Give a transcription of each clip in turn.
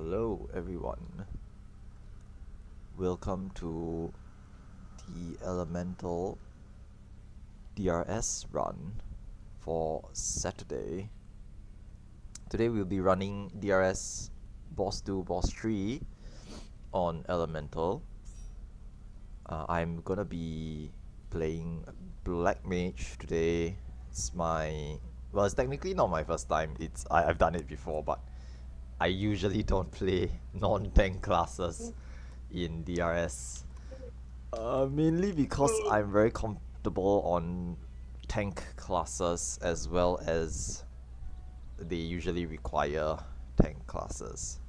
Hello everyone, welcome to the Elemental DRS run for Saturday. Today we'll be running DRS Boss 2, Boss 3 on Elemental. I'm gonna be playing Black Mage today. It's technically not my first time. I've done it before, but I usually don't play non-tank classes in DRS. Mainly because I'm very comfortable on tank classes as well as they usually require tank classes.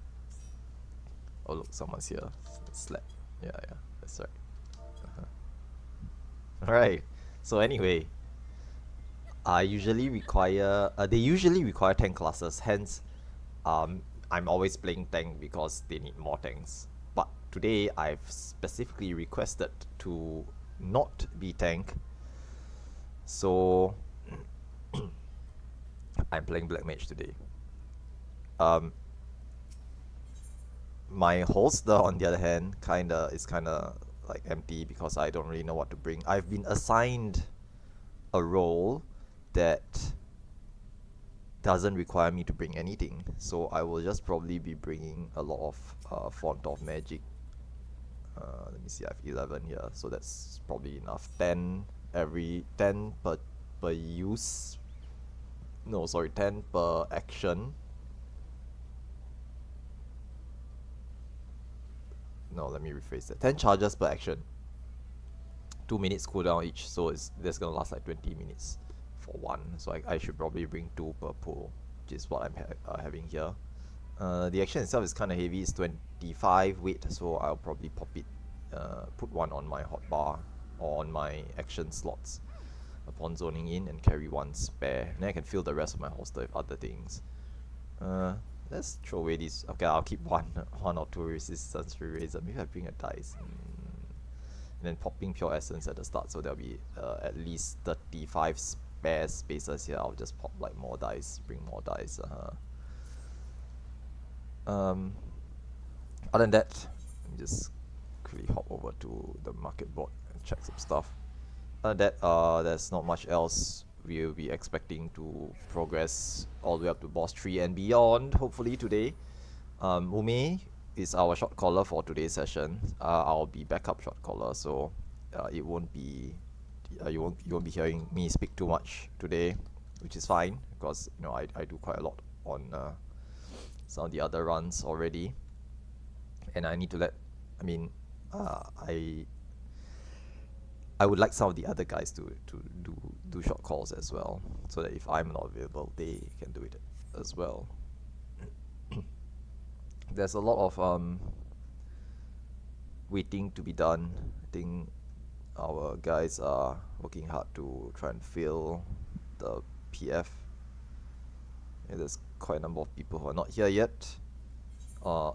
Oh look, someone's here. Slap. Yeah, that's right. Alright, so anyway, they usually require tank classes, hence I'm always playing tank because they need more tanks. But today I've specifically requested to not be tank, so I'm playing Black Mage today. My holster, on the other hand, is kinda like empty because I don't really know what to bring. I've been assigned a role that doesn't require me to bring anything, so I will just probably be bringing a lot of Font of Magic. Let me see, I have 11 here, so that's probably enough. 10 per use. No, sorry, 10 per action. No, let me rephrase that. 10 charges per action. 2 minutes cooldown each, so that's gonna last like 20 minutes for one. So I should probably bring 2 per pull, which is what I'm having here. The action itself is kind of heavy. It's 25 weight, so I'll probably pop it, put one on my hotbar or on my action slots upon zoning in, and carry one spare. Then I can fill the rest of my holster with other things. Let's throw away these. Okay, I'll keep one or two resistance eraser. Maybe I bring a dice. And then popping pure essence at the start, so there'll be at least 35 spare spaces here. I'll just pop like more dice, bring more dice. Other than that, let me just quickly hop over to the market board and check some stuff. Other than that, there's not much else. We'll be expecting to progress all the way up to boss 3 and beyond, hopefully today. Ume is our shot caller for today's session. I'll be backup shot caller, so it won't be you won't be hearing me speak too much today, which is fine because I do quite a lot on some of the other runs already, and I need to let I would like some of the other guys to do short calls as well, so that if I'm not available, they can do it as well. There's a lot of waiting to be done. I think our guys are working hard to try and fill the PF. Yeah, there's quite a number of people who are not here yet.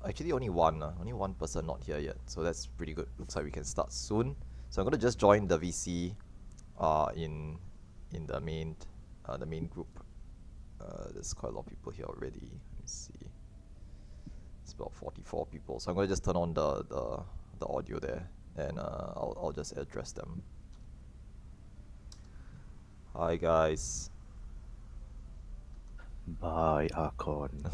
Actually only one person not here yet, so that's pretty good. Looks like we can start soon. So I'm gonna just join the VC in the main group. There's quite a lot of people here already. Let me see. It's about 44 people. So I'm gonna just turn on the audio there, and I'll just address them. Hi guys. Bye, Archon.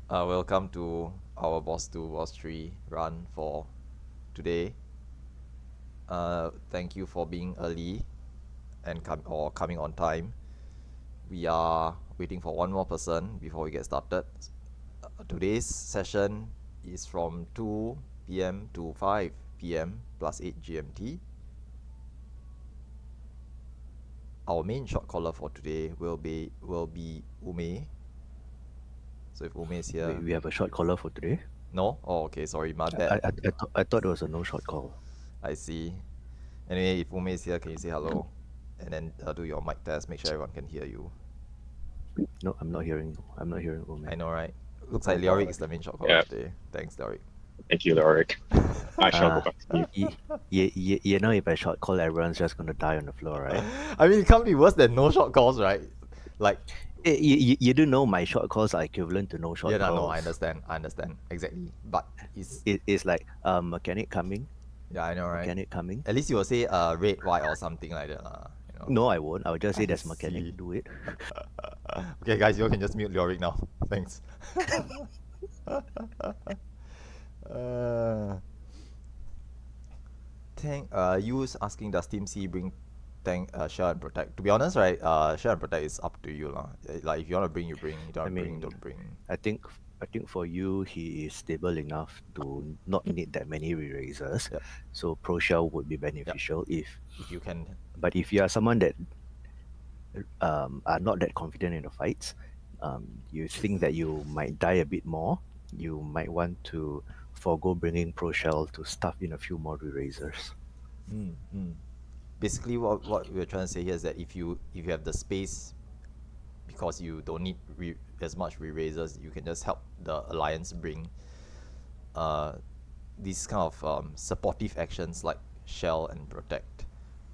Welcome to our Boss 2, Boss 3 run for today. Thank you for being early and coming on time. We are waiting for one more person before we get started. Today's session is from 2 PM to 5 PM plus 8 GMT. Our main shot caller for today will be Ume. So if Ume is here, Wait, we have a short caller for today? No? Oh, okay, sorry, my bad. I thought it was a no short call. I see. Anyway, if Ume is here, can you say hello? And then do your mic test, make sure everyone can hear you. No, I'm not hearing Ume. I know, right? Looks like Leoric is the main shot caller today. Thanks, Leoric. Thank you, Leoric. I shall go back to you. You know, if I short call, everyone's just gonna die on the floor, right? I mean, it can't be worse than no shot calls, right? Like, You do know my short calls are equivalent to no short Yeah, calls. no, I understand exactly. But it's It's like mechanic coming, yeah, I know, right? mechanic coming. At least you will say red, white, or something like that, you know. No, I won't. I'll just say I there's mechanic. see. Do it. Okay, guys, you all can just mute Lyric now. Thanks. uh, tank. Use asking does Team C bring tank share and protect? To be honest, right? Share and protect is up to you, lah. Like if you wanna bring, you bring. You don't I wanna bring, mean, don't bring. I think for you, he is stable enough to not need that many re-raisers. Yep. So pro shell would be beneficial if you can. But if you are someone that are not that confident in the fights, you think that you might die a bit more, you might want to forego bringing pro shell to stuff in a few more re-raisers. Basically, what we're trying to say here is that if you have the space, because you don't need as much re-raisers, you can just help the alliance bring these kind of supportive actions like shell and protect,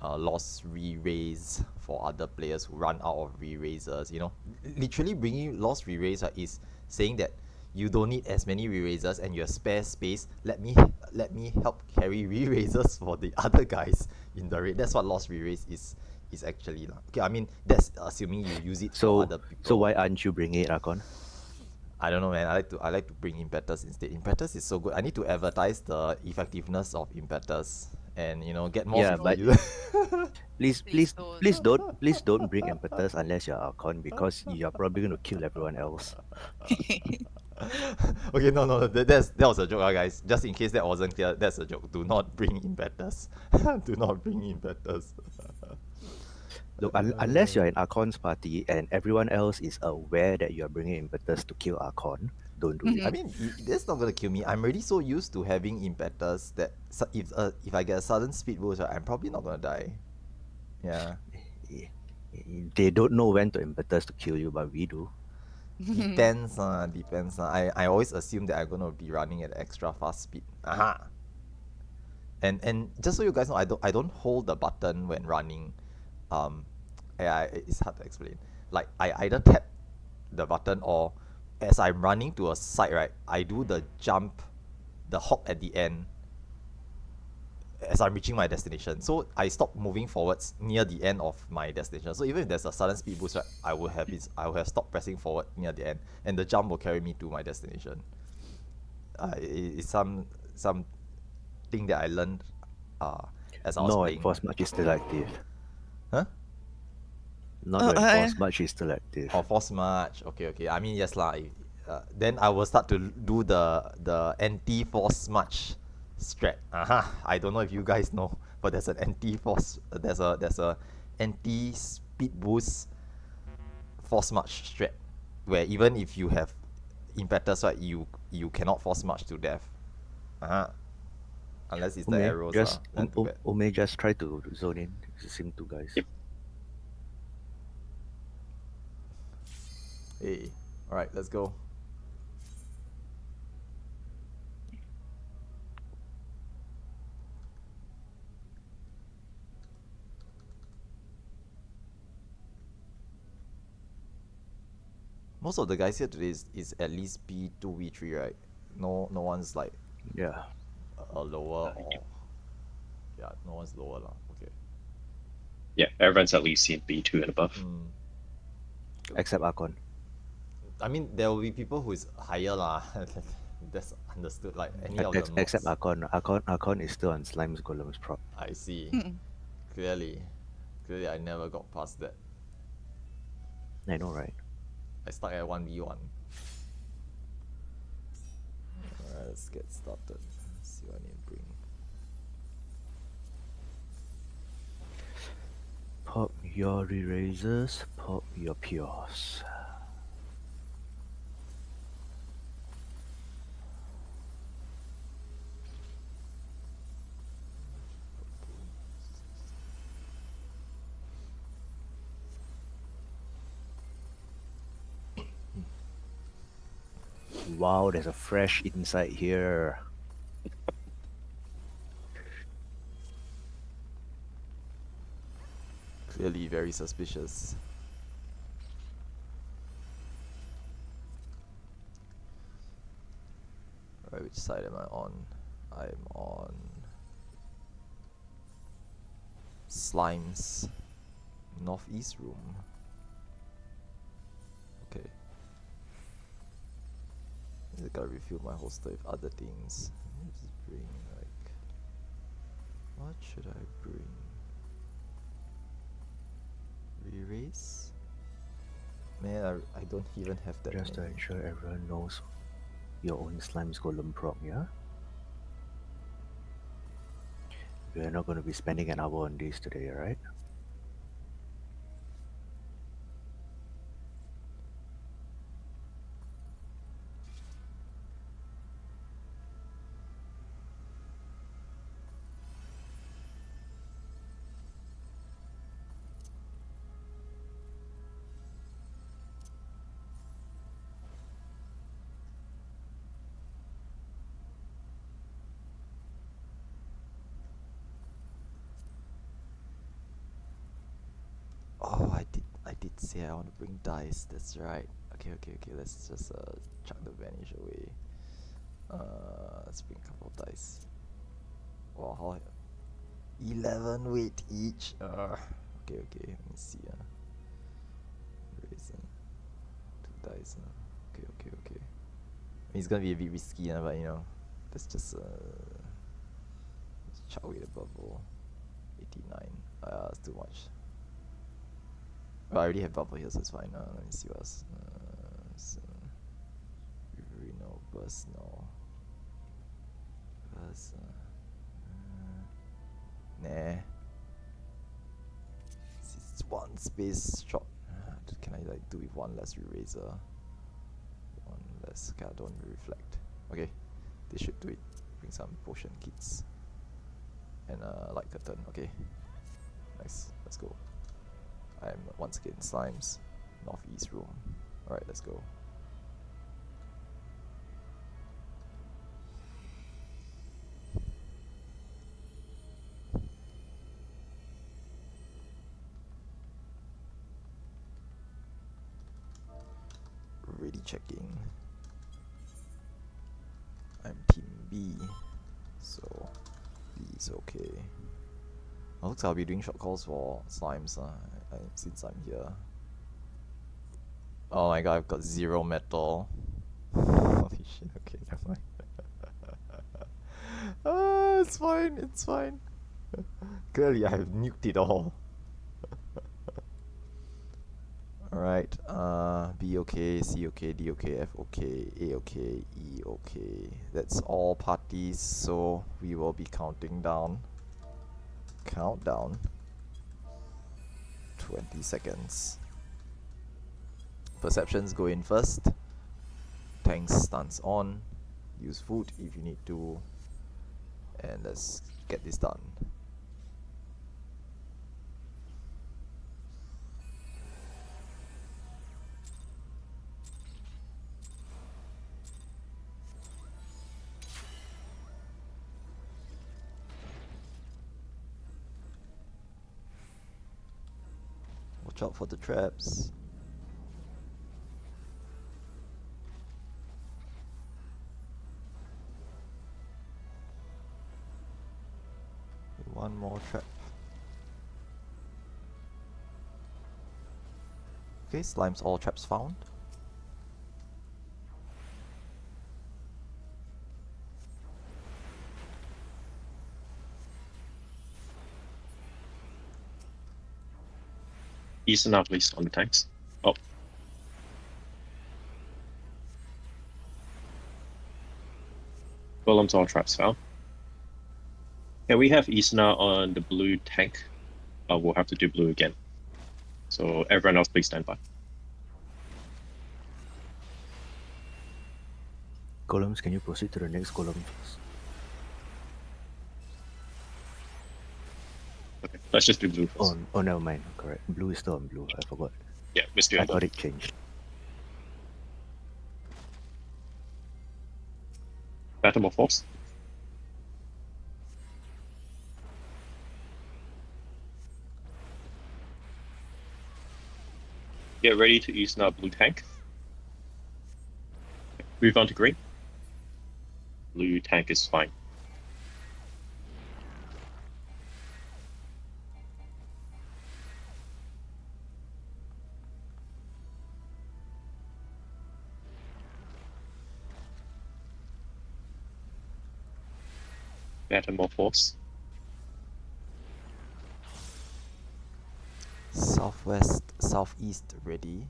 lost re-raise for other players who run out of re-raisers. You know, literally bringing lost re-raise is saying that you don't need as many re-raisers and you have spare space. Let me help carry re-raisers for the other guys in the raid. That's what lost re-raise is actually lah. Okay, I mean that's assuming you use it for other people. So why aren't you bringing it, Akon? I don't know, man. I like to bring impetus instead. Impetus is so good. I need to advertise the effectiveness of impetus and get more. Yeah, but please don't bring impetus unless you're Akon, because you're probably going to kill everyone else. Okay, no, that was a joke, guys. Just in case that wasn't clear, that's a joke. Do not bring impetus. Do not bring impetus. Look, unless you're in Akon's party and everyone else is aware that you're bringing impetus to kill Akon, don't do it. I mean, that's not gonna kill me. I'm already so used to having impetus that if I get a sudden speed boost, right, I'm probably not gonna die. Yeah. They don't know when to impetus to kill you, but we do. Depends. I always assume that I'm gonna be running at extra fast speed. Aha. And just so you guys know, I don't hold the button when running. It's hard to explain. Like I either tap the button, or as I'm running to a side, right, I do the jump, the hop at the end as I'm reaching my destination. So I stop moving forwards near the end of my destination. So even if there's a sudden speed boost, right, I will have stopped pressing forward near the end, and the jump will carry me to my destination. It's some thing that I learned as I was No, playing. enforce much is still active. Huh? Not the enforce much is still active. Oh, force march. Okay. I mean, yes lah. Then I will start to do the anti-force march strat. I don't know if you guys know, but there's an anti-force. There's a anti-speed boost force march strat, where even if you have impetus, right, you cannot force march to death. Unless it's the arrows. Ome just try to zone in. It's the same two guys. Yep. Hey, alright, let's go. Most of the guys here today is at least B2, B3, right? No one's like Yeah. a lower or yeah, no one's lower lah. Okay. Yeah, everyone's at least seen B2 and above. Except Akon. I mean, there will be people who is higher lah. That's understood. Like any of the mods. Except Akon. Akon is still on Slime's Golem's prop. I see. Clearly, I never got past that. I know, right? I stuck at 1v1. Alright, let's get started. Let's see what I need to bring. Pop your erasers, pop your pures. Wow, there's a fresh insight here. Clearly very suspicious. Alright, which side am I on? I'm on Slime's northeast room. Okay. I gotta refill my holster with other things. Let me just bring like, what should I bring? Re-raise? Man, I don't even have that Just to many. ensure everyone knows your own Slime's Golem prog, yeah? We're not going to be spending an hour on this today, right? Oh, I did say I want to bring dice. That's right. Okay. Let's just chuck the vanish away. Let's bring a couple of dice. Wow, how 11 weight each. Okay. Let me see. Raise 2 dice. Okay. It's gonna be a bit risky, but you know, let's just chuck away the bubble. 89. It's too much. Well, I already have bubble here, so it's fine. Let me see what else. Reno burst, no. Burst. Nah. It's one space shot. Can I like do with one less eraser? One less. Okay, I don't reflect. Okay, they should do it. Bring some potion kits and light curtain. Okay, nice. Let's go. I'm once again Slime's northeast room. Alright, let's go. Ready checking. I'm team B, so B is okay. Looks I'll be doing short calls for Slimes since I'm here. Oh my god, I've got 0 metal. Holy shit, okay, never mind. It's fine. Clearly I have nuked it all. Alright, B okay, C okay, D okay, F okay, A okay, E okay. That's all parties, so we will be counting down. Countdown. 20 seconds. Perceptions go in first. Tanks stance on. Use food if you need to. And let's get this done. Watch out for the traps. One more trap. Okay, Slimes, all traps found. Eastern out least on the tanks. Oh. Golems all traps found. Yeah, we have Isna on the blue tank. We'll have to do blue again. So everyone else please stand by. Golems, can you proceed to the next golem first? Okay, let's just do blue first. Oh, never mind. Correct. Blue is still on blue. I forgot. Yeah, let's do I it. thought it changed. Metamorphose. Get ready to use now blue tank. Move on to green. blue tank is fine. Metamorphose. Southwest, southeast ready.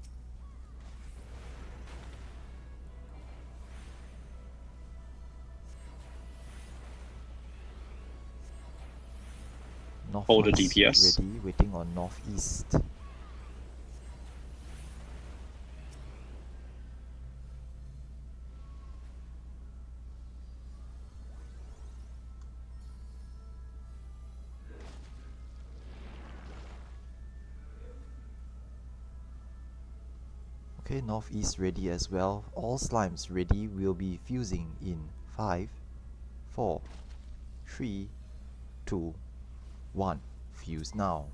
Hold the Northwest DPS. ready, waiting on northeast. Okay, northeast ready as well. All slimes ready. We'll be fusing in 5, 4, 3, 2, 1. Fuse now.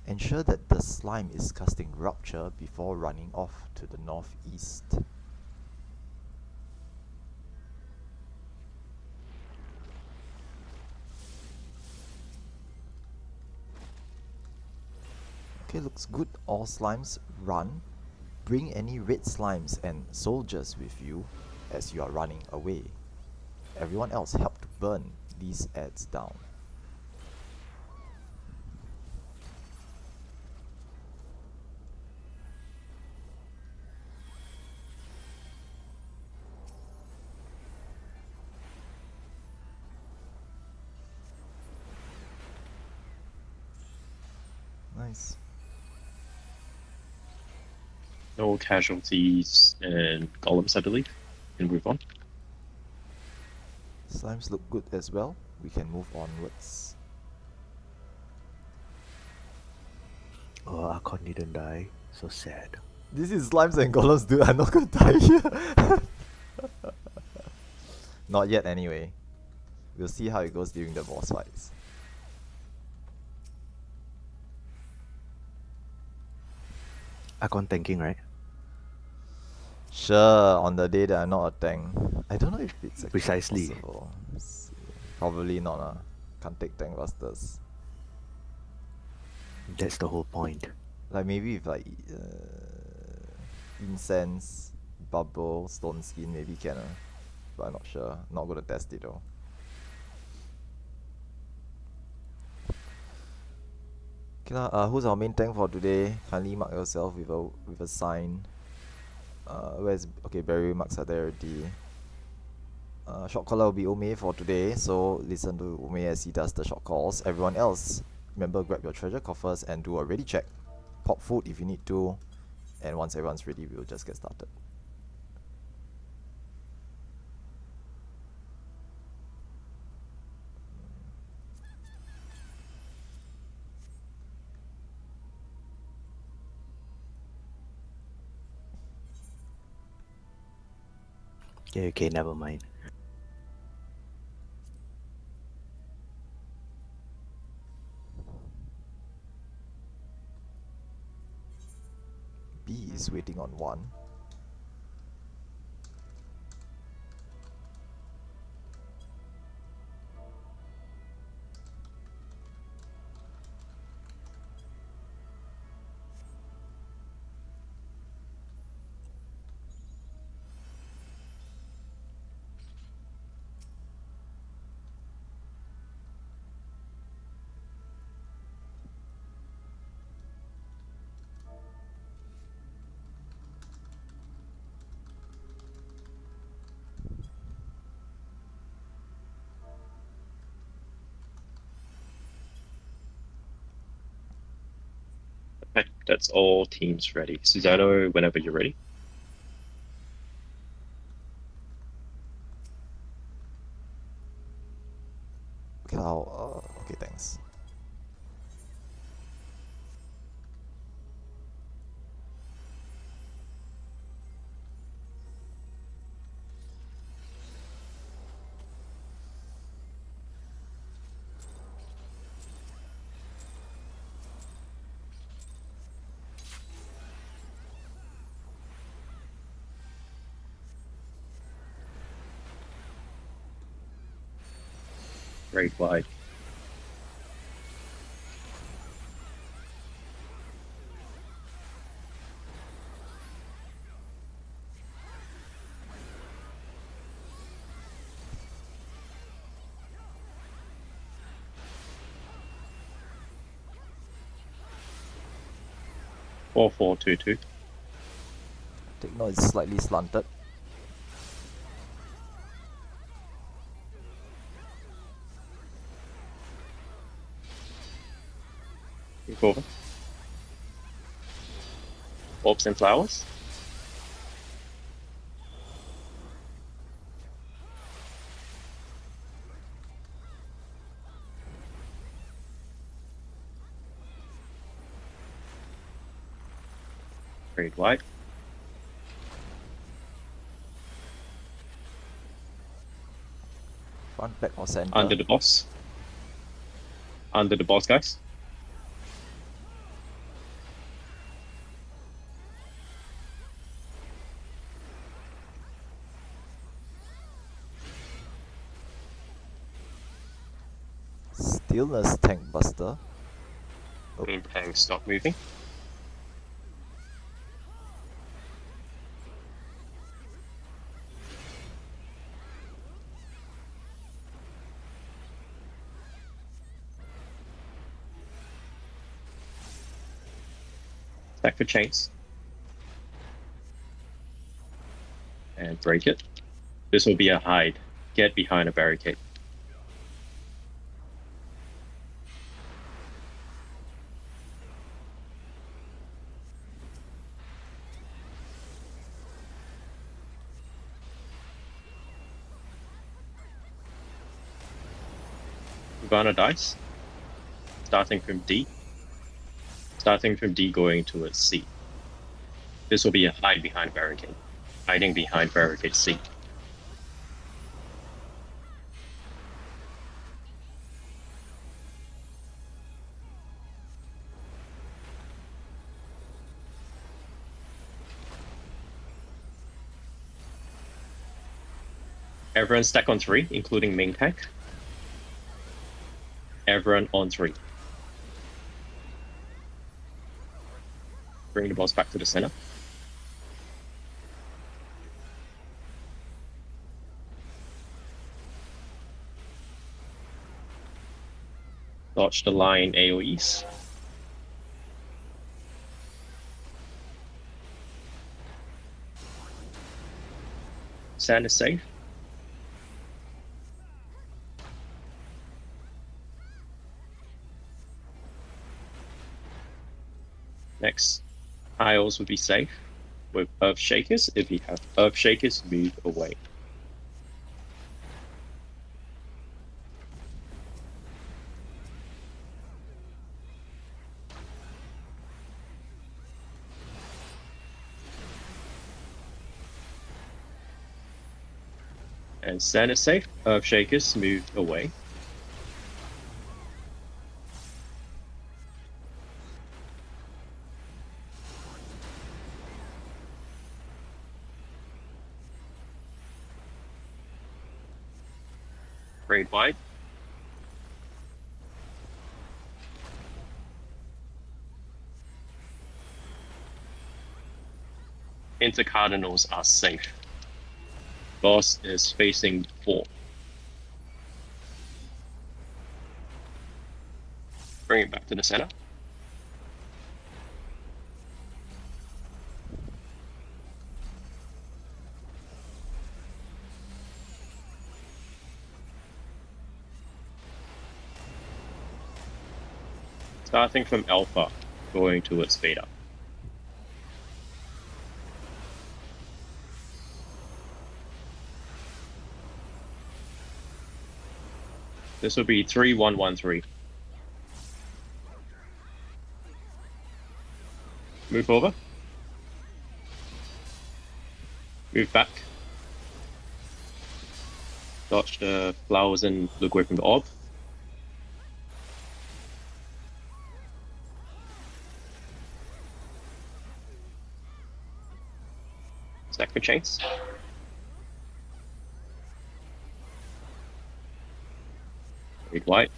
Ensure that the slime is casting rupture before running off to the northeast. Okay, looks good. All slimes run. Bring any red slimes and soldiers with you as you are running away. Everyone else help to burn these ads down. Nice. No casualties and golems, I believe. Can move on. Slimes look good as well. We can move onwards. Oh, Archon didn't die. So sad. This is slimes and golems, dude. I'm not gonna die here. Not yet, anyway. We'll see how it goes during the boss fights. Archon tanking, right? Sure, on the day that I'm not a tank. I don't know if it's actually Precisely. possible. Probably not. Can't take tank busters. That's the whole point. Like maybe if like incense, bubble, stone skin, maybe can. But I'm not sure. Not gonna test it though. Okay lah. Who's our main tank for today? Kindly mark yourself with a sign. Where's okay? Barrier marks are there already. Shotcaller will be Ome for today, so listen to Ome as he does the shot calls. Everyone else, remember, grab your treasure coffers and do a ready check. Pop food if you need to, and once everyone's ready, we'll just get started. Yeah, okay, never mind. B is waiting on 1. Okay, that's all teams ready. Susano, whenever you're ready. Okay, okay, thanks. Great wide. Four, 4, 2, 2. Take note, it's slightly slanted. Move over. Orbs and flowers. Great wide. Front, back, or center. Under the boss. Under the boss, guys. Stillness tank buster. Main tank, stop moving. Stack for chains. And break it. This will be a hide. Get behind a barricade. Ivana dice. Starting from D. Starting from D going towards C. This will be a hide behind barricade. Hiding behind barricade C. Everyone stack on 3, including main tank. Everyone on 3. Bring the boss back to the center. Dodge the line AoEs. Sand is safe. Next, tiles would be safe with Earth Shakers. If you have Earth Shakers, move away. And sand is safe. Earth Shakers, move away. Grade wide. Intercardinals are safe. Boss is facing 4. Bring it back to the center. Starting from alpha, going towards beta. This will be 3-1-1-3. Move over. Move back. Dodge the flowers and look away from the orb. Stack for chains. Read white.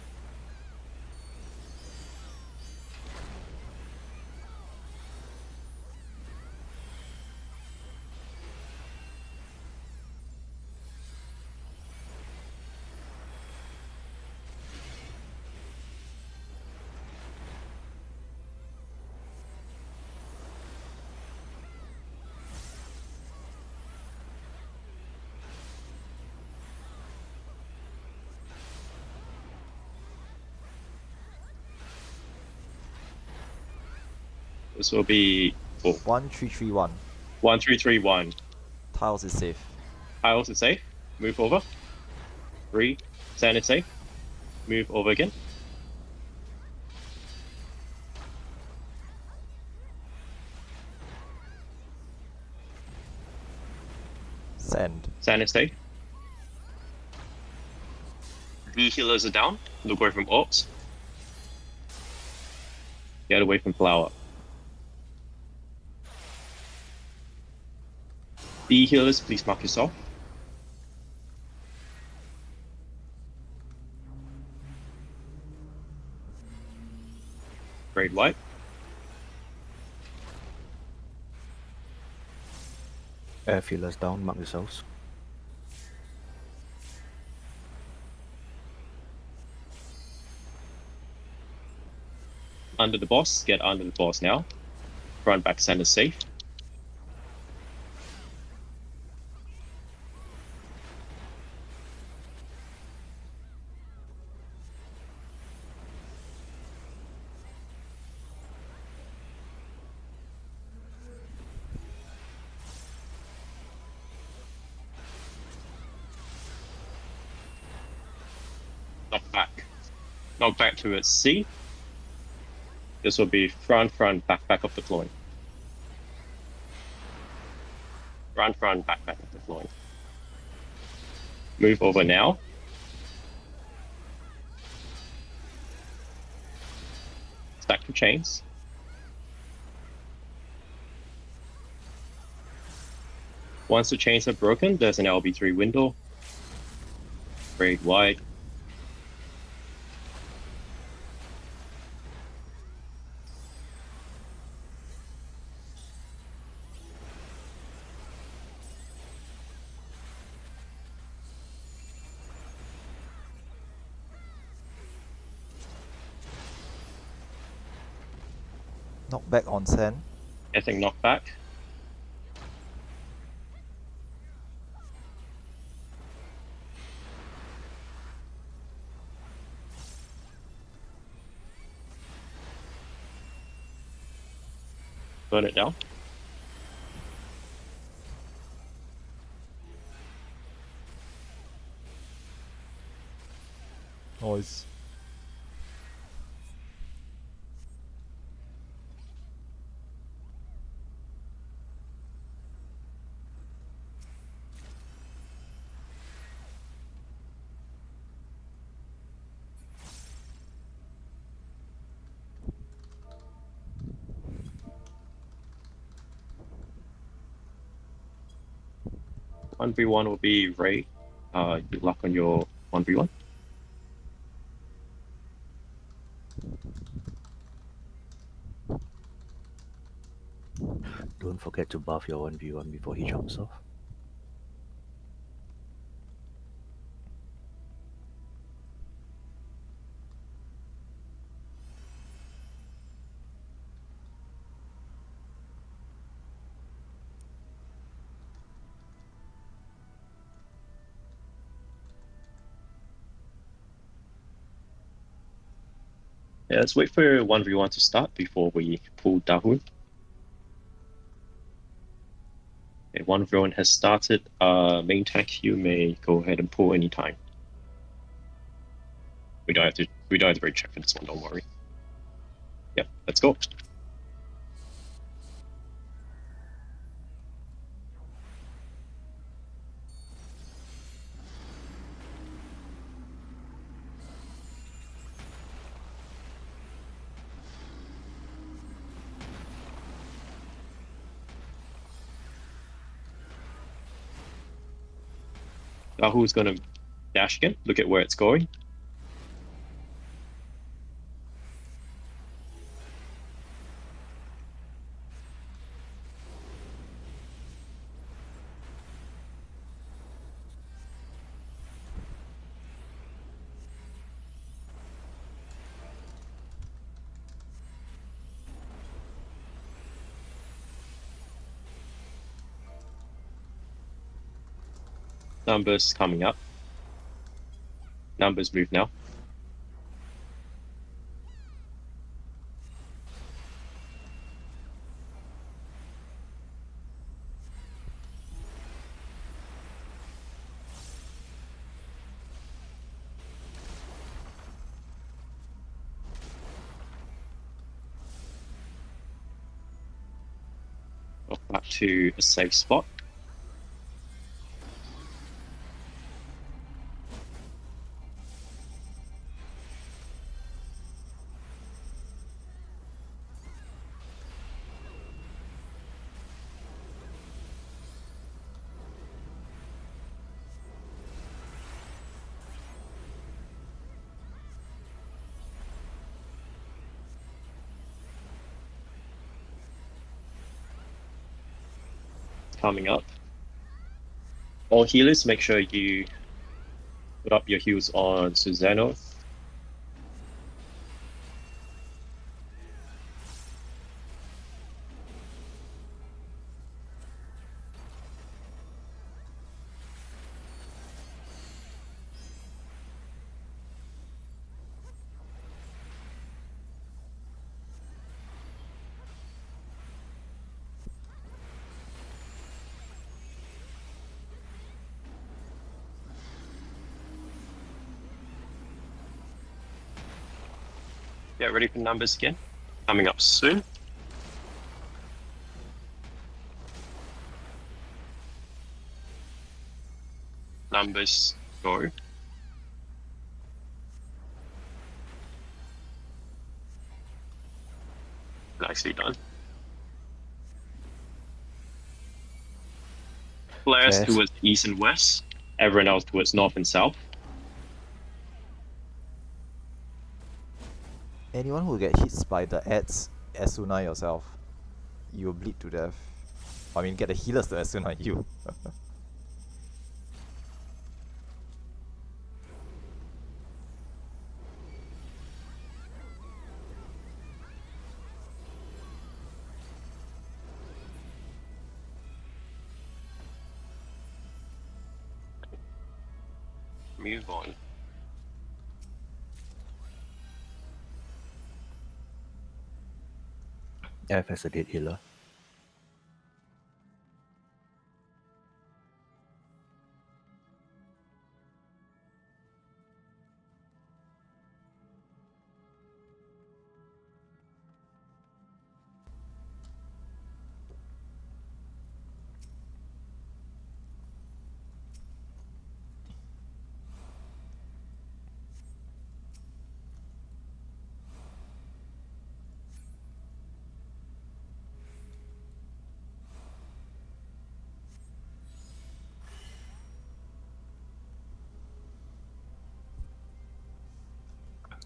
This will be 1331. 1331. Tiles is safe. Tiles is safe. Move over. 3. Sand is safe. Move over again. Sand. Sand is safe. The healers are down. Look away from orcs. Get away from flower. The healers, please mark yourself. Grade white. Air feelers down, mark yourselves. Under the boss, get under the boss now. Front back center safe. Knock back. Knock back towards C. This will be front, back of the flooring. Front, back of the flooring. Move over now. Stack the chains. Once the chains are broken, there's an LB3 window. Grade wide. Knock back on sand. Getting knocked back. Burn it down. Noise. One v one will be Ray. Good luck on your 1v1. Don't forget to buff your 1v1 before he jumps off. Yeah, let's wait for 1v1 to start before we pull Dahun. Okay, 1v1 has started. Main tank, you may go ahead and pull anytime. We don't have to recheck check for this one, don't worry. Yep, let's go. Dahu's gonna dash again. Look at where it's going. Numbers coming up. Numbers move now. Back to a safe spot. Coming up. All healers, make sure you put up your heals on Susano. Get ready for numbers again. Coming up soon. Numbers go. Nicely done. Flares Flares. towards east and west. Everyone else towards north and south. Anyone who get hit by the ads Asuna yourself, you'll bleed to death. I mean, get the healers to Asuna you. Move on. F as a dead healer.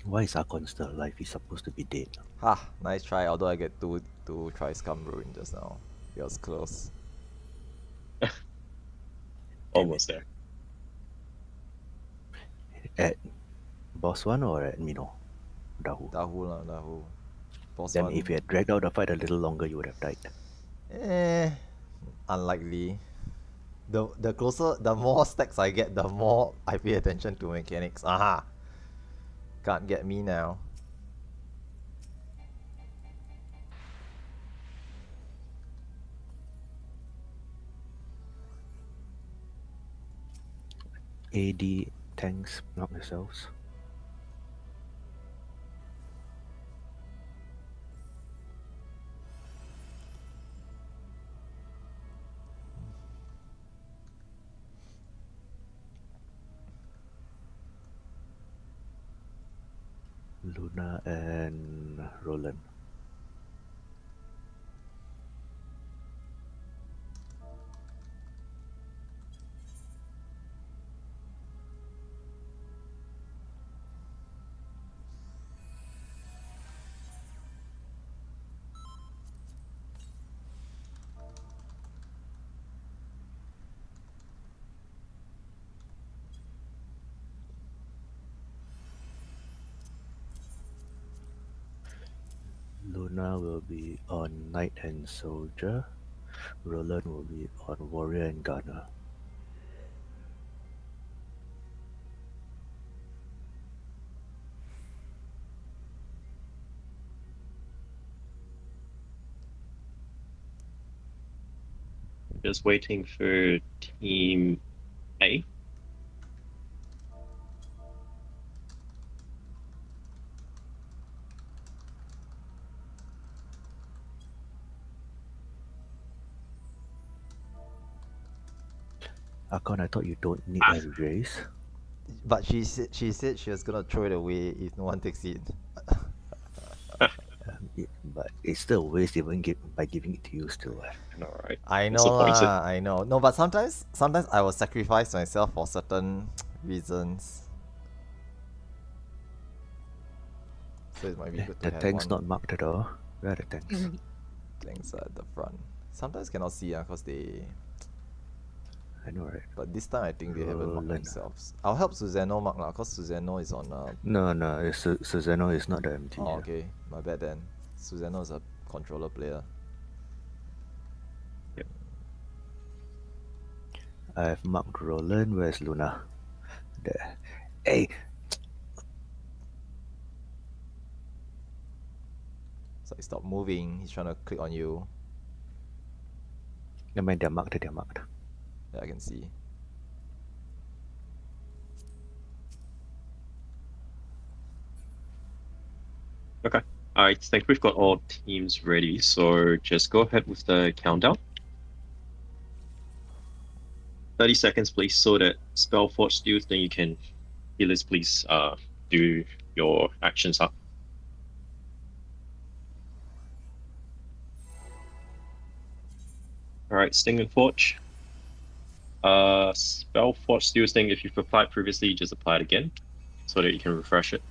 Why is Akon still alive? He's supposed to be dead. Ha! Nice try, although I get two tries come ruined just now. It was close. Almost there. At boss 1 or at Mino? Dahu. Dahu lah, Dahu. Boss Then one. if you had dragged out the fight a little longer, you would have died. Unlikely. The closer, the more stacks I get, the more I pay attention to mechanics. Aha! Can't get me now. AD tanks knock themselves. Luna and Roland. Luna will be on Knight and Soldier. Roland will be on Warrior and Gunner. Just waiting for team A. Akon, I thought you don't need a raise. But she said she was gonna throw it away if no one takes it. But it's still a waste even by giving it to you still. All right. I know Disappointed. lah, I know. No, but sometimes I will sacrifice myself for certain reasons. So it might be good to The have tank's one. not marked at all. Where are the tanks? Things at the front. Sometimes cannot see cause they. I know, right? But this time I think they haven't marked Roland. themselves. I'll help Susano mark lah, cause Susano is on. No, Susano is not the MT. Oh, okay, my bad then. Susano is a controller player. Yep. I've marked Roland. Where's Luna? There. Hey, So he stopped moving. He's trying to click on you. never mind, they're marked. Yeah, I can see. Okay. I think we've got all teams ready, so just go ahead with the countdown. 30 seconds, please, so that Spellforge deals, then you can, healers, please do your actions up. Alright, Sting and Forge. Spellforge Steel's thing, if you've applied previously, just apply it again, so that you can refresh it.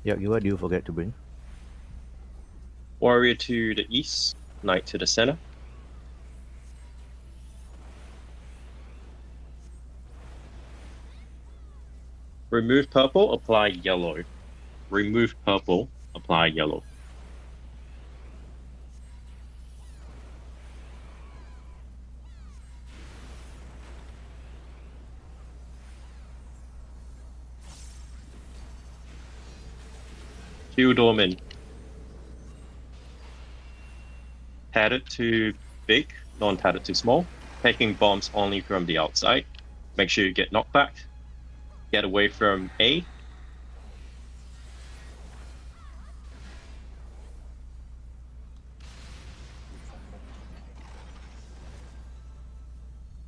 Yep, what do you forget to bring? Warrior to the east, Knight to the center. Remove purple, apply yellow. Remove purple, apply yellow. Shield Dorman. Padded to big, non-padded to small. Taking bombs only from the outside. Make sure you get knocked back. Get away from A.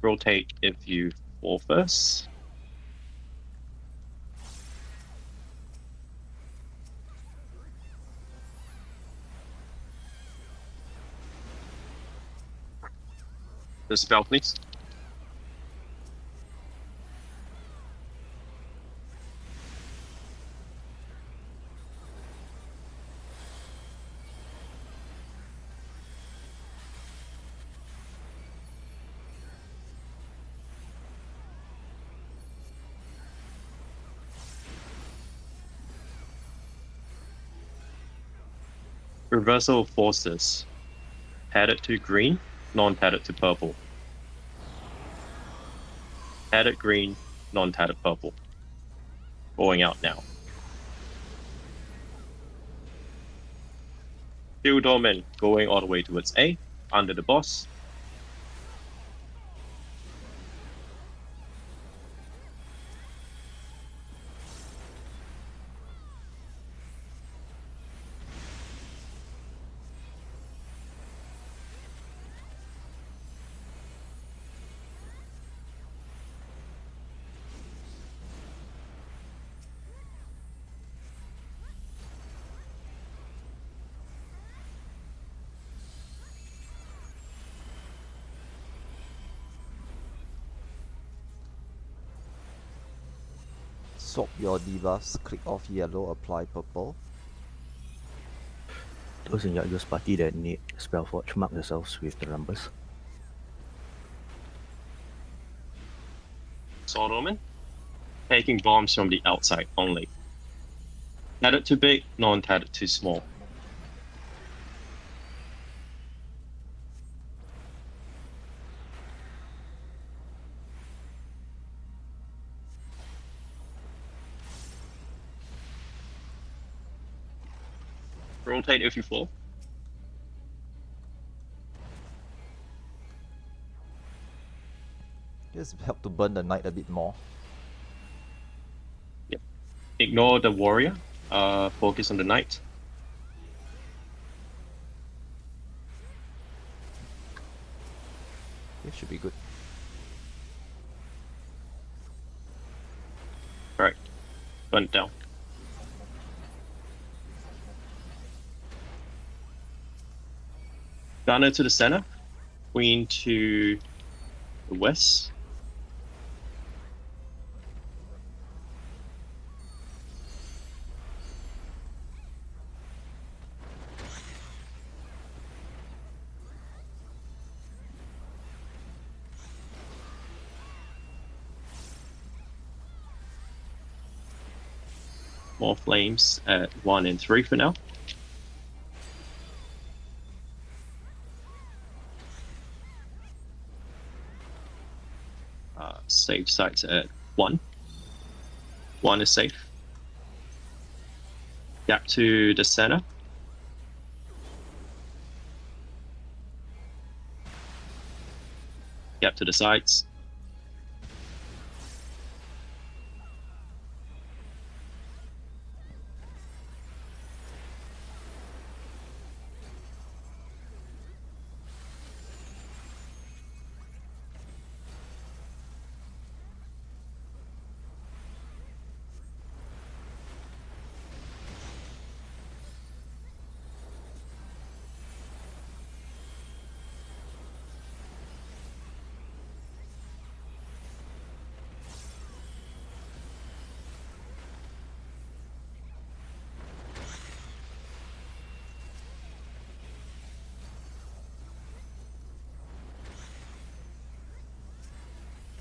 Rotate if you fall first. The spell, please. Reversal of forces. Padded to green, non-padded to purple. Padded green, non-padded purple. Going out now. Shield Dorman going all the way towards A, under the boss. swap your debuffs, click off yellow, apply purple. Those in Yagyu's party that need Spellforge, mark yourselves with the numbers. Sword Omen. Taking bombs from the outside only. Tatted too big, non-tatted too small. Rotate if you fall. Just help to burn the knight a bit more. Yep. Ignore the warrior. Focus on the knight. It should be good. Alright. Burn it down. Gunner to the center. Queen to the west. More flames at 1 and 3 for now. Save sites at 1. 1 is safe. Gap to the center. Gap to the sides.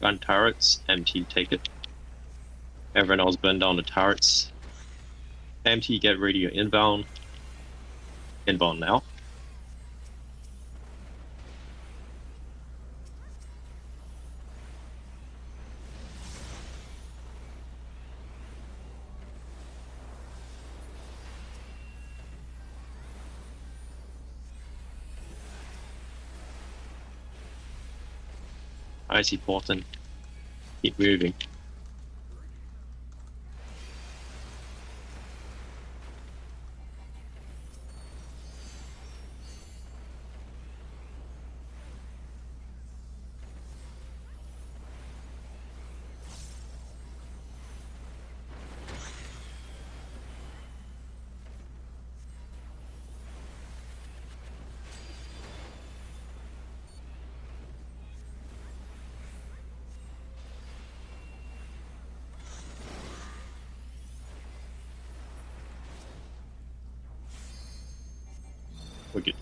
Gun turrets, MT take it. Everyone else burn down the turrets. MT get ready your inbound. Inbound now. Icy important. Keep moving. We're good.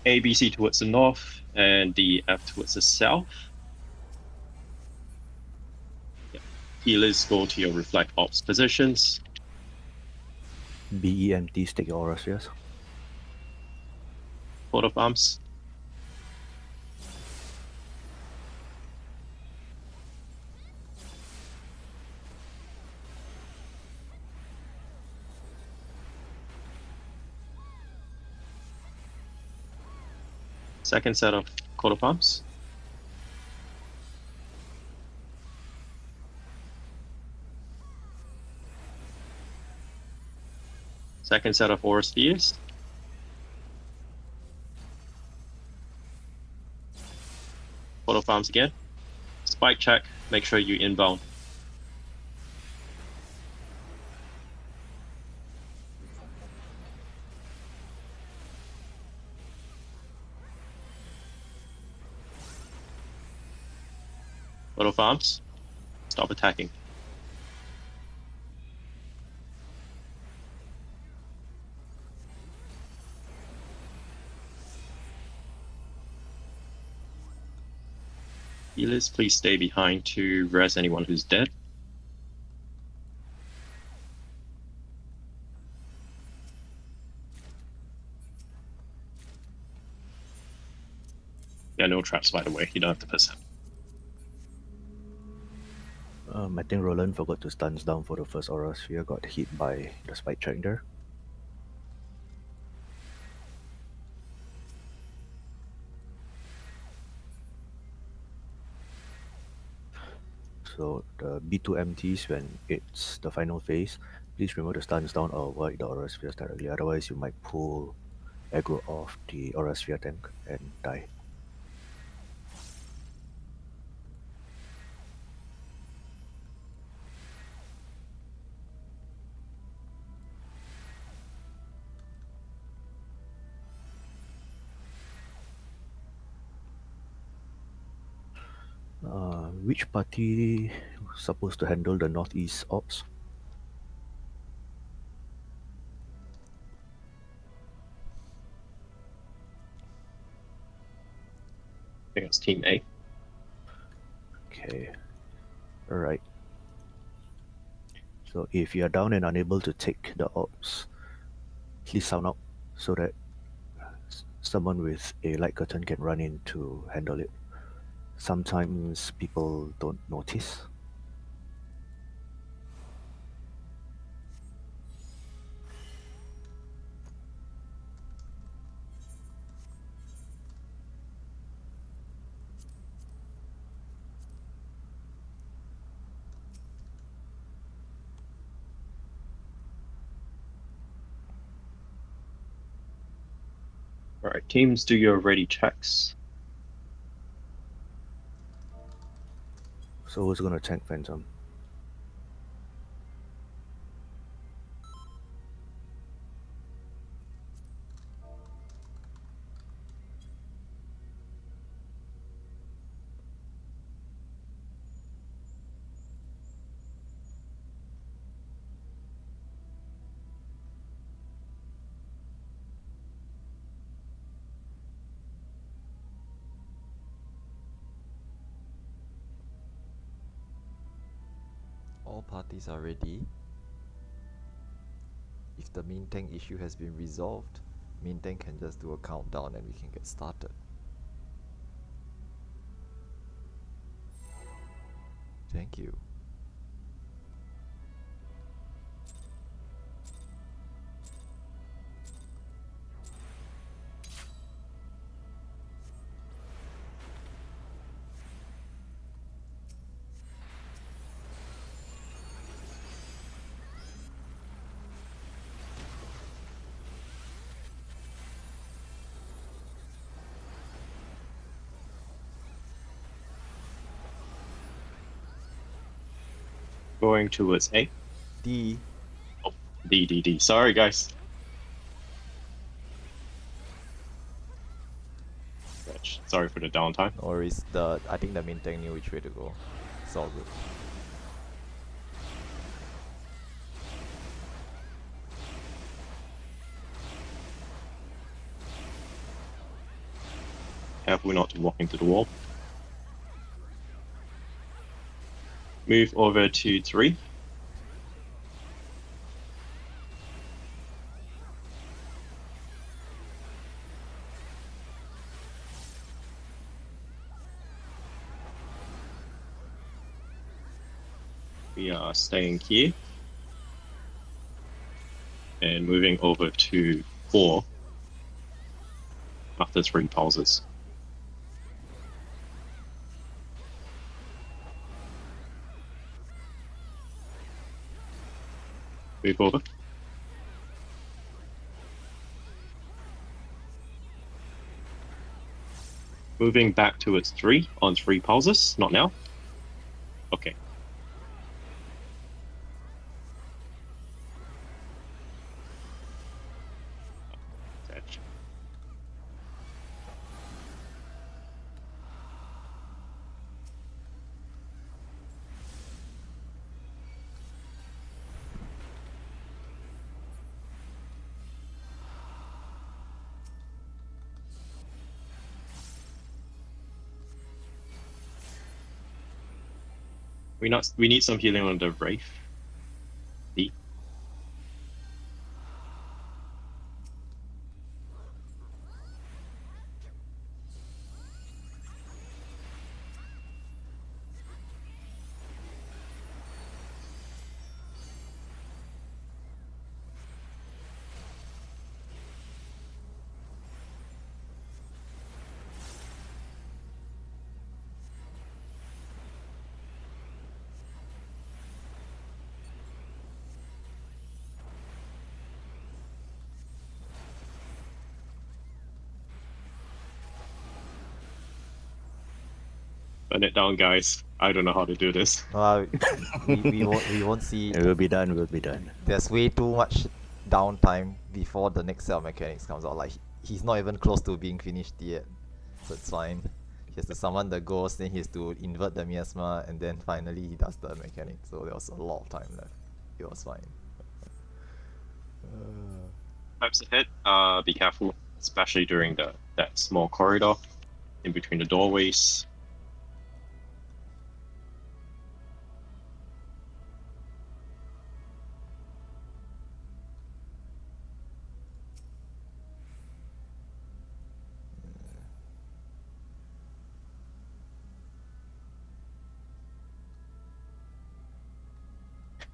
ABC towards the north and DF towards the south. Yep. Healers go to your reflect ops positions. BEMTs take your aura spheres. Coat of arms. Second set of coat of arms. Second set of aura spheres. Coat of arms again. Spike check, make sure you inbound. No farms. Stop attacking. Healers, please stay behind to res anyone who's dead. Yeah, no traps, by the way. You don't have to percent. I think Roland forgot to stance down for the first aura sphere, got hit by the spike track there. So the B2 empties when it's the final phase. Please remove the stance down or avoid the aura spheres directly, otherwise you might pull aggro off the aura sphere tank and die. Which party supposed to handle the northeast ops? I think it's Team A. Okay. Alright. So if you are down and unable to take the ops, please sound out so that someone with a light curtain can run in to handle it. Sometimes people don't notice. Alright, teams, do your ready checks. So who's gonna tank Phantom? All parties are ready. If the main tank issue has been resolved, main tank can just do a countdown and we can get started. Thank you. Going towards A. D. Oh, D. Sorry, guys. Sorry for the downtime. Or is I think the main tank knew which way to go. It's all good. Careful not to walk into the wall. Move over to 3. We are staying here. And moving over to 4 after 3 pulses. Move over. Moving back towards 3 on 3 pulses. Not now. Okay. We need some healing on the Wraith. D. Burn it down, guys. I don't know how to do this. We won't see. It will be done. Will be done. There's way too much downtime before the next set of mechanics comes out. Like he's not even close to being finished yet, so it's fine. He has to summon the ghost, then he has to invert the miasma, and then finally he does the mechanic. So there was a lot of time left. It was fine. Times ahead, be careful, especially during that small corridor in between the doorways.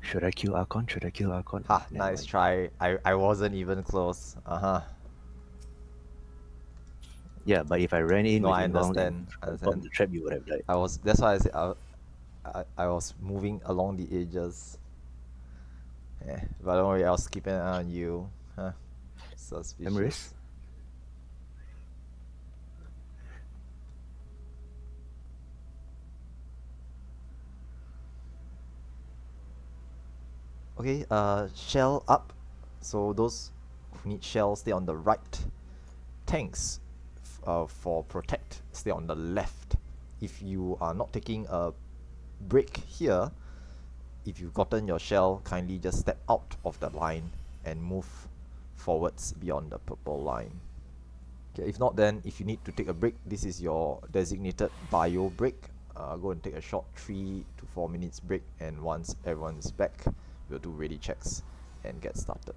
Should I kill Archon? Should I kill Archon? Ha, Never nice mind. try. I wasn't even close. Yeah, but if I ran in No, with I inbound and understand. confirmed the trap, you would have died. That's why I said I was moving along the edges. Yeah, but don't worry, I'll keep an eye on you. Huh. Suspicious. Emrys? Okay, shell up. So those who need shell stay on the right. Tanks for protect stay on the left. If you are not taking a break here, if you've gotten your shell, kindly just step out of the line and move forwards beyond the purple line. Okay, if not, then if you need to take a break, this is your designated bio break. Go and take a short 3 to 4 minutes break, and once everyone is back, we'll do ready checks and get started.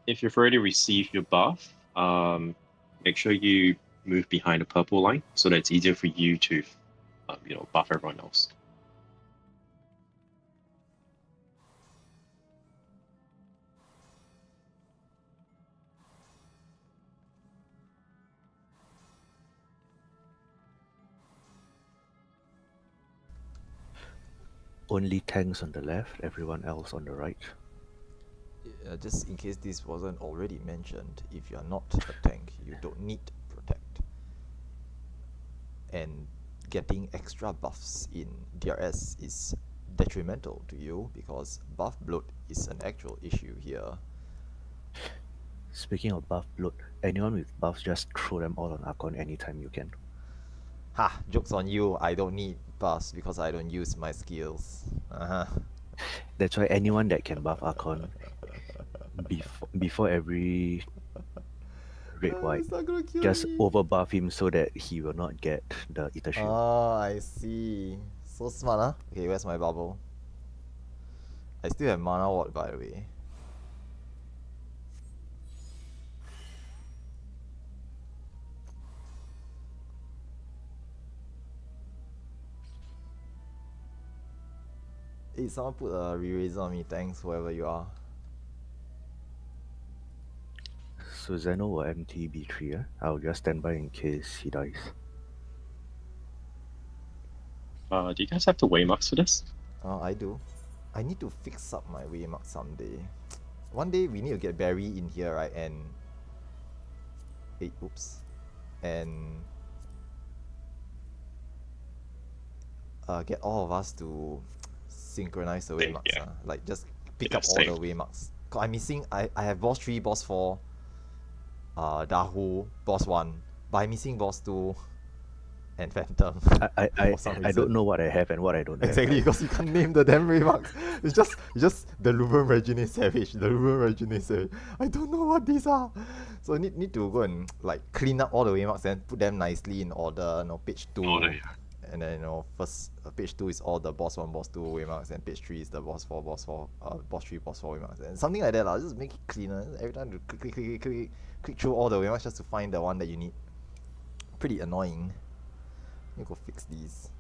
If you've already received your buff, make sure you move behind the purple line so that it's easier for you to, buff everyone else. Only tanks on the left, everyone else on the right. Just in case this wasn't already mentioned, if you're not a tank, you don't need protect. And getting extra buffs in DRS is detrimental to you because buff bloat is an actual issue here. Speaking of buff bloat, anyone with buffs, just throw them all on Archon anytime you can. Ha! Joke's on you, I don't need buffs because I don't use my skills. That's why anyone that can buff Archon before every red white, It's not gonna kill just me. over buff him so that he will not get the Ether Shield. Oh, I see. So smart, huh? Okay, where's my bubble? I still have mana ward, by the way. Hey, someone put a re-raiser on me, thanks, whoever you are. So Zeno will empty B3, I'll just stand by in case he dies. Do you guys have the waymarks for this? I do. I need to fix up my waymark someday. One day we need to get Barry in here, right? And oops. And get all of us to synchronize the Same, waymarks. yeah. Like just pick Yeah, up all same. the waymarks. I'm missing. I have boss 3, boss 4, Dahu, boss 1, but I'm missing boss 2. and Phantom. I For some I reason. don't know what I have and what I don't have. Exactly, right? because you can't name the damn Raymarks. It's just the Lumen Regine Savage, the Lumen Regine Savage. I don't know what these are. So need to go and like clean up all the Raymarks and put them nicely in order. You know, page 2. Order, yeah. And then first page 2 is all the boss 1, boss 2 Waymarks, and page 3 is the boss 4, boss 3, boss 4 Waymarks. And something like that, just make it cleaner. Every time you click through all the Waymarks just to find the one that you need. Pretty annoying. You go fix these.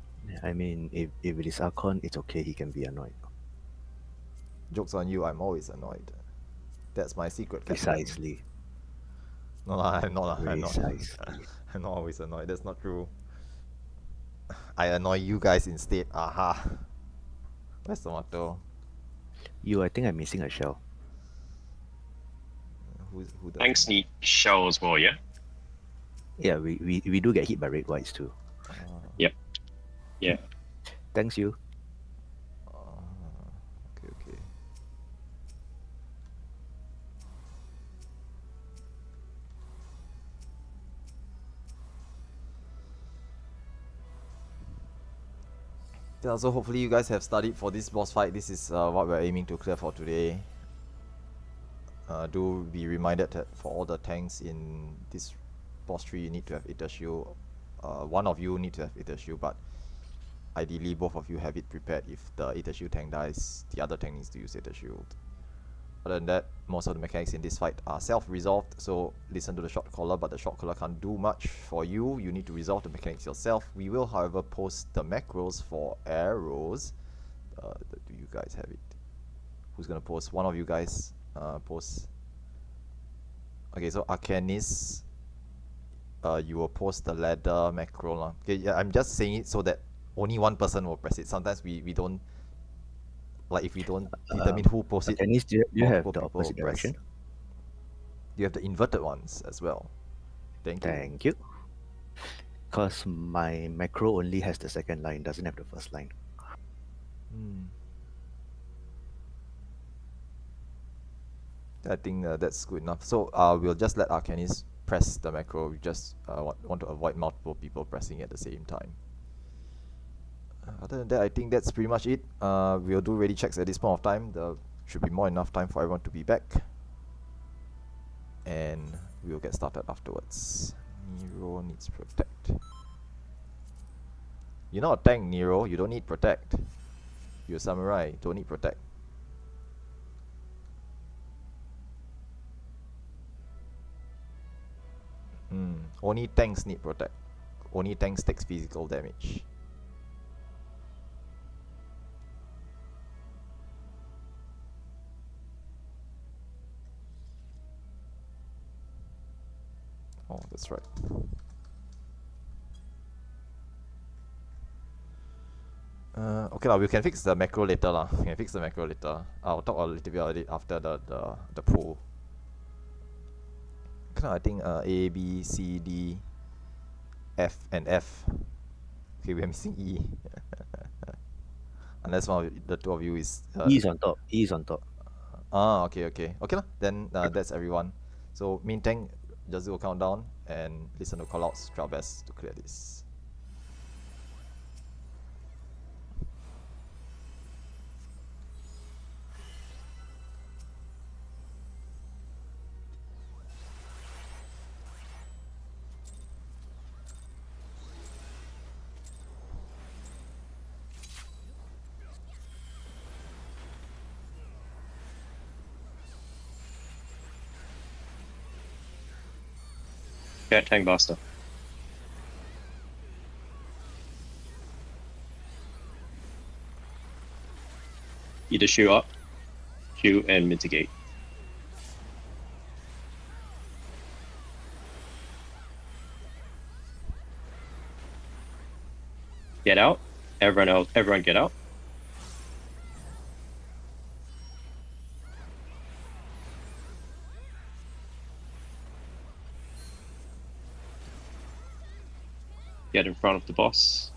I mean, if it is Archon, it's okay. He can be annoyed. Joke's on you, I'm always annoyed. That's my secret, Captain. Precisely. No, I'm not. Precisely. I'm not always annoyed. That's not true. I annoy you guys instead. Aha. Where's Tomato? I think I'm missing a shell. Who does? Tanks need shell as well, yeah? Yeah, we do get hit by red whites too. Yeah. Thanks you. Okay. Yeah, so hopefully you guys have studied for this boss fight. This is what we're aiming to clear for today. Do be reminded that for all the tanks in this boss tree, you need to have Aether Shield. One of you need to have Aether Shield, but ideally both of you have it prepared. If the Aether Shield tank dies, the other tank needs to use Aether Shield. Other than that, most of the mechanics in this fight are self-resolved, so listen to the shotcaller, but the shotcaller can't do much for you. You need to resolve the mechanics yourself. We will, however, post the macros for arrows. Do you guys have it? Who's gonna post? One of you guys post. Okay, so Arcanis, you will post the ladder macro lah. Okay, yeah, I'm just saying it so that only one person will press it. Sometimes we don't, like if we don't determine who posts it. Dennis, do you have multiple the people opposite press. direction? You have the inverted ones as well. Thank you. Thank you. Because my macro only has the second line, doesn't have the first line. I think that's good enough. So we'll just let Arcanis press the macro. We just want to avoid multiple people pressing at the same time. Other than that, I think that's pretty much it. We'll do ready checks at this point of time. There should be more enough time for everyone to be back. And we'll get started afterwards. Nero needs protect. You're not a tank, Nero. You don't need protect. You're a samurai. Don't need protect. Only tanks need protect. Only tanks takes physical damage. Oh, that's right. Okay lah, we can fix the macro later lah. We can fix the macro later. I'll talk a little bit about it after the pool. Okay, I think A, B, C, D, F, and F. Okay, we are missing E. Unless one of the two of you is. E is on top. E is on top. Okay. Okay lah. Then that's everyone. So main tank, just do a countdown and listen to callouts. Try our best to clear this. Get tank buster. Either shoot up, shoot and mitigate. Get out. Everyone get out. Get in front of the boss.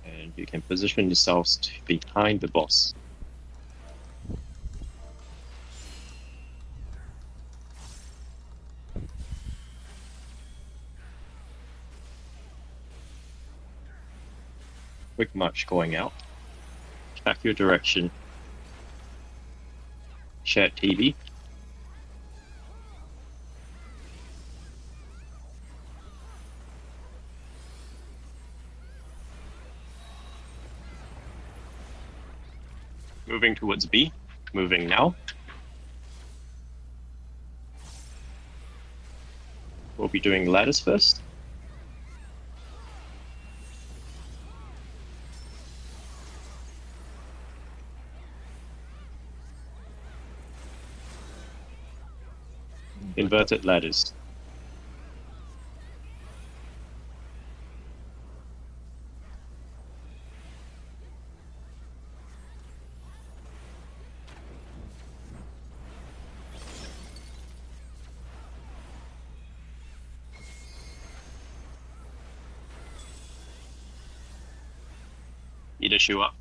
And you can position yourselves behind the boss. Quick march going out. Check your direction. Share TV. Moving towards B. Moving now. We'll be doing ladders first. Inverted ladders. Either shoe up.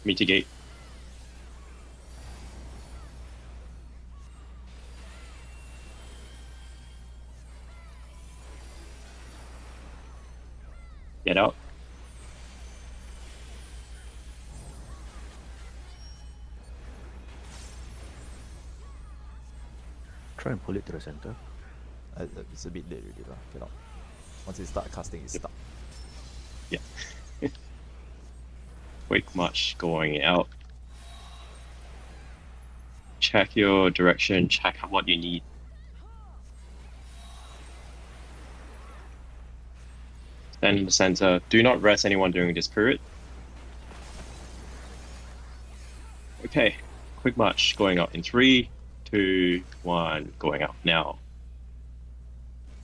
Mitigate. Get out. Try and pull it to the center. It's a bit late already lah. Cannot. Once it start casting, it's stuck. Yeah. Quick march going out. Check your direction, check what you need. Stand in the center. Do not rest anyone during this period. Okay, quick march going out in 3, 2, 1, going out now.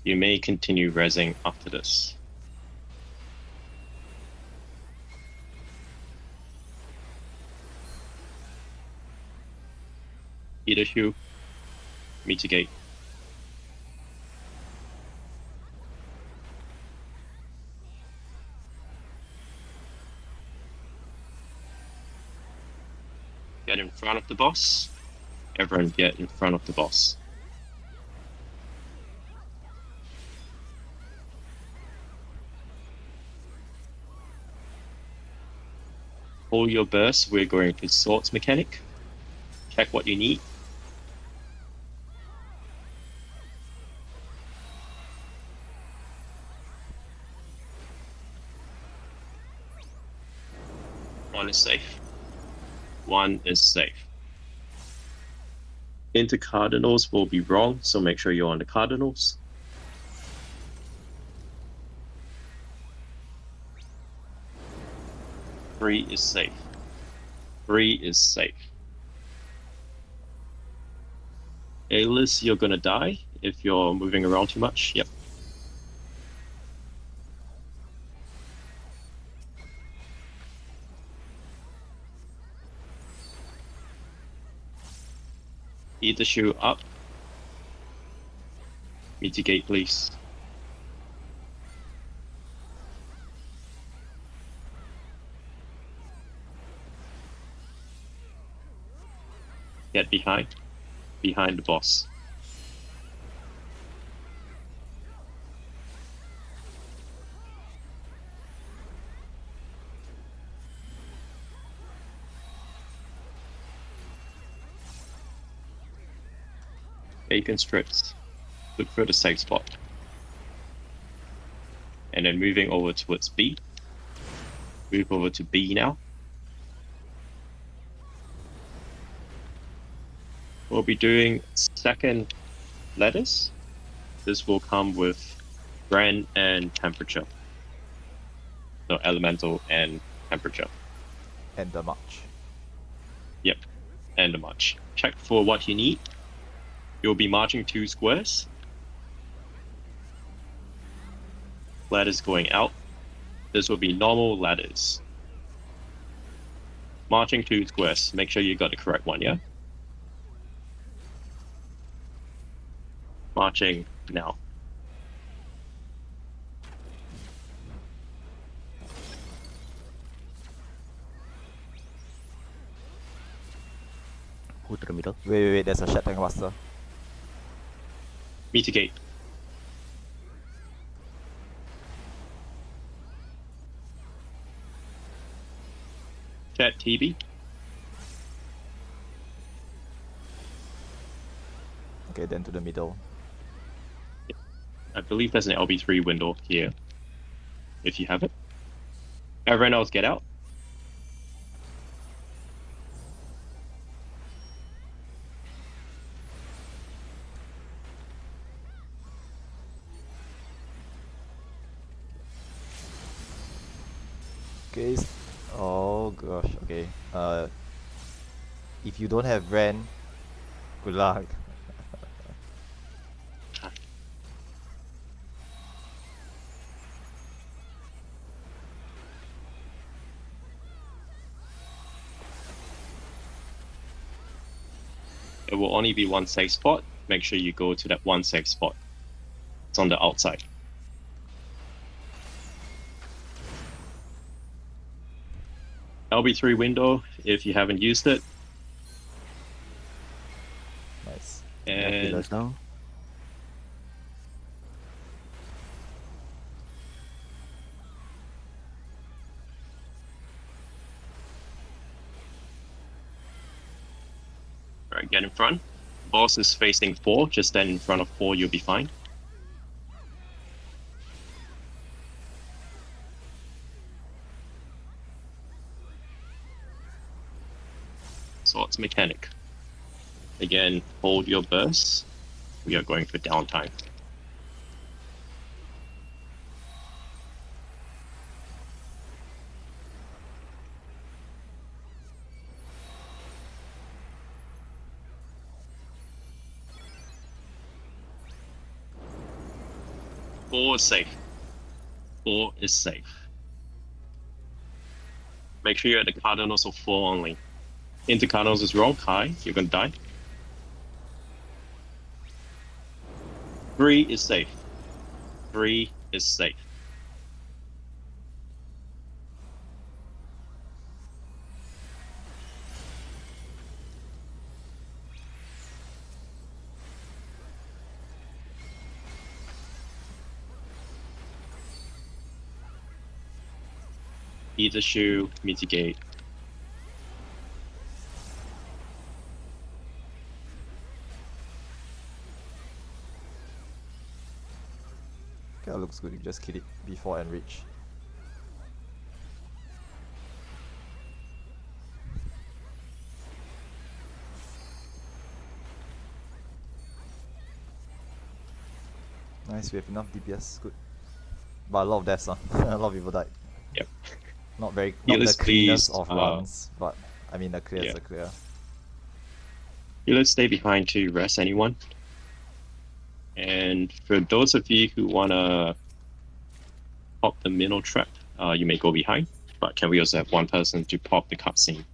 You may continue resing after this. Either shoe, mitigate. Get in front of the boss. Everyone get in front of the boss. Hold your burst, we're going to swords mechanic. Check what you need. One is safe. One is safe. Into cardinals will be wrong, so make sure you're on the cardinals. Three is safe. 3 is safe. Alias, you're gonna die if you're moving around too much. Yep. Either shoe up. Mitigate, please. Get behind the boss. Bacon strips. Look for the safe spot. And then moving over towards B. Move over to B now. We'll be doing second letters. This will come with brand and temperature. So elemental and temperature. And the march. Yep, and the march. Check for what you need. You'll be marching 2 squares. Ladders going out. This will be normal ladders. Marching 2 squares. Make sure you got the correct one, yeah? Marching now. Pull to the middle. Wait, there's a shed tank master. Mitigate. Chat TB. Okay, then to the middle. I believe there's an LB3 window here, if you have it. Everyone else get out. Okay. Oh gosh. Okay. If you don't have Ren, good luck. It will only be one safe spot. Make sure you go to that one safe spot. It's on the outside. LB3 window, if you haven't used it. Nice. And Pillars now. right, get in front. Boss is facing 4. Just stand in front of 4, you'll be fine. Swords mechanic. Again, hold your burst. We are going for downtime. Four is safe. 4 is safe. Make sure you're at the Cardinals of 4 only. Into Cardinals is wrong. High, you're gonna die. 3 is safe. 3 is safe. Either shoe, mitigate. Okay, that looks good. You just kill it before and reach. Nice, we have enough DPS. Good. But a lot of deaths, huh? A lot of people died. Yep. Not the Healers, cleanest please, of runs, but I mean the clear is yeah. the clear. Let's stay behind to rest anyone. And for those of you who wanna pop the middle trap, you may go behind. But can we also have one person to pop the cutscene?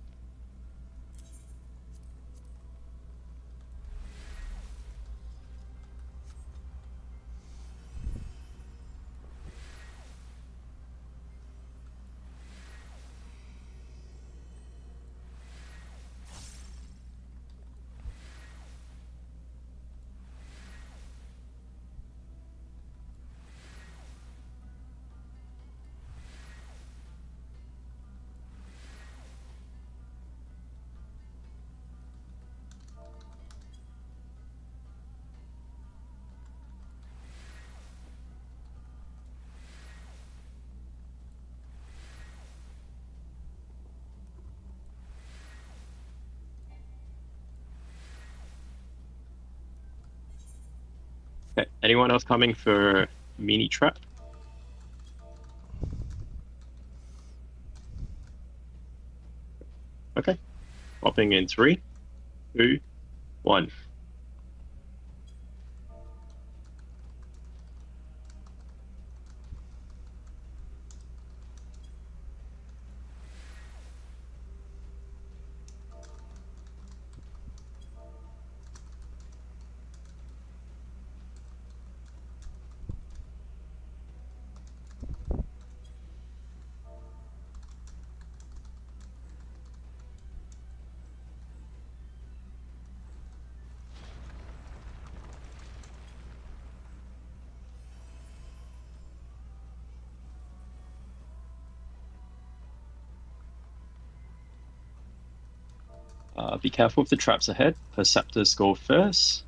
Okay. Anyone else coming for mini trap? Okay. Popping in 3, 2, 1. Be careful of the traps ahead. Perceptors go first.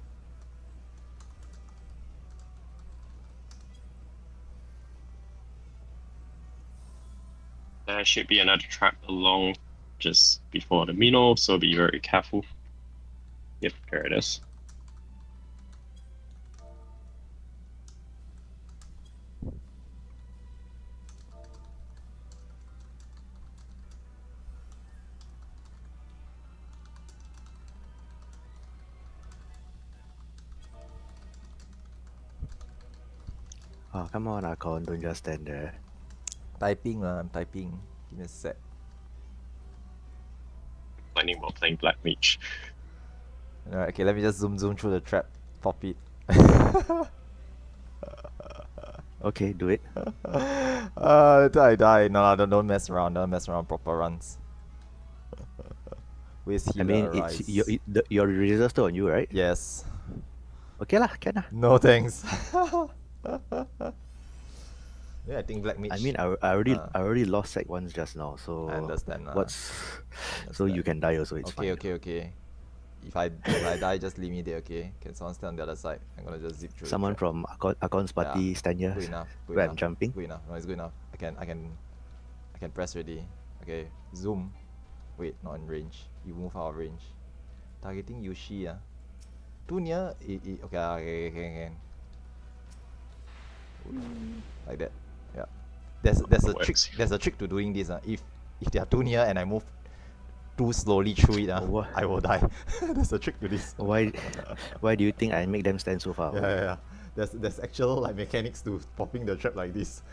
There should be another trap along just before the minnow, so be very careful. Yep, there it is. Oh, come on, Akon, don't just stand there. Typing, I'm typing. Give me a sec. Planning while playing Black Mage. Alright, okay, let me just zoom through the trap. Pop it. Okay, do it. I die. No, don't mess around. Don't mess around. Proper runs. Where's healer? I mean, Rise? it's your reserve still on you, right? Yes. Okay lah, can lah. No thanks. Yeah, I think Black Mage. I mean, I already lost sec once just now, so I understand. what's so you can die also. It's fine. Okay. If I die, just leave me there. Okay. Can someone stand on the other side? I'm gonna just zip through. Someone from Akon's party stand here. Good enough. Where I'm jumping. Good enough. No, it's good enough. I can press already. Okay. Zoom. Wait, not in range. You move out of range. Targeting Yushi. Too near. Okay. Like that. Yeah. There's a trick. There's a trick to doing this. If they are too near and I move too slowly through it, I will die. There's a trick to this. Why do you think I make them stand so far? Yeah. There's actual like mechanics to popping the trap like this.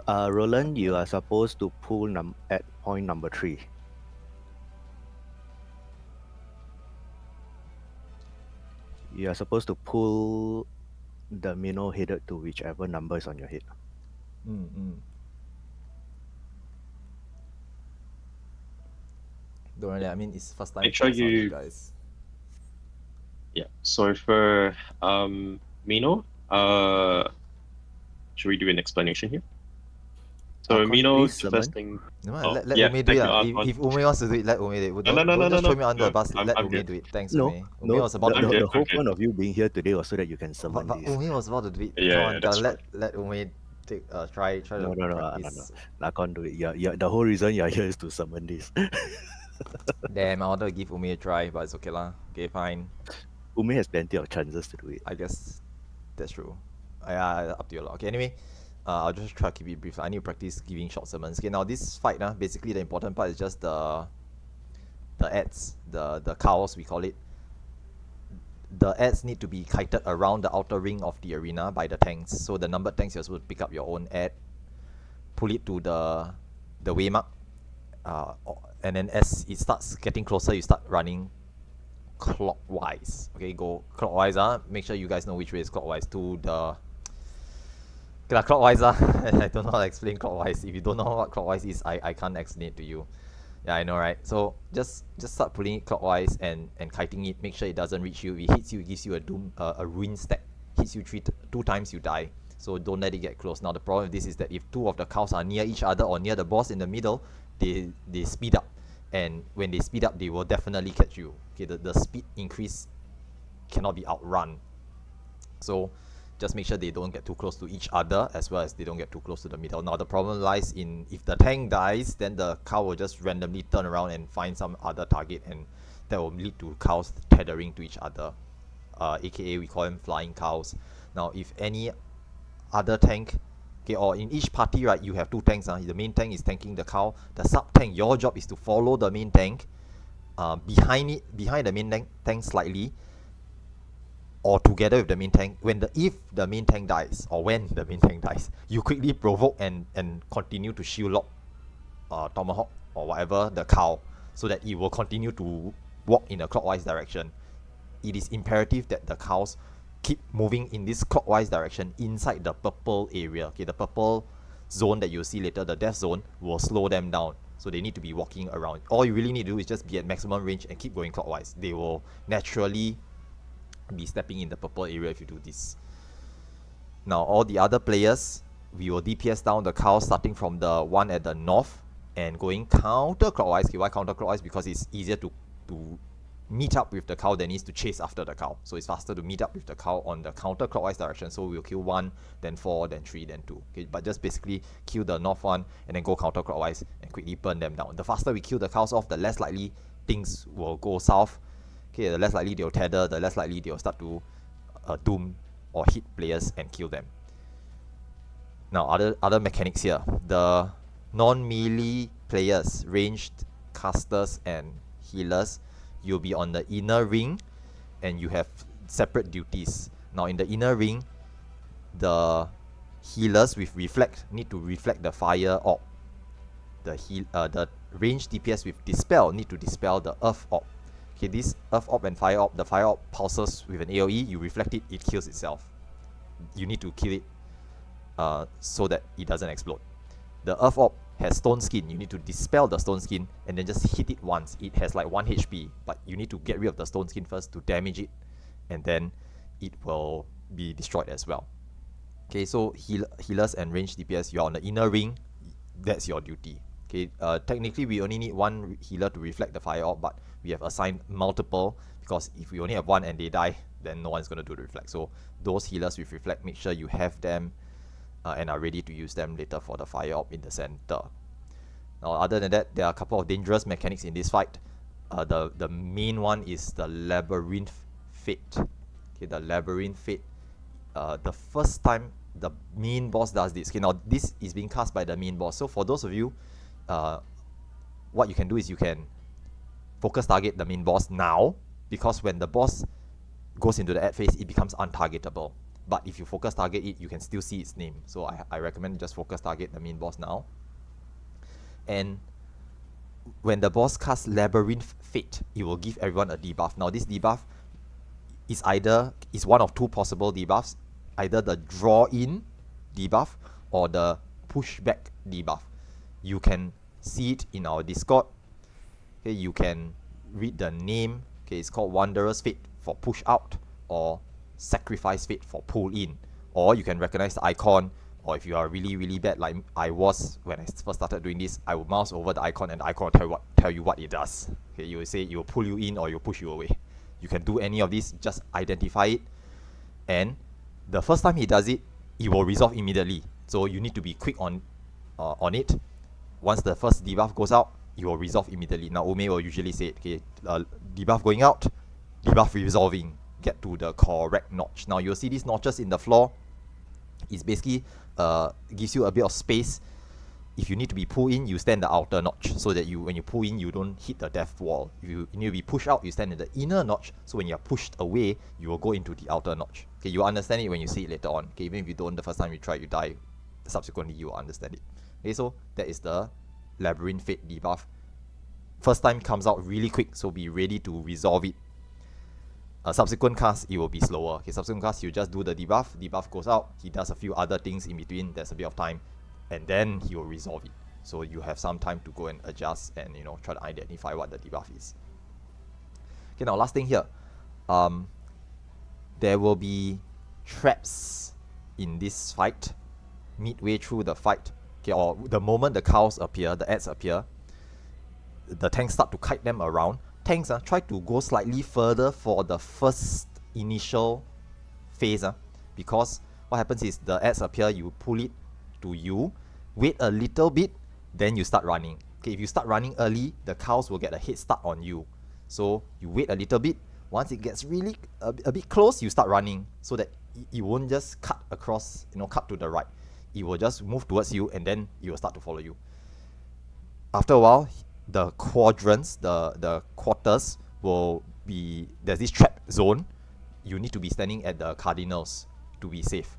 Roland, you are supposed to pull at point number 3. You are supposed to pull the minnow headed to whichever number is on your head. Don't worry, I mean it's first time. Make sure you guys. Yeah. So for Mino, should we do an explanation here? So Mino, first thing. No, let Ume do it. If Ume wants to do it, let Ume do it. Don't just throw me under the bus. Let Ume do it. Thanks, Ume. Ume was about to do it. The whole point of you being here today was so that you can summon But this. Ume was about to do it. Yeah, that's let Ume take try No. practice. I can't do it. Yeah. The whole reason you're here is to summon this. Damn, I wanted to give Ume a try, but it's okay lah. Okay, fine. Ume has plenty of chances to do it. I guess that's true. Yeah, up to you. Okay, anyway, I'll just try to keep it brief. I need to practice giving short summons. Okay, now this fight, basically the important part is just the ads, the cows we call it. The ads need to be kited around the outer ring of the arena by the tanks. So the numbered tanks, you're supposed to pick up your own ad, pull it to the waymark, and then as it starts getting closer, you start running clockwise. Okay, go clockwise. Make sure you guys know which way is clockwise to the. Okay, clockwise. I don't know how to explain clockwise. If you don't know what clockwise is, I can't explain it to you. Yeah, I know, right? So just start pulling it clockwise and kiting it. Make sure it doesn't reach you. If it hits you, it gives you a ruin stack. Hits you two times, you die. So don't let it get close. Now the problem with this is that if two of the cows are near each other or near the boss in the middle, they speed up, and when they speed up, they will definitely catch you. Okay, the speed increase cannot be outrun. So just make sure they don't get too close to each other, as well as they don't get too close to the middle. Now the problem lies in if the tank dies, then the cow will just randomly turn around and find some other target, and that will lead to cows tethering to each other, aka we call them flying cows. Now if any other tank, okay, or in each party, right, you have two tanks. The main tank is tanking the cow. The sub tank, your job is to follow the main tank, behind the main tank slightly, or together with the main tank. If the main tank dies, or when the main tank dies, you quickly provoke and continue to shield lock, tomahawk or whatever the cow, so that it will continue to walk in a clockwise direction. It is imperative that the cows keep moving in this clockwise direction inside the purple area. Okay, the purple zone that you'll see later, the death zone, will slow them down. So they need to be walking around. All you really need to do is just be at maximum range and keep going clockwise. They will naturally be stepping in the purple area if you do this. Now all the other players, we will DPS down the cows starting from the one at the north and going counterclockwise. Okay, why counterclockwise? Because it's easier to to meet up with the cow than it is to chase after the cow. So it's faster to meet up with the cow on the counterclockwise direction. So we'll kill 1, then 4, then 3, then 2. Okay, but just basically kill the north one and then go counterclockwise and quickly burn them down. The faster we kill the cows off, the less likely things will go south. Okay, the less likely they'll tether, the less likely they'll start to doom or hit players and kill them. Now, other mechanics here. The non-melee players, ranged casters and healers, you'll be on the inner ring and you have separate duties. Now in the inner ring, the healers with reflect need to reflect the fire orb. The ranged DPS with dispel need to dispel the earth orb. Okay, this earth orb and fire orb, the fire orb pulses with an AoE, you reflect it, it kills itself. You need to kill it so that it doesn't explode. The earth orb has stone skin. You need to dispel the stone skin and then just hit it once. It has like 1 HP, but you need to get rid of the stone skin first to damage it, and then it will be destroyed as well. Okay, so healers and ranged DPS, you're on the inner ring, that's your duty. Okay, technically we only need 1 healer to reflect the fire orb, but we have assigned multiple, because if we only have 1 and they die, then no one's going to do the reflect. So those healers with reflect, make sure you have them and are ready to use them later for the fire orb in the center. Now other than that, there are a couple of dangerous mechanics in this fight. The main one is the Labyrinth Fate. Okay, the Labyrinth Fate. The first time the main boss does this. Okay, now this is being cast by the main boss. So for those of you, what you can do is you can focus target the main boss now, because when the boss goes into the ad phase, it becomes untargetable. But if you focus target it, you can still see its name. So I recommend just focus target the main boss now. And when the boss casts Labyrinth Fate, it will give everyone a debuff. Now this debuff is one of 2 possible debuffs, either the draw in debuff or the pushback debuff. You can see it in our Discord. Okay, you can read the name. Okay, it's called Wanderer's Fate for push out, or Sacrifice Fate for pull in, or you can recognize the icon. Or if you are really bad like I was when I first started doing this, I will mouse over the icon and the icon will tell you what it does. Okay, you will say it will pull you in or it will push you away. You can do any of this, just identify it, and the first time he does it, it will resolve immediately. So you need to be quick on it. Once the first debuff goes out, it will resolve immediately. Now Ume will usually say, okay, debuff going out, debuff resolving, get to the correct notch. Now you'll see these notches in the floor. It's basically gives you a bit of space. If you need to be pulled in, you stand the outer notch, so that when you pull in, you don't hit the death wall. If you need to be pushed out, you stand in the inner notch, so when you're pushed away, you will go into the outer notch. Okay, you understand it when you see it later on. Okay, even if you don't the first time you try, you die, subsequently you will understand it. Okay, so that is the Labyrinth Fate debuff. First time comes out really quick, so be ready to resolve it. Subsequent cast, it will be slower. Okay, subsequent cast, you just do the debuff goes out, he does a few other things in between, there's a bit of time, and then he will resolve it. So you have some time to go and adjust and try to identify what the debuff is. Okay, now last thing here, there will be traps in this fight midway through the fight. Okay, or the moment the cows appear, the ads appear, the tanks start to kite them around. Tanks try to go slightly further for the first initial phase, because what happens is the ads appear, you pull it to you, wait a little bit, then you start running. Okay, if you start running early, the cows will get a head start on you. So you wait a little bit. Once it gets really a bit close, you start running, so that it won't just cut across, cut to the right. It will just move towards you, and then it will start to follow you. After a while, the quadrants, the quarters will be, there's this trap zone. You need to be standing at the cardinals to be safe.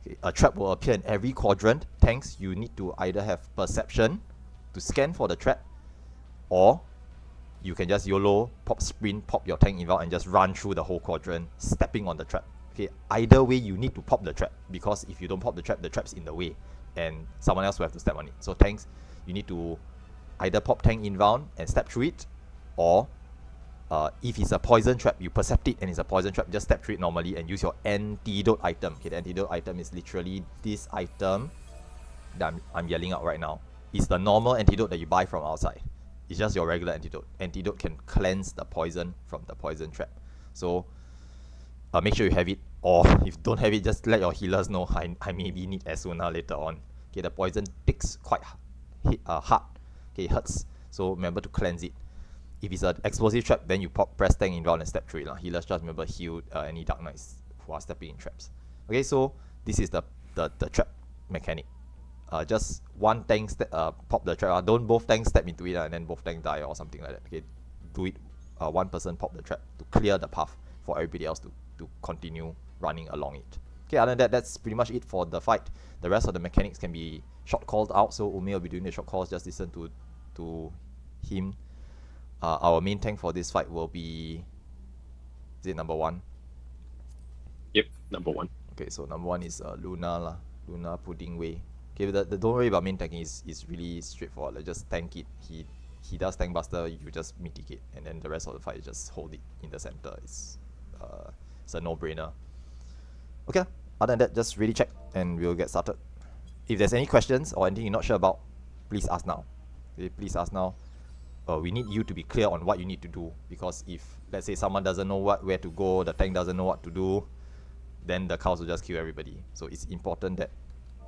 Okay, a trap will appear in every quadrant. Tanks, you need to either have perception to scan for the trap, or you can just YOLO, pop sprint, pop your tank inbound and just run through the whole quadrant, stepping on the trap. Okay, either way you need to pop the trap, because if you don't pop the trap's in the way and someone else will have to step on it. So tanks, you need to either pop tank inbound and step through it, or if it's a poison trap, you percept it and it's a poison trap, just step through it normally and use your antidote item. Okay, the antidote item is literally this item that I'm yelling out right now. It's the normal antidote that you buy from outside. It's just your regular antidote. Antidote can cleanse the poison from the poison trap. So make sure you have it, or if you don't have it, just let your healers know I maybe need Asuna later on. Okay, the poison ticks quite hard. Okay, it hurts. So remember to cleanse it. If it's an explosive trap, then you press tank inbound and step through it. Healers just remember heal any Dark Knights who are stepping in traps. Okay, so this is the trap mechanic. Just one tank pop the trap. Don't both tanks step into it and then both tanks die or something like that. Okay, do it. One person pop the trap to clear the path for everybody else to continue running along it. Okay, other than that, that's pretty much it for the fight. The rest of the mechanics can be shot called out. So Ume will be doing the shot calls. Just listen to him. Our main tank for this fight will be, is it number 1? Yep, number 1. Okay, so number 1 is Luna lah. Luna Pudding Way. Okay, don't worry about main tanking. Is really straightforward. Like, just tank it. He does tank buster. You just mitigate, and then the rest of the fight is just hold it in the center. It's a no-brainer. Okay, other than that, just really check and we'll get started. If there's any questions or anything you're not sure about, please ask now. Okay, please ask now. We need you to be clear on what you need to do, because if, let's say, someone doesn't know where to go, the tank doesn't know what to do, then the cows will just kill everybody. So it's important that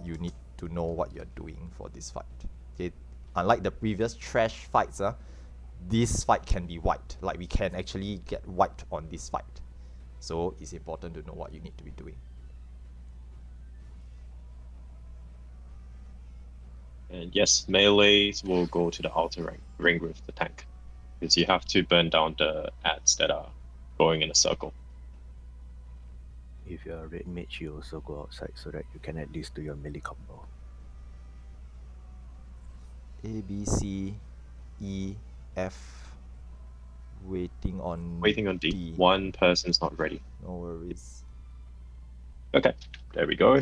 you need to know what you're doing for this fight. Okay, unlike the previous trash fights, this fight can be wiped. Like, we can actually get wiped on this fight. So it's important to know what you need to be doing. And yes, melees will go to the outer ring with the tank, because you have to burn down the ads that are going in a circle. If you're a red mage, you also go outside so that you can at least do your melee combo. A, B, C, E, F. Waiting on D. One person's not ready. No worries. Okay, there we go.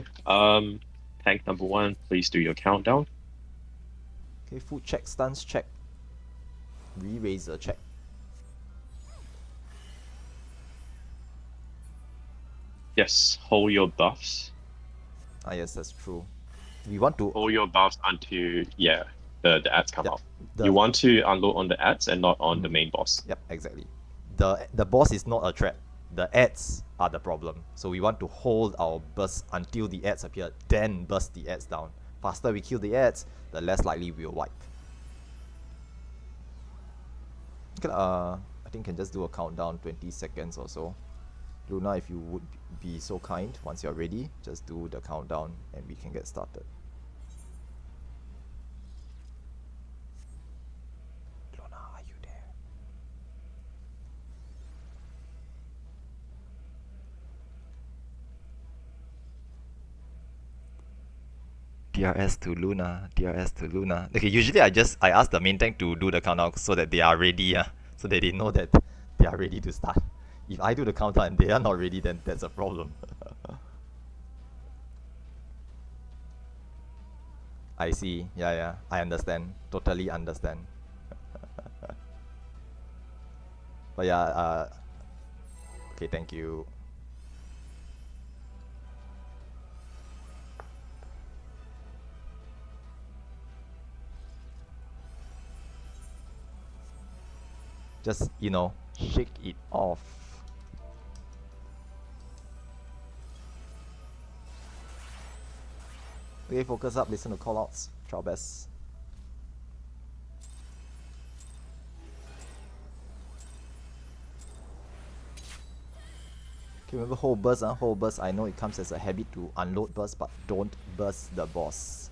Tank number 1, please do your countdown. Okay, food check, stuns check, re-razor check. Yes, hold your buffs. Yes, that's true. We want to hold your buffs until the ads come out. The you want to unload on the ads and not on the main boss. Yep, exactly. The boss is not a threat. The ads are the problem. So we want to hold our burst until the ads appear, then burst the ads down. Faster we kill the ads, the less likely we'll wipe. Okay, I think can just do a countdown, 20 seconds or so. Luna, if you would be so kind, once you're ready, just do the countdown and we can get started. Luna, are you there? DRS to Luna, DRS to Luna. Okay, usually I ask the main tank to do the countdown so that they are ready, so that they know that they are ready to start. If I do the countdown and they are not ready, then that's a problem. I see. Yeah, I understand. Totally understand. But yeah, okay, thank you. Just, shake it off. Okay, focus up, listen to callouts, try our best. Okay, remember hold burst, hold burst. I know it comes as a habit to unload burst, but don't burst the boss.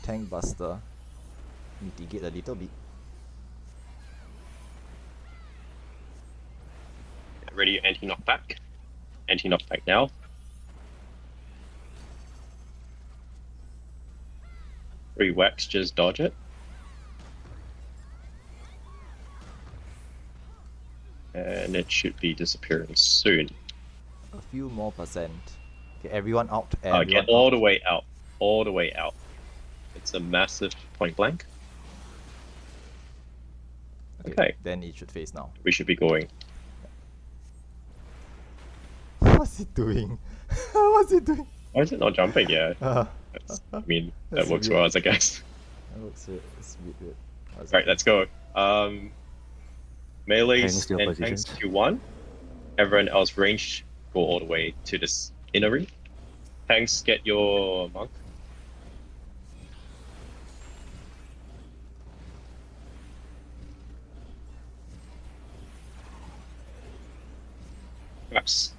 Tank buster. Mitigate a little bit. Ready, anti-knockback. Anti-knockback now. Wax, just dodge it. And it should be disappearing soon. A few more percent. Okay, everyone out. Get all the way out. All the way out. It's a massive point blank. Okay. Then it should face now. We should be going. What's it doing? What's it doing? Why is it not jumping yet? I mean, that works for us, I guess. That looks weird. It's a bit weird. Right, let's go. Melees Tanks to your and positions. tanks Q1. Everyone else range go all the way to this inner ring. Tanks, get your monk. Perhaps.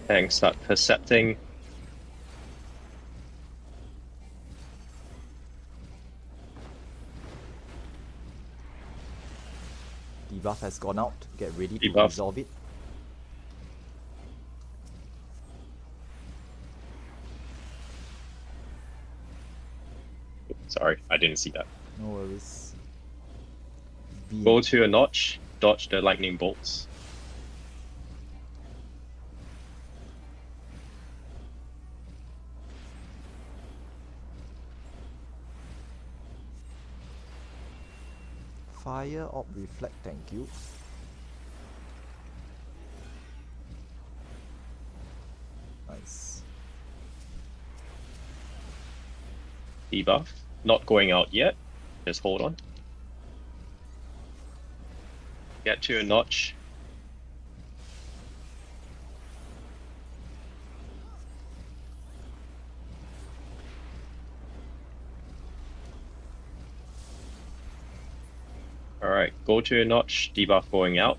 Tanks start percepting. Debuff has gone out. Get ready to Debuff. resolve it. Sorry, I didn't see that. No worries. Go to a notch, dodge the lightning bolts. Fire Orb Reflect, thank you. Nice. Debuff. Not going out yet. Just hold on. Get to a notch. Alright, go to a notch, debuff going out.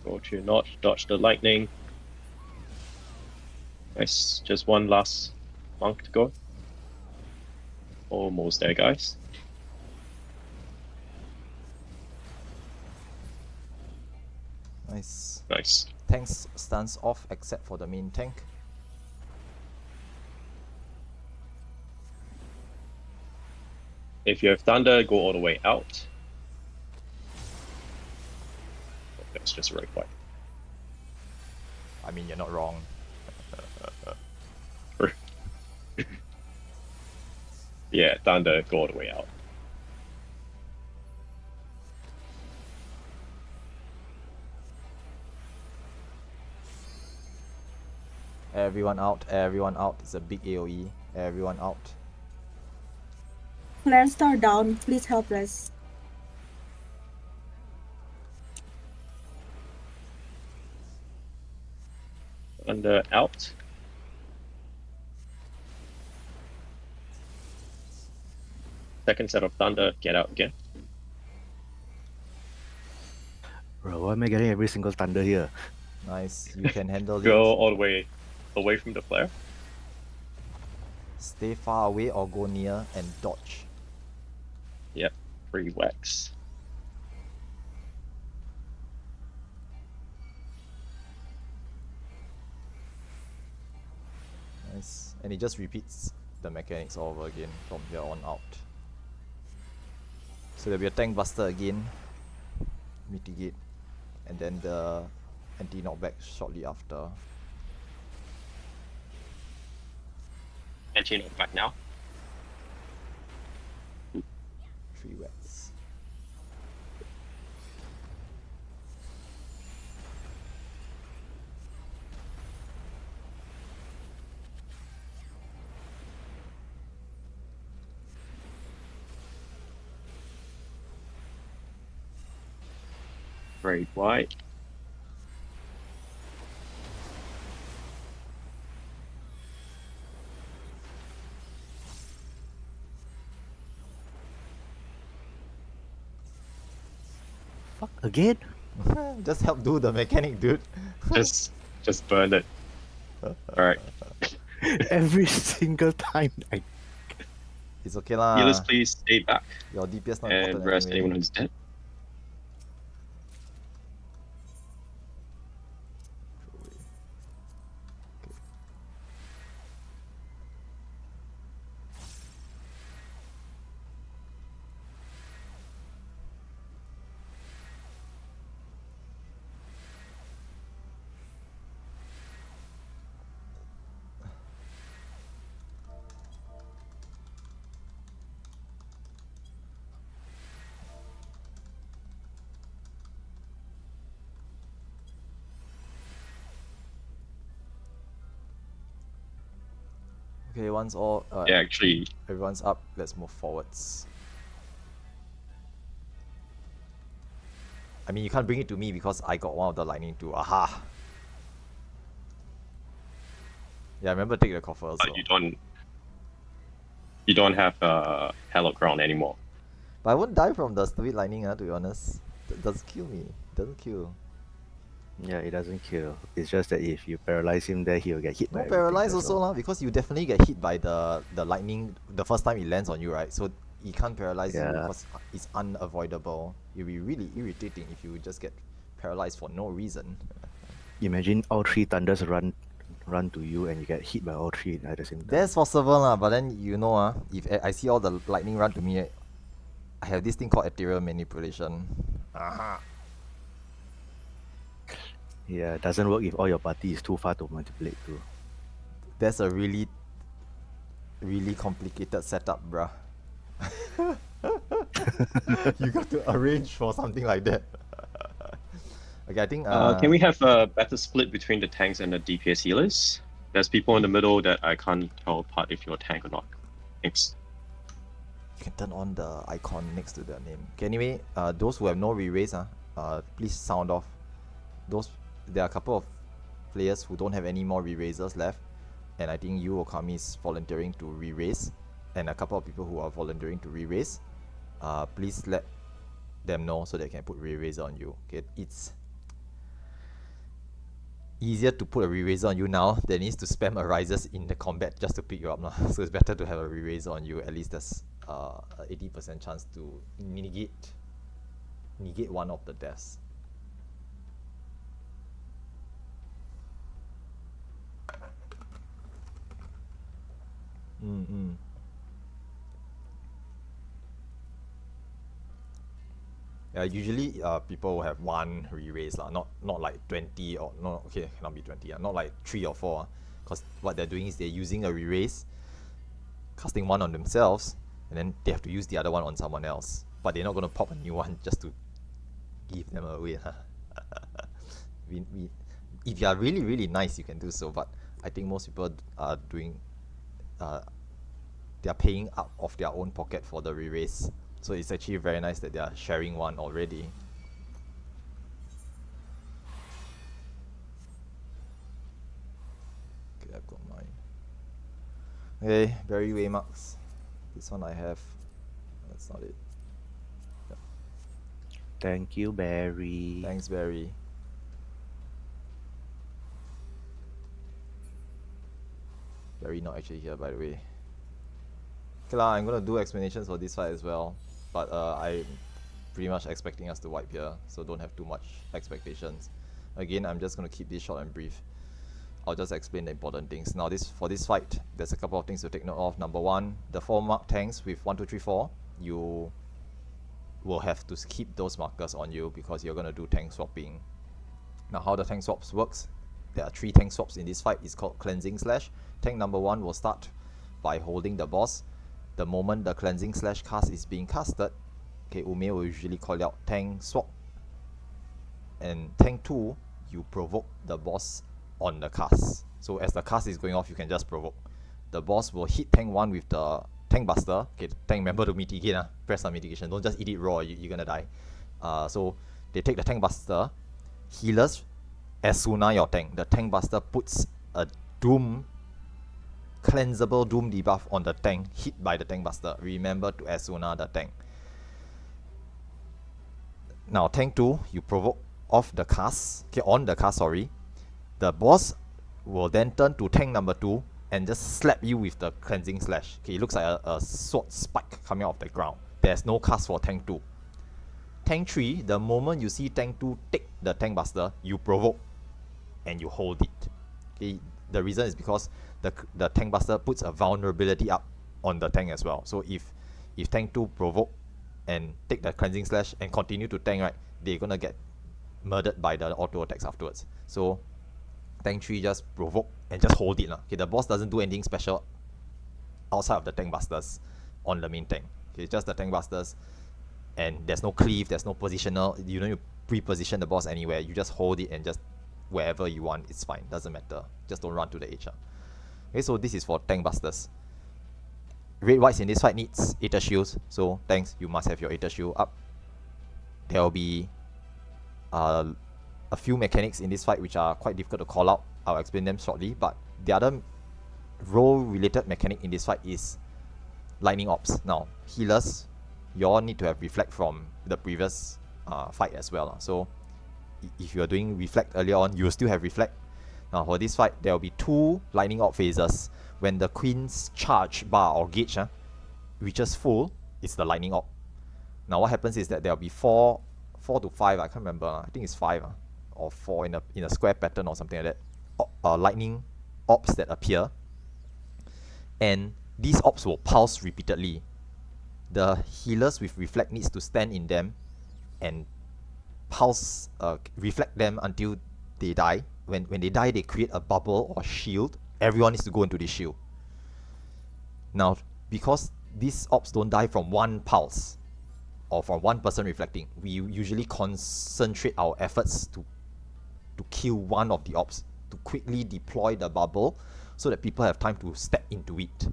Go to a notch, dodge the lightning. Nice, just one last monk to go. Almost there, guys. Nice. Nice. Tanks stance off except for the main tank. If you have thunder, go all the way out. That's just right way. I mean, you're not wrong. Yeah, thunder, go all the way out. Everyone out, everyone out. It's a big AoE. Everyone out. Flare star down. Please help us. Thunder out. Second set of thunder, get out again. Bro, why am I getting every single thunder here? Nice. You can handle Go it. all the way away from the flare. Stay far away or go near and dodge. Yep, free wax. Nice. And it just repeats the mechanics all over again from here on out. So there'll be a tank buster again. Mitigate. And then the anti-knockback shortly after. Anti back now. 3 wets. Very white. Fuck, again? Just help do the mechanic, dude. Just burn it. Alright. Every single time I... It's okay lah. Healers, please stay back Your DPS not and important rest anyway. anyone who's dead. Okay, once all Yeah, actually, everyone's up, let's move forwards. I mean, you can't bring it to me because I got one of the lightning too. Aha! Yeah, remember take the coffer also. you don't have hallowed ground anymore. But I won't die from the stupid lightning, to be honest. It doesn't kill me. It doesn't kill. Yeah, it doesn't kill. It's just that if you paralyze him there, he'll get hit by Not everything, paralyzed that's also all. lah, because you definitely get hit by the lightning the first time it lands on you, right? So it can't paralyze you Yeah. because it's unavoidable. It'll be really irritating if you just get paralyzed for no reason. Imagine all three thunders run to you and you get hit by all three at the same time. That's possible lah, but then you know if I see all the lightning run to me, I have this thing called ethereal manipulation. Aha. Yeah, it doesn't work if all your party is too far to manipulate to. That's a really, really complicated setup, bruh. You got to arrange for something like that. Okay, I think. Can we have a better split between the tanks and the DPS healers? There's people in the middle that I can't tell apart if you're a tank or not. Thanks. You can turn on the icon next to their name. Okay, anyway, those who have no re-raise, please sound off. There are a couple of players who don't have any more re-raisers left, and I think you, Okami, is volunteering to re-raise, and a couple of people who are volunteering to re-raise. Please let them know so they can put re-raiser on you. Okay, it's easier to put a re-raiser on you now than it is to spam arises in the combat just to pick you up now. So it's better to have a re-raiser on you. At least there's a 80% chance to negate one of the deaths. Yeah, usually people will have one re-raise lah, not like 20 or no, okay, cannot be 20, not like 3 or 4, because what they're doing is they're using a re-raise, casting one on themselves, and then they have to use the other one on someone else, but they're not going to pop a new one just to give them away. If you are really, really nice, you can do so, but I think most people are doing, they're paying out of their own pocket for the re-raise. So it's actually very nice that they are sharing one already. Okay, I've got mine. Okay, Barry Waymarks. This one I have. That's not it. Yep. Thank you, Barry. Thanks, Barry. Barry not actually here, by the way. Okay lah, I'm gonna do explanations for this fight as well, but I'm pretty much expecting us to wipe here, so don't have too much expectations. Again, I'm just gonna keep this short and brief. I'll just explain the important things. Now, for this fight, there's a couple of things to take note of. Number one, the 4 mark tanks with 1, 2, 3, 4, you will have to keep those markers on you because you're gonna do tank swapping. Now, how the tank swaps works? There are 3 tank swaps in this fight. It's called cleansing slash. Tank number 1 will start by holding the boss. The moment the cleansing slash cast is being casted, okay, Ume will usually call out tank swap. And tank 2, you provoke the boss on the cast. So as the cast is going off, you can just provoke. The boss will hit tank 1 with the tank buster. Okay, tank member to mitigate, press some mitigation. Don't just eat it raw, you're gonna die. So they take the tank buster. Healers, Asuna your tank. The tank buster puts a doom cleansable doom debuff on the tank hit by the tank buster. Remember to Asuna the tank. Now tank 2, you provoke off the cast, okay, on the cast, sorry. The boss will then turn to tank number 2 and just slap you with the cleansing slash. Okay, it looks like a sword spike coming out of the ground. There's no cast for tank 2. Tank 3, the moment you see tank 2 take the tank buster, you provoke and you hold it. Okay, the reason is because the tank buster puts a vulnerability up on the tank as well. So if tank 2 provoke and take the cleansing slash and continue to tank, right, they're gonna get murdered by the auto attacks afterwards. So tank 3 just provoke and just hold it. Okay, the boss doesn't do anything special outside of the tank busters on the main tank. Okay, it's just the tank busters, and there's no cleave, there's no positional. You don't need to pre-position the boss anywhere. You just hold it and just wherever you want, it's fine, doesn't matter. Just don't run to the edge. Okay, so this is for tank busters. Red whites in this fight needs Aether Shields, so tanks, you must have your Aether Shield up. There will be a few mechanics in this fight which are quite difficult to call out. I'll explain them shortly, but the other role related mechanic in this fight is lightning ops. Now, healers, you all need to have reflect from the previous fight as well. So if you are doing reflect earlier on, you will still have reflect. Now for this fight, there will be 2 lightning op phases. When the queen's charge bar or gauge reaches full, it's the lightning op. Now what happens is that there will be 4 to 5, I can't remember, I think it's 5 or 4 in a square pattern or something like that, lightning ops that appear, and these ops will pulse repeatedly. The healers with reflect needs to stand in them and pulse, reflect them until they die. When they die, they create a bubble or shield. Everyone needs to go into this shield. Now, because these ops don't die from one pulse or from one person reflecting, we usually concentrate our efforts to kill one of the ops, to quickly deploy the bubble so that people have time to step into it.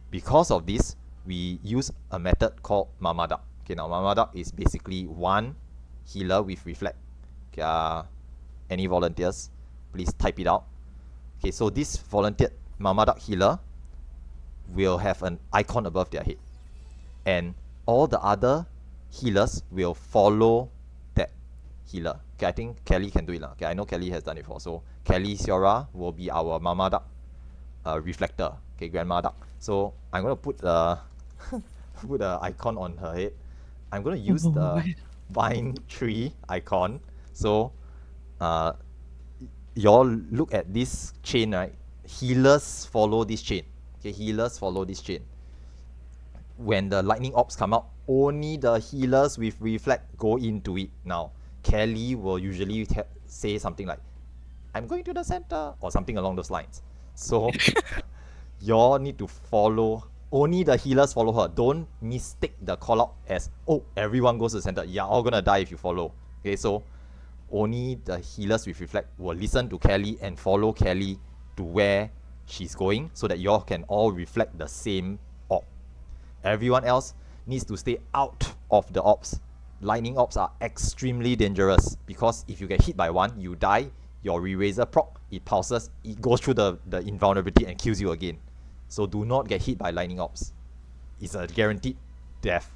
Because of this, we use a method called Mamadak. Okay, now Mamadak is basically one healer with reflect. Okay, any volunteers, please type it out. Okay, so this volunteered Mamadak healer will have an icon above their head, and all the other healers will follow that healer. Okay, I think Kelly can do it. Okay, I know Kelly has done it before. So Kelly Siora will be our Mamadak reflector. Okay, Grandma Duck. So I'm going to put the put the icon on her head. I'm going to use the vine tree icon. So y'all look at this chain, right? Healers follow this chain. Okay, healers follow this chain. When the lightning ops come out, only the healers with reflect go into it. Now, Kelly will usually say something like, I'm going to the center, or something along those lines. So, y'all need to follow, only the healers follow her. Don't mistake the call out as, oh, everyone goes to the center. You're all gonna die if you follow. Okay, so only the healers with reflect will listen to Kelly and follow Kelly to where she's going, so that y'all can all reflect the same op. Everyone else needs to stay out of the ops. Lightning ops are extremely dangerous because if you get hit by one, you die. Your Eraser proc, it pulses, it goes through the invulnerability and kills you again. So do not get hit by lightning ops. It's a guaranteed death.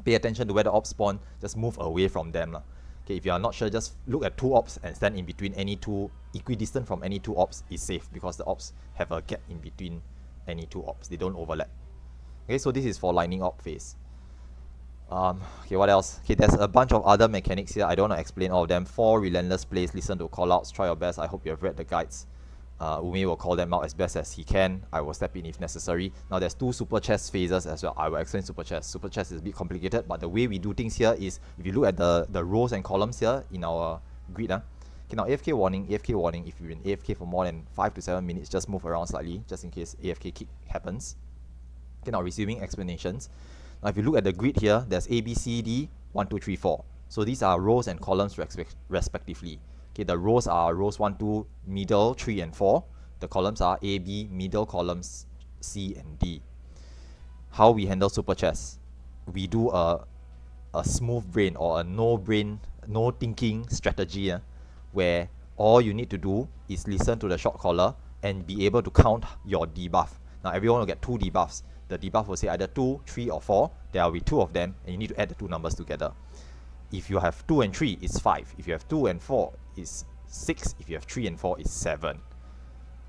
Pay attention to where the ops spawn, just move away from them. Okay, if you are not sure, just look at 2 ops and stand in between any 2, equidistant from any 2 ops is safe because the ops have a gap in between any 2 ops. They don't overlap. Okay, so this is for lightning op phase. Okay, what else? Okay, there's a bunch of other mechanics here. I don't want to explain all of them. 4 relentless plays, listen to callouts, try your best. I hope you have read the guides. Ume will call them out as best as he can. I will step in if necessary. Now there's 2 super chest phases as well. I will explain super chest. Super chest is a bit complicated, but the way we do things here is, if you look at the rows and columns here in our grid, okay, now AFK warning, if you've been AFK for more than 5 to 7 minutes, just move around slightly, just in case AFK kick happens. Okay, now resuming explanations. Now if you look at the grid here, there's A, B, C, D, 1, 2, 3, 4. So these are rows and columns respectively. Okay, the rows are rows 1, 2, middle, 3, and 4. The columns are A, B, middle columns C and D. How we handle super chess? We do a smooth brain or a no brain, no thinking strategy, where all you need to do is listen to the shot caller and be able to count your debuff. Now everyone will get 2 debuffs. The debuff will say either 2, 3, or 4. There will be 2 of them, and you need to add the 2 numbers together. If you have 2 and 3, it's 5. If you have 2 and 4, it's 6. If you have 3 and 4, it's 7.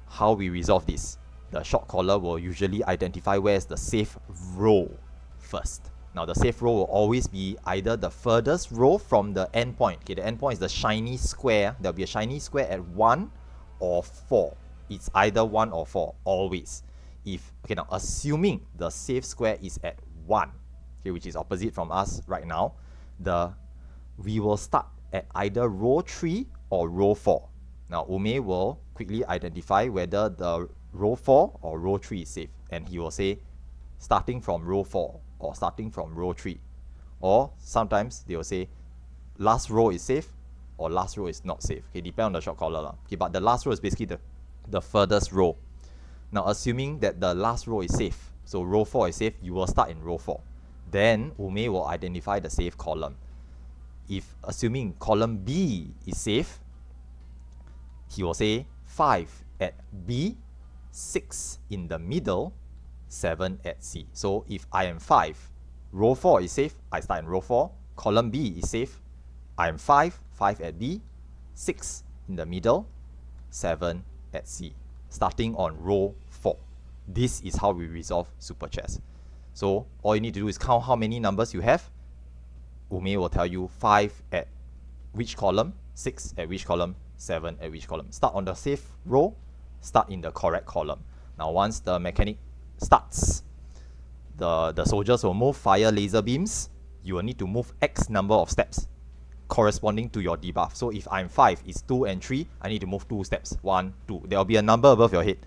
How we resolve this? The shot caller will usually identify where's the safe row first. Now the safe row will always be either the furthest row from the endpoint. Okay, the endpoint is the shiny square. There'll be a shiny square at 1 or 4. It's either 1 or 4, always. Okay, now assuming the safe square is at 1, okay, which is opposite from us right now, we will start at either row 3 or row 4. Now Ume will quickly identify whether the row 4 or row 3 is safe, and he will say starting from row 4 or starting from row 3. Or sometimes they will say last row is safe or last row is not safe. Okay, depend on the shot caller. Okay, but the last row is basically the furthest row. Now, assuming that the last row is safe, so row 4 is safe, you will start in row 4. Then Ume will identify the safe column. If assuming column B is safe, he will say 5 at B, 6 in the middle, 7 at C. So if I am 5, row 4 is safe, I start in row 4. Column B is safe, I am 5, 5 at B, 6 in the middle, 7 at C. Starting on row 4. This is how we resolve super chess. So all you need to do is count how many numbers you have. Ume will tell you 5 at which column, 6 at which column, 7 at which column. Start on the safe row, start in the correct column. Now once the mechanic starts, the soldiers will move, fire laser beams. You will need to move X number of steps corresponding to your debuff. So if I'm 5, it's 2 and 3, I need to move 2 steps. 1, 2. There will be a number above your head.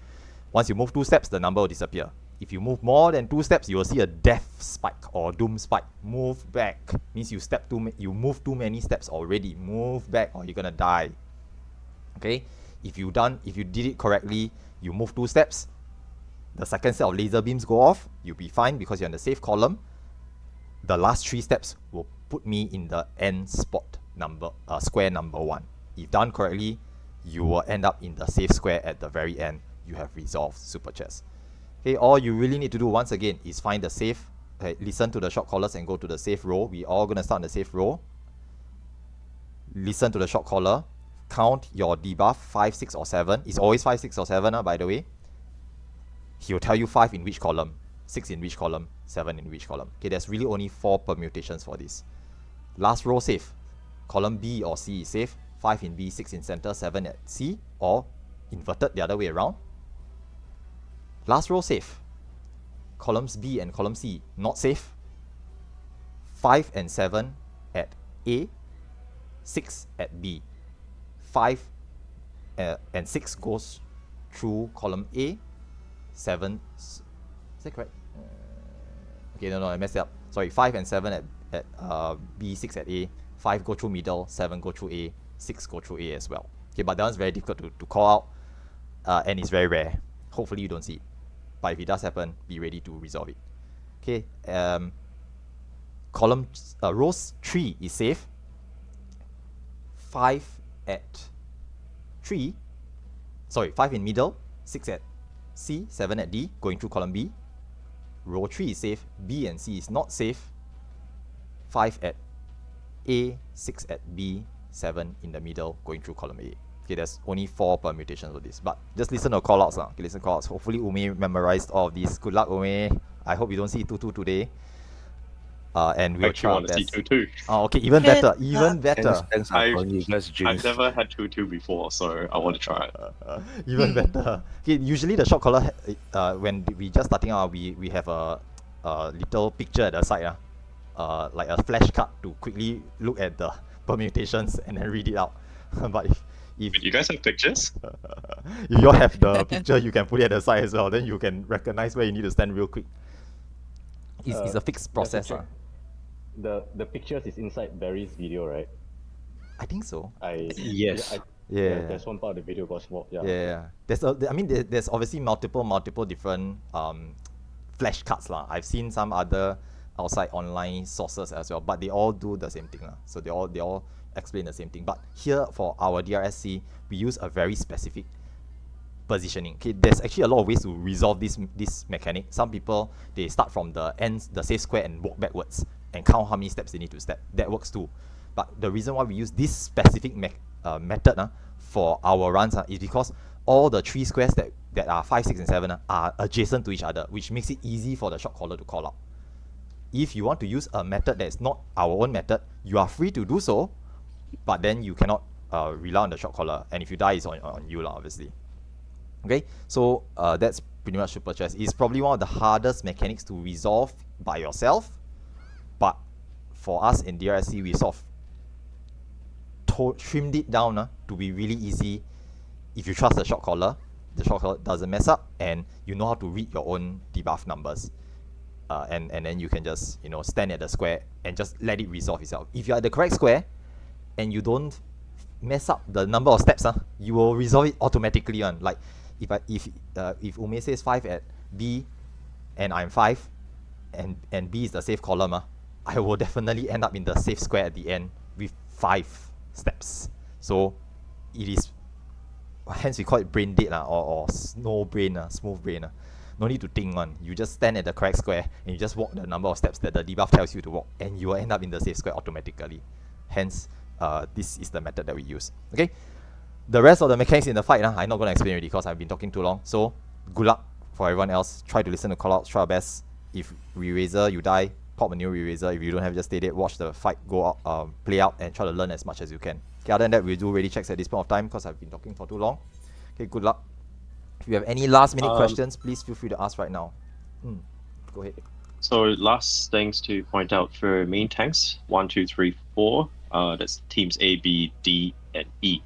Once you move 2 steps, the number will disappear. If you move more than 2 steps, you will see a death spike or doom spike. Move back means you move too many steps already. Move back or you're gonna die. Okay? If you did it correctly, you move 2 steps, the second set of laser beams go off, you'll be fine because you're in the safe column. The last 3 steps will put me in the end spot number, square number 1. If done correctly, you will end up in the safe square at the very end. You have resolved super chess. Okay, all you really need to do once again is find the safe, listen to the shot callers and go to the safe row. We all gonna start in the safe row. Listen to the shot caller, count your debuff 5, 6 or 7. It's always 5, 6 or 7 by the way. He'll tell you 5 in which column, 6 in which column, 7 in which column. Okay, there's really only 4 permutations for this. Last row safe, column B or C is safe, 5 in B, 6 in center, 7 at C, or inverted the other way around. Last row safe, columns B and column C not safe, 5 and 7 at A, 6 at B. 5 and 6 goes through column A, 7, is that correct? Okay, no, I messed it up. Sorry, 5 and 7 at B, 6 at A, 5 go through middle, 7 go through A, 6 go through A as well. Okay, but that one's very difficult to call out, and it's very rare. Hopefully you don't see it. But if it does happen, be ready to resolve it. Okay, rows 3 is safe. 5 at 3, sorry, 5 in middle, 6 at C, 7 at D, going through column B. Row 3 is safe, B and C is not safe. 5 at A, 6 at B, 7 in the middle, going through column A. Okay, there's only 4 permutations of this, but just listen to callouts. Okay, listen to callouts. Hopefully Ume memorized all of these. Good luck, Ume. I hope you don't see 2-2 today. And we'll try our want to see best. 2-2. Oh, okay, even better, even better. Thanks I've- for you guys, I've never had 2-2 before, so I want to try it. Even better. Okay, usually the shot caller, when we just starting out, we have a little picture at the side, like a flash card to quickly look at the permutations and then read it out. But if But you guys have pictures? if you all have the picture, you can put it at the side as well. Then you can recognize where you need to stand real quick. It's a fixed process. check. The pictures is inside Barry's video, right? I think so. Yes. Yeah. There's one part of the video got swapped. Yeah. Yeah. There's obviously multiple different flashcards lah. I've seen some other outside online sources as well, but they all do the same thing lah. So they all explain the same thing. But here for our DRSC, we use a very specific positioning. Okay, there's actually a lot of ways to resolve this mechanic. Some people, they start from the ends, the safe square, and walk backwards and count how many steps they need to step. That works too. But the reason why we use this specific method for our runs is because all the 3 squares that are 5, 6, and 7 are adjacent to each other, which makes it easy for the shot caller to call out. If you want to use a method that is not our own method, you are free to do so, but then you cannot rely on the shot caller, and if you die, it's on you lah, obviously. Okay, so that's pretty much super chess. It's probably one of the hardest mechanics to resolve by yourself, but for us in DRSC, we sort of trimmed it down to be really easy. If you trust the shot caller doesn't mess up, and you know how to read your own debuff numbers, and then you can just stand at the square and just let it resolve itself. If you are at the correct square and you don't mess up the number of steps, you will resolve it automatically. Like if Ume says 5 at B, and I'm 5, and B is the safe column, I will definitely end up in the safe square at the end with 5 steps. So it is, hence we call it brain dead, or snow brain, smooth brain. No need to think one. You just stand at the correct square and you just walk the number of steps that the debuff tells you to walk, and you will end up in the safe square automatically. Hence, this is the method that we use. Okay. The rest of the mechanics in the fight, I'm not going to explain already because I've been talking too long. So, good luck for everyone else. Try to listen to callouts, try our best. If re-raiser, you die, pop a new re-raiser. If you don't have, just stay there, watch the fight go out, play out, and try to learn as much as you can. Okay, other than that, we'll do ready checks at this point of time because I've been talking for too long. Okay, good luck. If you have any last minute questions, please feel free to ask right now. Go ahead. So last things to point out for main tanks, 1, 2, 3, 4. That's teams A, B, D, and E.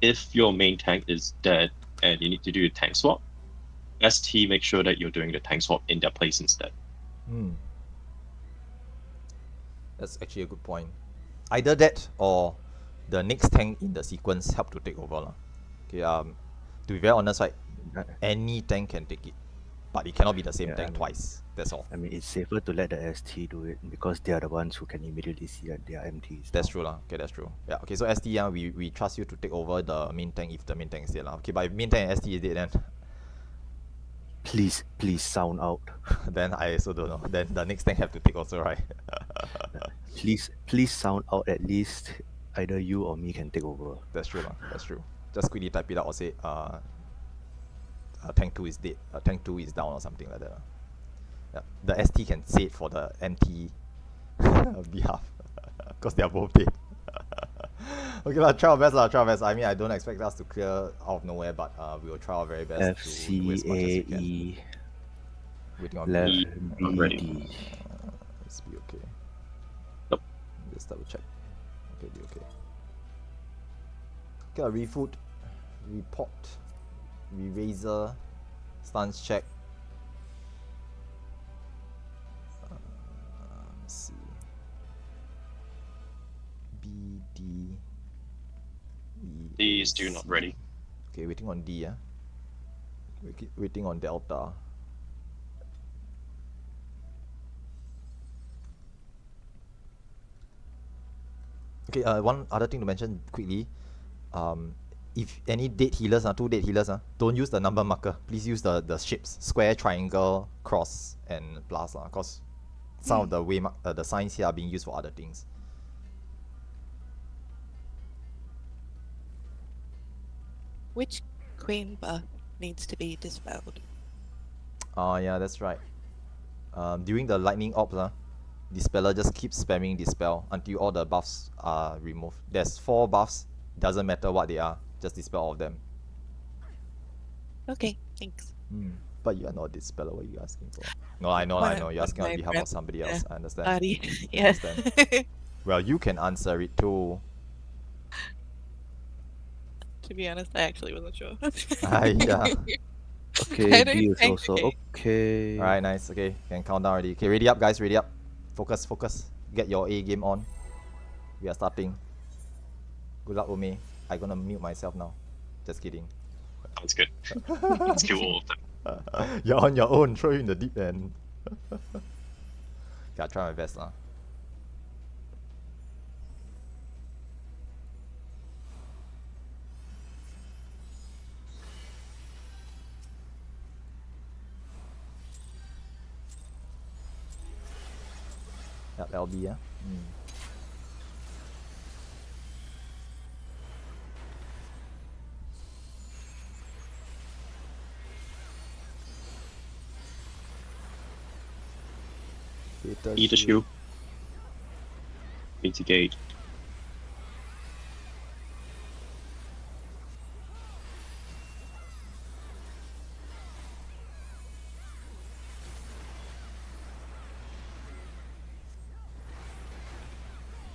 If your main tank is dead and you need to do a tank swap, ST make sure that you're doing the tank swap in their place instead. That's actually a good point. Either that or the next tank in the sequence help to take over. Okay, to be very honest, right, any tank can take it, but it cannot be the same tank twice. That's all. I mean, it's safer to let the ST do it because they are the ones who can immediately see that they are MTs. That's true lah. Okay, that's true. Yeah. Okay, so ST, we trust you to take over the main tank if the main tank is dead lah. Okay, but if main tank and ST is dead, then please sound out. then I also don't know. Then the next tank have to take also, right? please sound out. At least either you or me can take over. That's true lah. That's true. Just quickly type it out or say tank 2 is dead. Tank 2 is down or something like that. Yeah. The ST can say it for the MT behalf because they are both dead. Okay lah, try our best lah, try our best. I mean, I don't expect us to clear out of nowhere, but we will try our very best to do as much as we can. FCAE Waiting on left B. BD. Let's be okay. Nope. Just double check. Okay, be okay. Okay, refoot, report, re-razor, stance check. Let's see. B, D, E. D is still not ready. Okay, waiting on D, waiting on Delta. Okay, one other thing to mention quickly. If any dead healers, 2 dead healers, don't use the number marker. Please use the shapes: square, triangle, cross, and plus, because some of the way the signs here are being used for other things. Which queen buff needs to be dispelled? Oh yeah, that's right. During the lightning ops, Dispeller just keeps spamming dispel until all the buffs are removed. There's 4 buffs, doesn't matter what they are, just dispel all of them. Okay, thanks. But you are not Dispeller, what are you asking for? No, I know, you're asking on behalf of somebody else, I understand. Buddy, I yeah. understand. Well, you can answer it too. To be honest, I actually wasn't sure. Yeah. Okay, I B don't is think also it- okay. Alright, nice, okay, can count down already. Okay, ready up guys, ready up. Focus, focus. Get your A game on. We are starting. Good luck, Ume. I'm gonna mute myself now. Just kidding. Sounds good. Let's kill all of them. You're on your own, throw you in the deep end. I'll try my best. Yep, LB, yeah. Eat a shoe. Mitigate.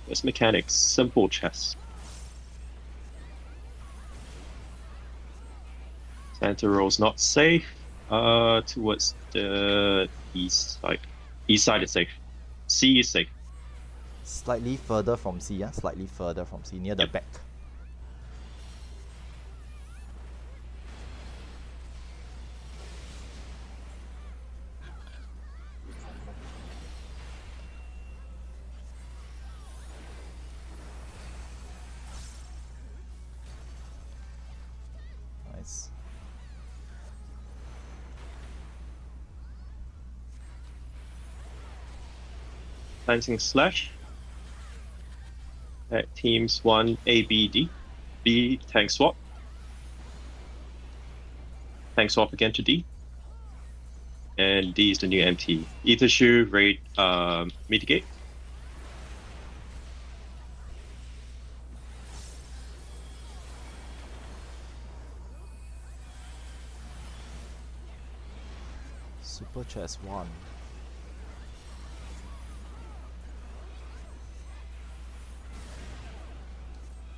There's mechanics, simple chess. Santa Roll's not safe. Towards the east side. East side is safe. C is safe. Slightly further from C, slightly further from C, near the back. seconds. Dancing slash. At teams 1 A, B, D. B tank swap. Tank swap again to D. And D is the new MT. Ether shoe, raid, mitigate. Super chess 1.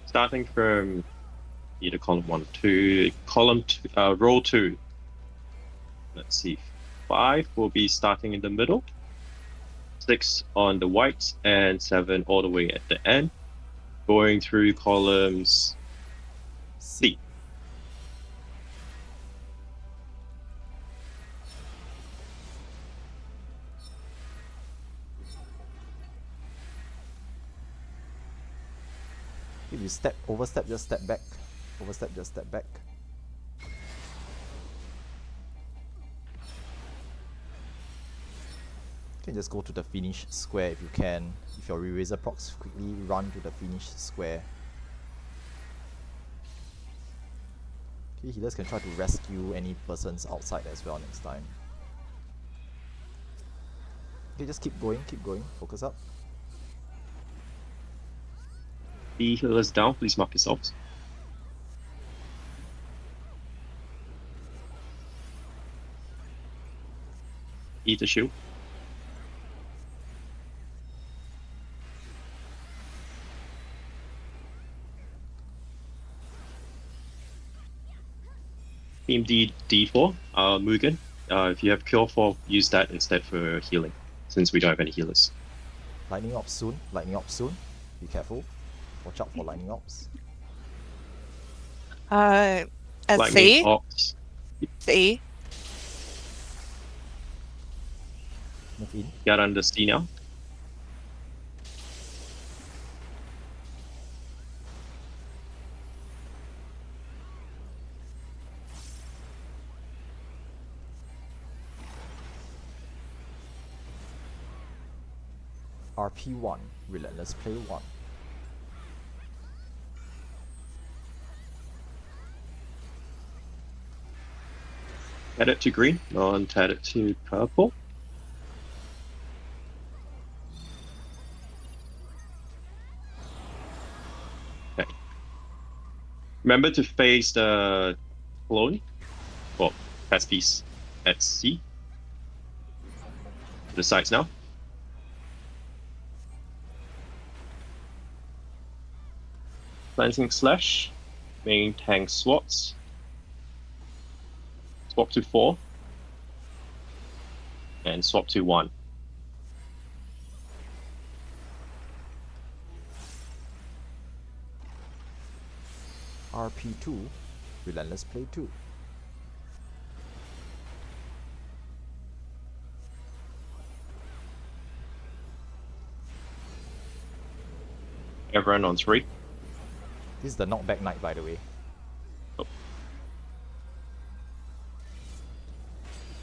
Starting from either column 1 or 2, column 2, row 2. Let's see, 5 will be starting in the middle, 6 on the whites, and 7 all the way at the end, going through columns C. If you step, overstep, just step back. Overstep, just step back. You can just go to the finish square if you can. If your eraser procs, quickly run to the finish square. Okay, healers can try to rescue any persons outside as well next time. Okay, just keep going, focus up. The healers down, please mark yourselves. Ether shield. Team D, D4, Mugen. If you have Cure 4, use that instead for healing, since we don't have any healers. Lightning ops soon, be careful. Watch out for lightning ops. At Lightning C. ops. C. Move in. Get under C now. RP1, Relentless Play 1. Add it to green, non-add it to purple. Okay. Remember to face the clone, well, pass piece at C. To the sides now. Cleansing slash, main tank swaps. Swap to 4 and swap to 1. RP2, Relentless Play 2. Everyone on 3. This is the knockback knight, by the way. Oh.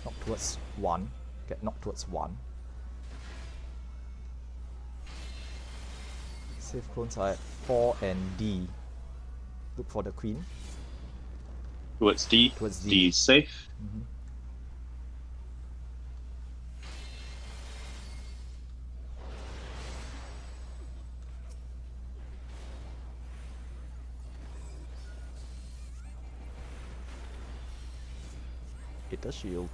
Knock towards 1. Get knocked towards 1. Safe clones are at 4 and D. Look for the queen. Towards D. Towards D. D is safe. Hit the shield.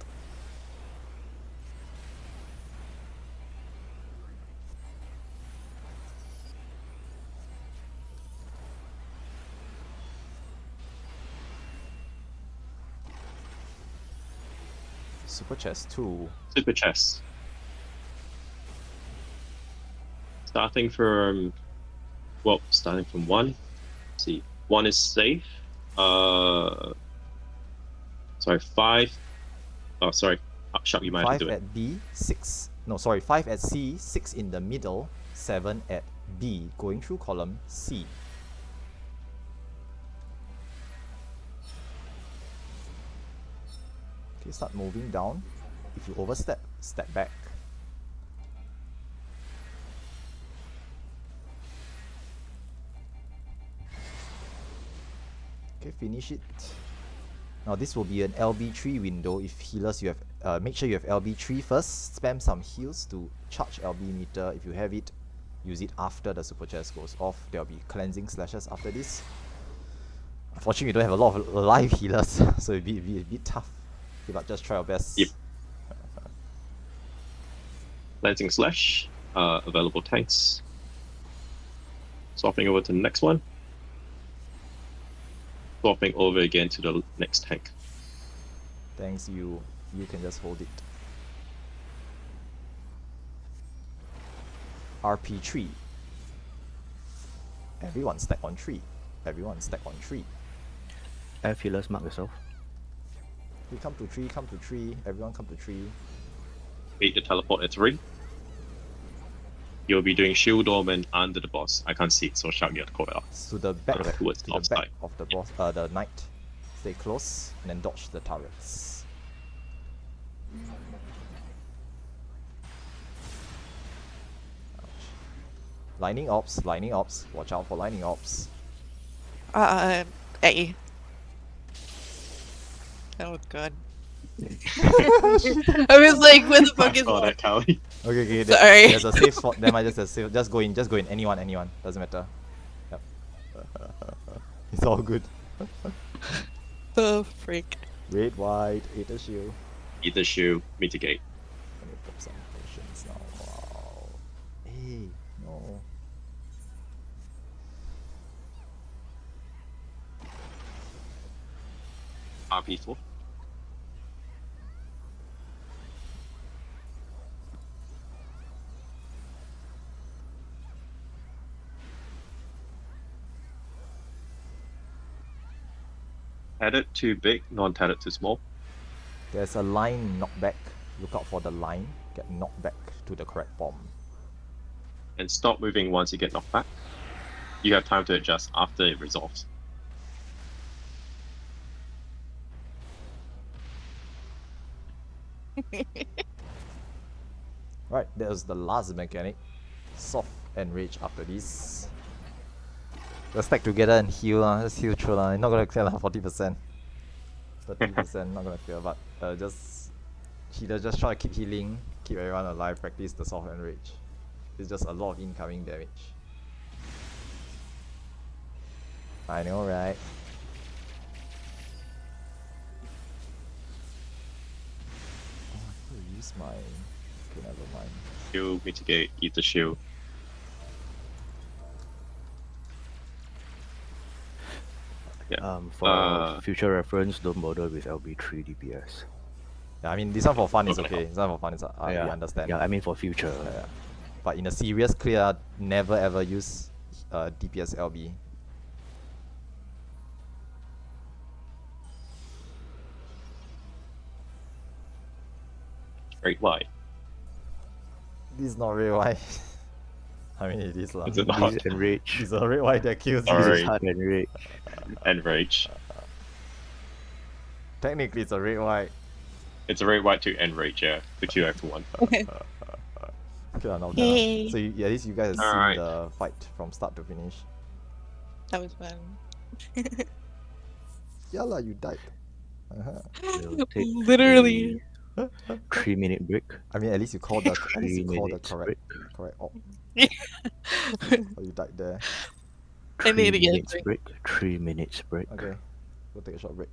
Super chest 2. Super chest. Starting from 1. Let's see. 1 is safe. Sorry, 5. Oh, sorry. Sharp, you might have 5 to do it. at B, 6. No, sorry, 5 at C, 6 in the middle, 7 at B, going through column C. Okay, start moving down. If you overstep, step back. Okay, finish it. Now this will be an LB3 window. If healers you have, make sure you have LB3 first. Spam some heals to charge LB meter. If you have it, use it after the super chest goes off. There will be cleansing slashes after this. Unfortunately, we don't have a lot of live healers, so it'll be a bit tough. Okay, but just try our best. Yep. Cleansing slash, available tanks. Swapping over to the next one. Swapping over again to the next tank. Thanks, you can just hold it. RP3. Everyone stack on 3. Everyone stack on 3. Air healers, mark yourself. We come to 3, come to 3. Everyone come to 3. Wait the teleport at 3. You'll be doing shield dormant under the boss. I can't see it, so shout your call out. To the back, Towards to the the offside. back of the boss, the knight. Stay close and then dodge the turrets. Ouch. Lining ops, lining ops. Watch out for lining ops. A. Oh god. I was like, where the fuck I is saw one? that, Callie. Okay, Sorry. there's a safe spot. There might just a safe. Just go in, anyone, doesn't matter. Yep. It's all good. The freak. Red, white, eat a shield. Either shoe, mitigate. Let me put some potions now. Wow. Hey, no. RP4. Tatted too big, non-tatted too small. There's a line knockback. Look out for the line. Get knocked back to the correct bomb. And stop moving once you get knocked back. You have time to adjust after it resolves. Right, that was the last mechanic. Soft and rage after this. Let's stack together and heal. Just heal through. Not gonna clear 40%. 30%, not gonna clear, but just healer, just try to keep healing, keep everyone alive, practice the soft and rage. It's just a lot of incoming damage. I know, right? Oh, I could use my. Okay, never mind. Shield, mitigate, eat the shield. Yeah. For future reference, don't bother with LB3 DPS. Yeah, I mean, this one for fun is Okay. okay. This one for fun is we understand. Yeah, I mean for future. Yeah. But in a serious clear, never ever use DPS LB. Straight wide. This is not red white. I mean, it is lah. Is it not? This is enrage. It's a red white that kills This you. Alright. is hard enrage. And rage. Technically, it's a red white. It's a red white to end rage, yeah. Put you after one. Okay, now Yay. So at least you guys have seen Alright. the fight from start to finish. That was fun. Yeah lah, you died. We'll take Literally. a 3-minute break. I mean, at least you called the at least you 3 called the minutes correct op. Oh, you died there. I need to 3 get a minutes drink. break. 3 minutes break. Okay, we'll take a short break.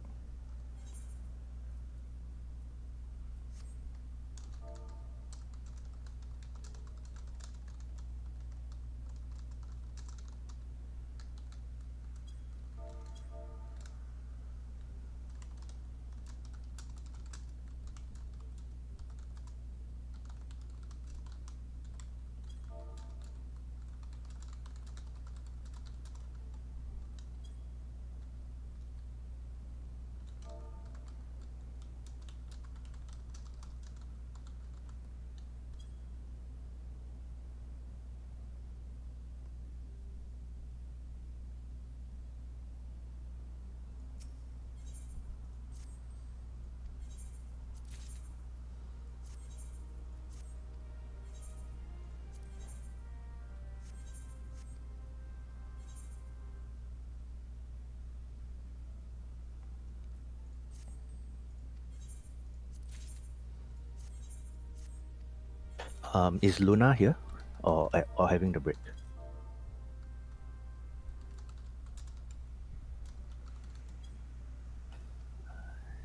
Is Luna here, or having the break?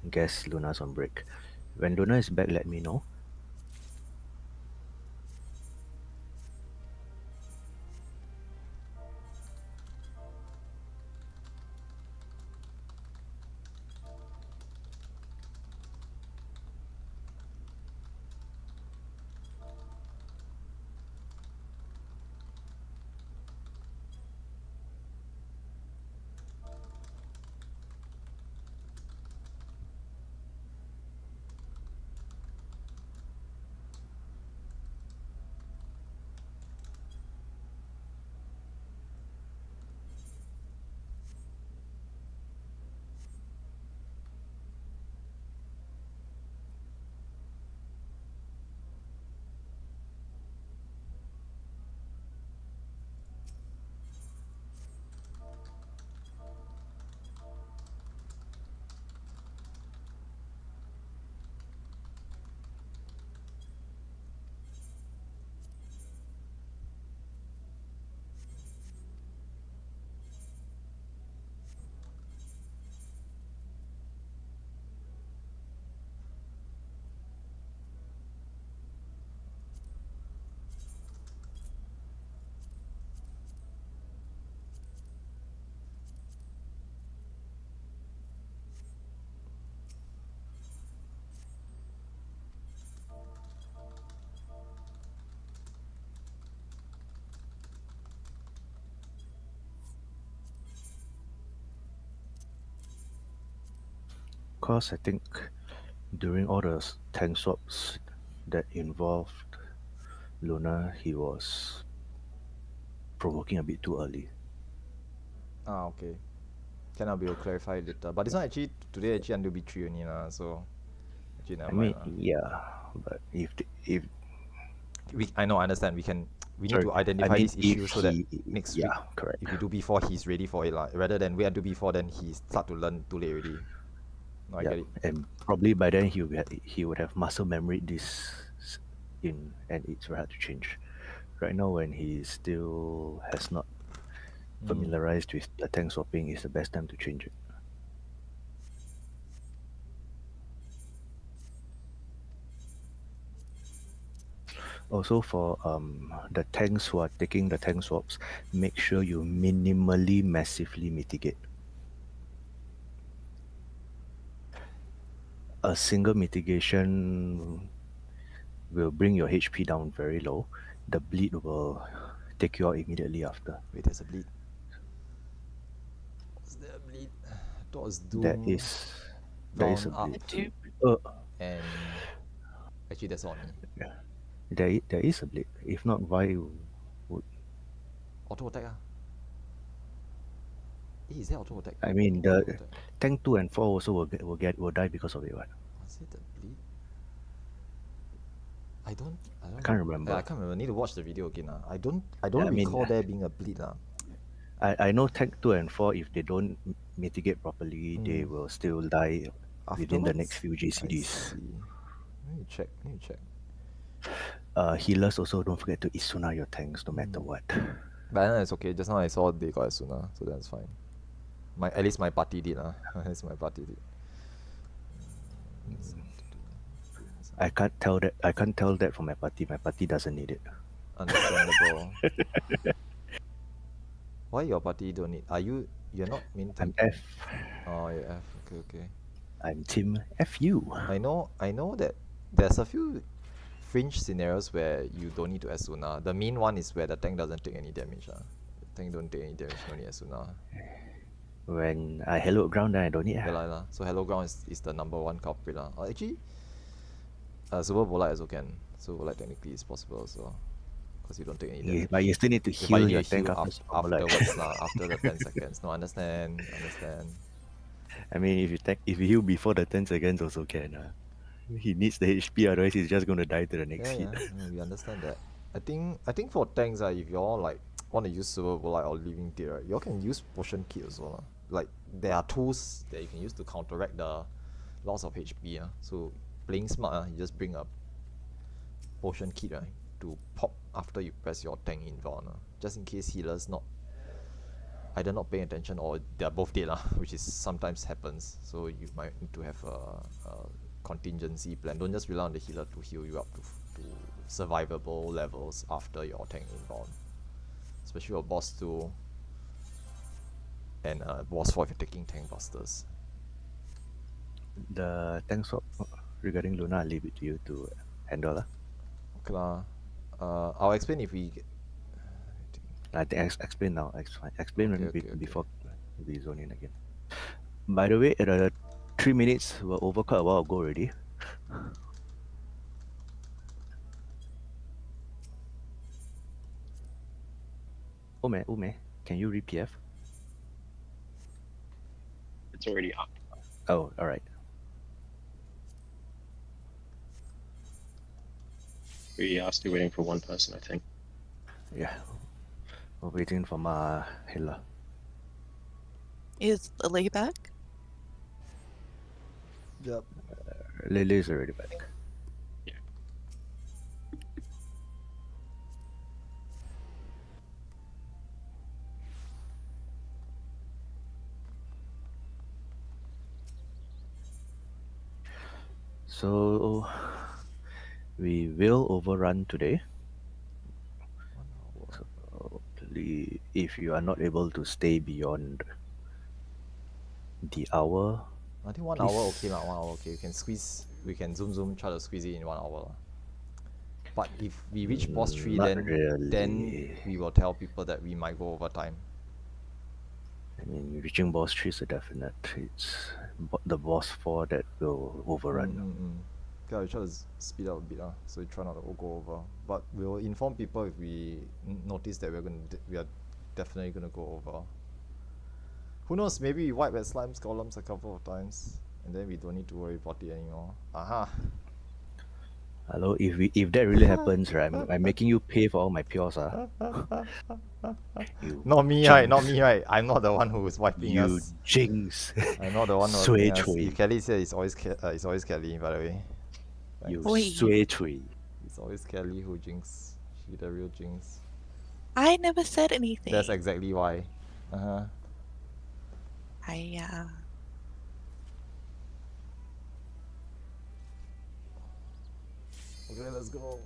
Guess Luna's on break. When Luna is back, let me know. Because I think during all the tank swaps that involved Luna, he was provoking a bit too early. Ah, okay. Can be clarify later. But it's not actually today actually until B3 only lah, so actually never I mean, mind lah. yeah, but if I know, I understand. We need sorry, to identify I mean, these issues if so that he, next yeah, week, correct. if we do before, he's ready for it lah. Rather than wait until before, then he start to learn too late already. No, I Yeah, get it. and probably by then he would have muscle memory this in, and it's very hard to change. Right now, when he still has not familiarized with the tank swapping, is the best time to change it. Also, for the tanks who are taking the tank swaps, make sure you minimally massively mitigate. A single mitigation will bring your HP down very low. The bleed will take you out immediately after. Wait, there's a bleed. Was there a bleed? I thought it was Doom. There is a round up bleed. Two. and actually that's on me. There is a bleed. If not, why would Auto attack ah. Is there auto attack? I mean Auto the attack. tank 2 and 4 also will die because of it, what? Was it the bleed? I don't can't remember. Yeah, I can't remember. Need to watch the video again. I don't I mean, recall there being a bleed. I know tank 2 and 4, if they don't mitigate properly, they will still die within the next few I GCDs. see. Let me check. Healers also, don't forget to Isuna your tanks no matter what. But I know it's okay. Just now I saw they got Asuna, so that's fine. At least my party did. At least my party did. I can't tell that from my party. My party doesn't need it. Understandable. Why your party don't need? You're not mean to? I'm F. Oh, you're F. Okay. I'm Team FU. I know that there's a few fringe scenarios where you don't need to Asuna. The main one is where the tank doesn't take any damage. The tank don't take any damage, no need Asuna. When I hello ground, then I don't need. Yeah, lah. So hello ground is the number one culprit. Actually, Super Bolite also can. Super Bolite technically is possible also. Because you don't take any damage. But you still need to But heal you your need to heal tank afterwards after the 10 seconds. No, understand. I mean, if you heal before the 10 seconds also can. He needs the HP, otherwise he's just going to die to the next hit. Yeah, we understand that. I think for tanks, if you all like want to use Silver Bolite or Living Tear, right, you all can use Potion Kit also. Like there are tools that you can use to counteract the loss of HP. So playing smart, you just bring a Potion Kit, right? to pop after you press your tank inbound, just in case healers either not paying attention or they're both dead, which is sometimes happens. So you might need to have a contingency plan. Don't just rely on the healer to heal you up to survivable levels after your tank inbound, especially for boss 2 and boss 4 if you're taking tank busters. The tank swap regarding Luna, I'll leave it to you to handle. Okay lah. I'll explain if we I think explain now. Explain Okay. before we zone in again. By the way, 3 minutes were over quite a while ago already. Ume, can you re-PF? It's already up. Oh, alright. We are still waiting for one person, I think. Yeah. We're waiting for my healer. Is ELE back? Yep. Lily's already back. Yeah. So we will overrun today. So if you are not able to stay beyond the hour, I think 1 hour okay lah. 1 hour okay. We can zoom try to squeeze it in 1 hour lah. But if we reach boss 3, not then really. we will tell people that we might go over time. I mean, reaching boss 3 is a definite. It's the boss 4 that will overrun. Okay, we try to speed up a bit so we try not to go over. But we'll inform people if we notice that we are definitely gonna go over. Who knows? Maybe we wipe at Slime's columns a couple of times, and then we don't need to worry about it anymore. Aha! Hello, if that really happens, right, I'm making you pay for all my pures. Not me, right? Not me, right? I'm not the one who is wiping You us. jinx. I'm not the one who is Sway wiping us. chui. If Kelly said it's always Kelly, by the way. You Oi. sway chui. It's always Kelly who jinx. She the real jinx. I never said anything. That's exactly why. Okay, let's go.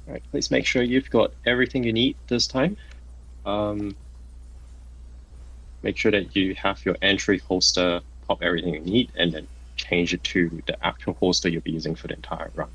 Alright, please make sure you've got everything you need this time. Make sure that you have your entry holster, pop everything you need, and then change it to the actual holster you'll be using for the entire run.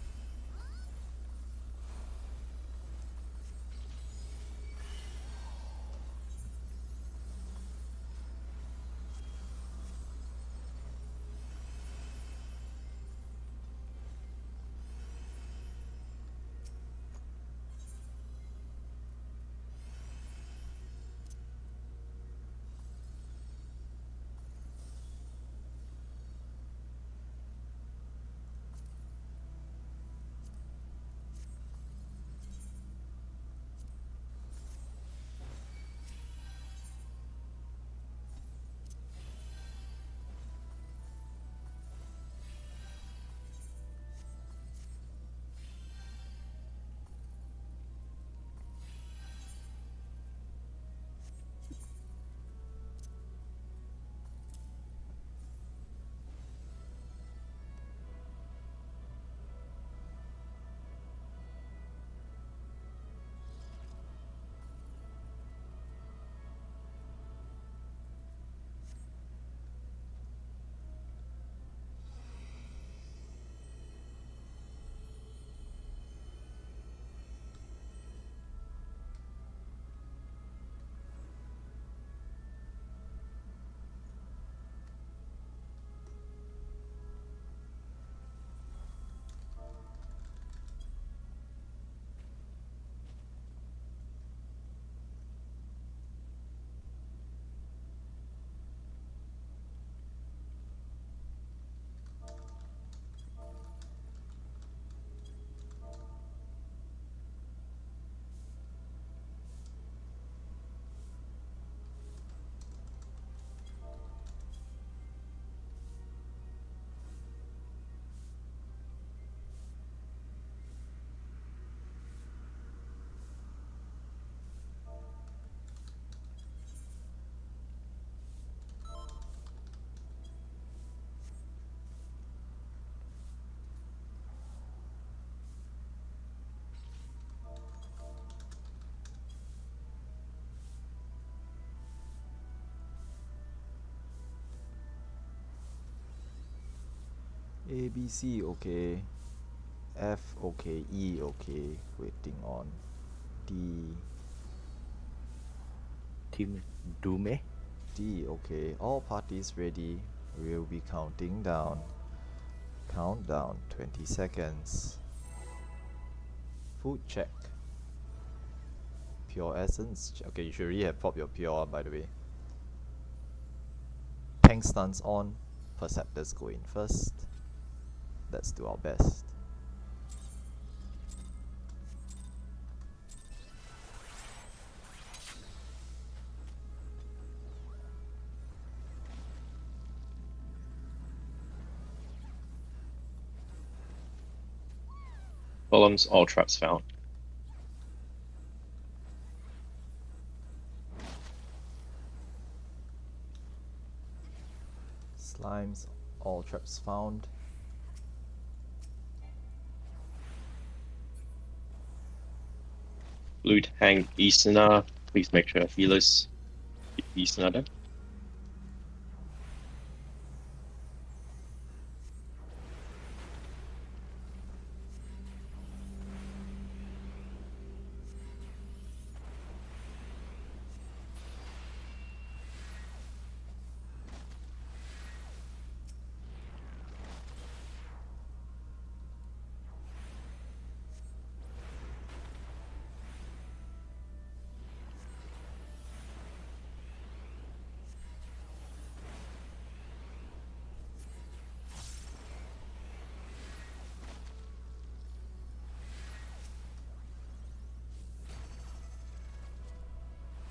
A, B, C, okay. F, okay. E, okay. Waiting on D. Team Dume. D, okay. All parties ready. We'll be counting down. Countdown, 20 seconds. Food check. Pure essence. Okay, you should really have popped your pure, by the way. Tank stunts on. Perceptors go in first. Let's do our best. Columns, all traps found. Slimes, all traps found. Blue tank, Easterner. Please make sure healers Easterner them.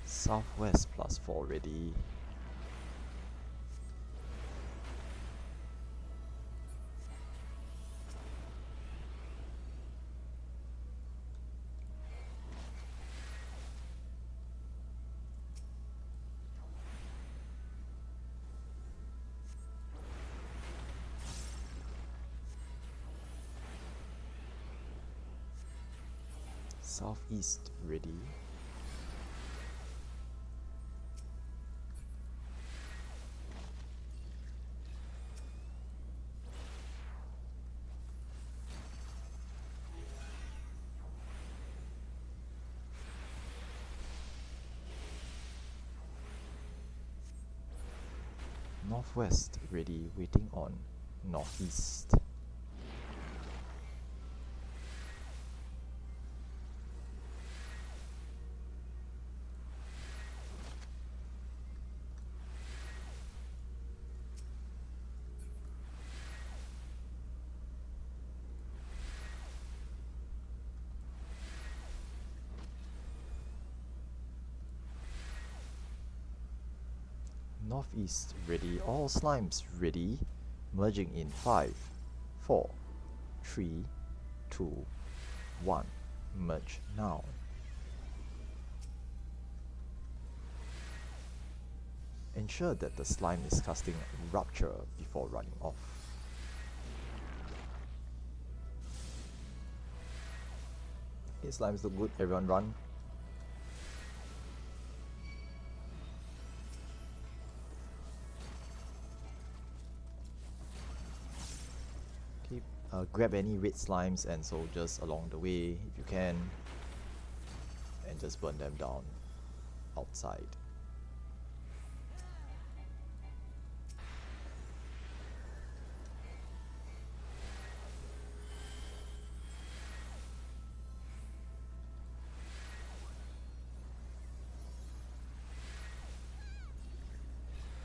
Southwest +4 ready. Southeast ready. Northwest ready, waiting on northeast. Northeast ready, all slimes ready, merging in 5, 4, 3, 2, 1. Merge now. Ensure that the slime is casting Rupture before running off. Okay, slimes look good, everyone run. Grab any red slimes and soldiers along the way if you can, and just burn them down outside.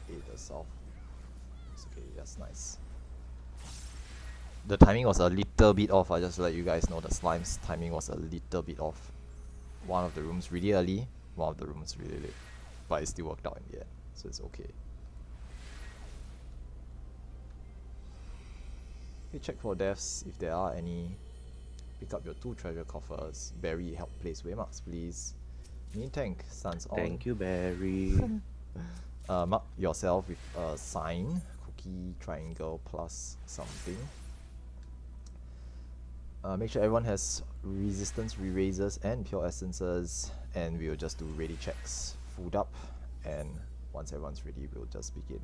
The south. It's okay, that's nice. The timing was a little bit off. I just let you guys know the slime's timing was a little bit off. One of the rooms really early, one of the rooms really late. But it still worked out in the end, so it's okay. Okay, check for deaths if there are any. Pick up your 2 treasure coffers. Barry, help place waymarks, please. Main tank stands on. Thank you, Barry. Mark yourself with a sign, cookie, triangle, plus something. Make sure everyone has resistance erasers and pure essences, and we'll just do ready checks. Food up, and once everyone's ready, we'll just begin.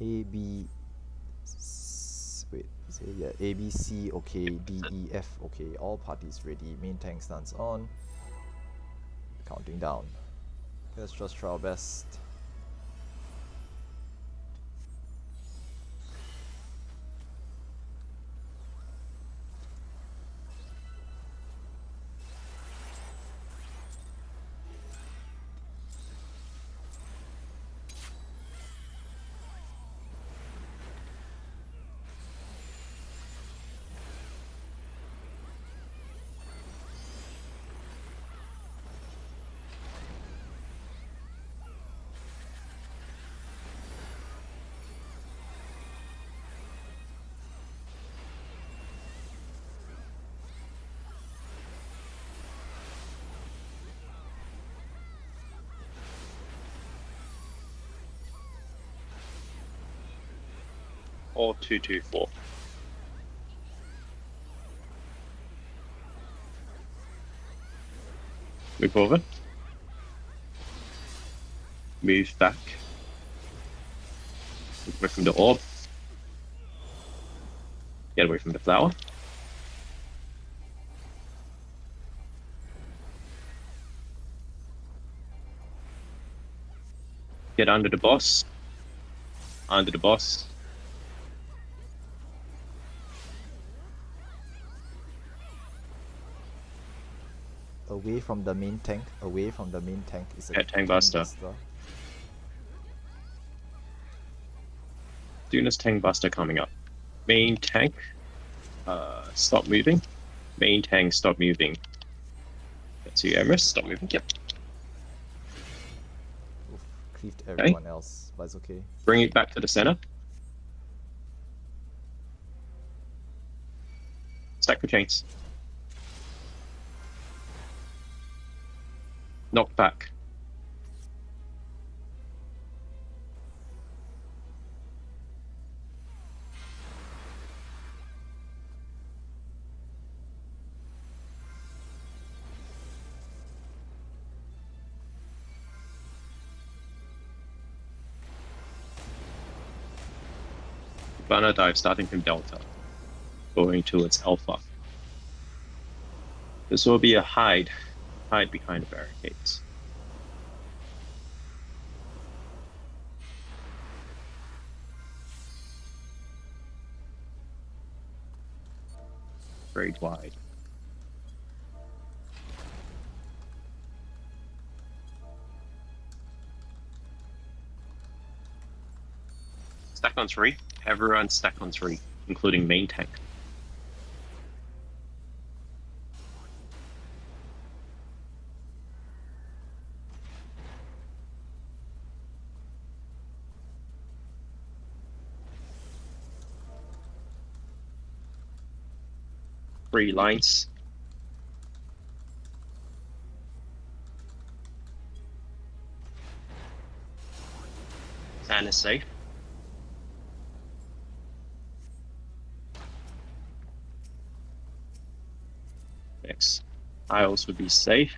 A, B, wait, say yeah, A, B, C, okay, D, E, F, okay, all parties ready, main tank stance on, counting down. Let's just try our best. Or 224. Move over. Move back. Move away from the orb. Get away from the flower. Get under the boss. Under the boss. Away from the main tank, away from the main tank is a Get tank buster. Duna's tank buster coming up. Main tank, stop moving. Main tank, stop moving. Get to Emrys, stop moving. Yep. Oof, cleaved everyone else, but it's okay. Bring it back to the center. Stack the chains. Knock back. Banner dive starting from Delta, going towards Alpha. This will be a hide behind the barricades. Very wide. Stack on 3. Everyone stack on 3, including main tank. Three lines. Sand is safe. Next, Isles would be safe.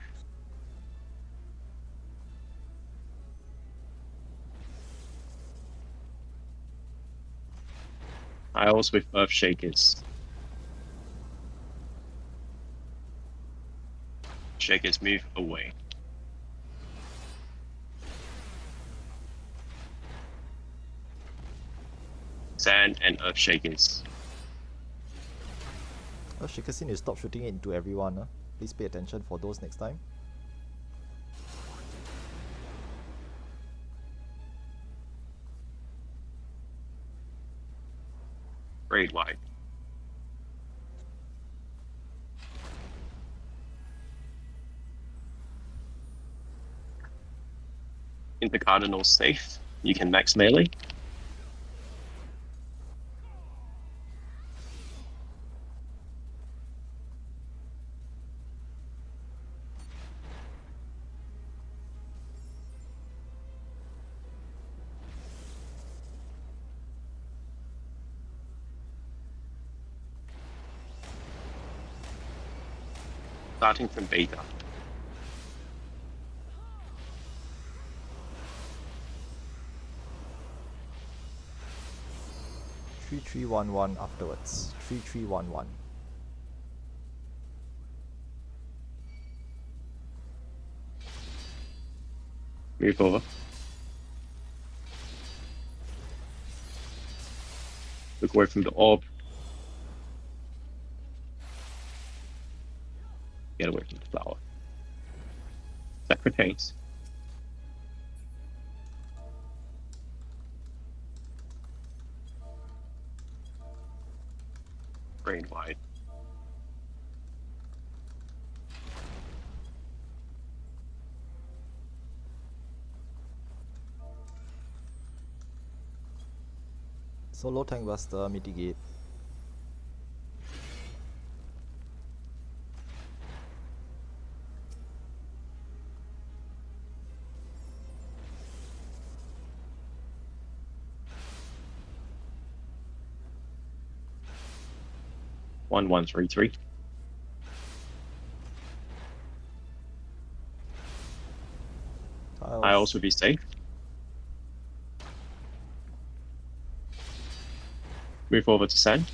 Isles with Earth Shakers. Shakers move away. Sand and Earth Shakers. Oh, Shakers, you stop shooting it into everyone. Please pay attention for those next time. Raid wide. Into Cardinal safe. You can max melee. Starting from Beta. 3311 afterwards. 3311. Move over. Look away from the orb. Get away from the flower. That contains. Brain wide. Solo tank buster, mitigate. One 133. Tiles. I also be safe. Move over to send.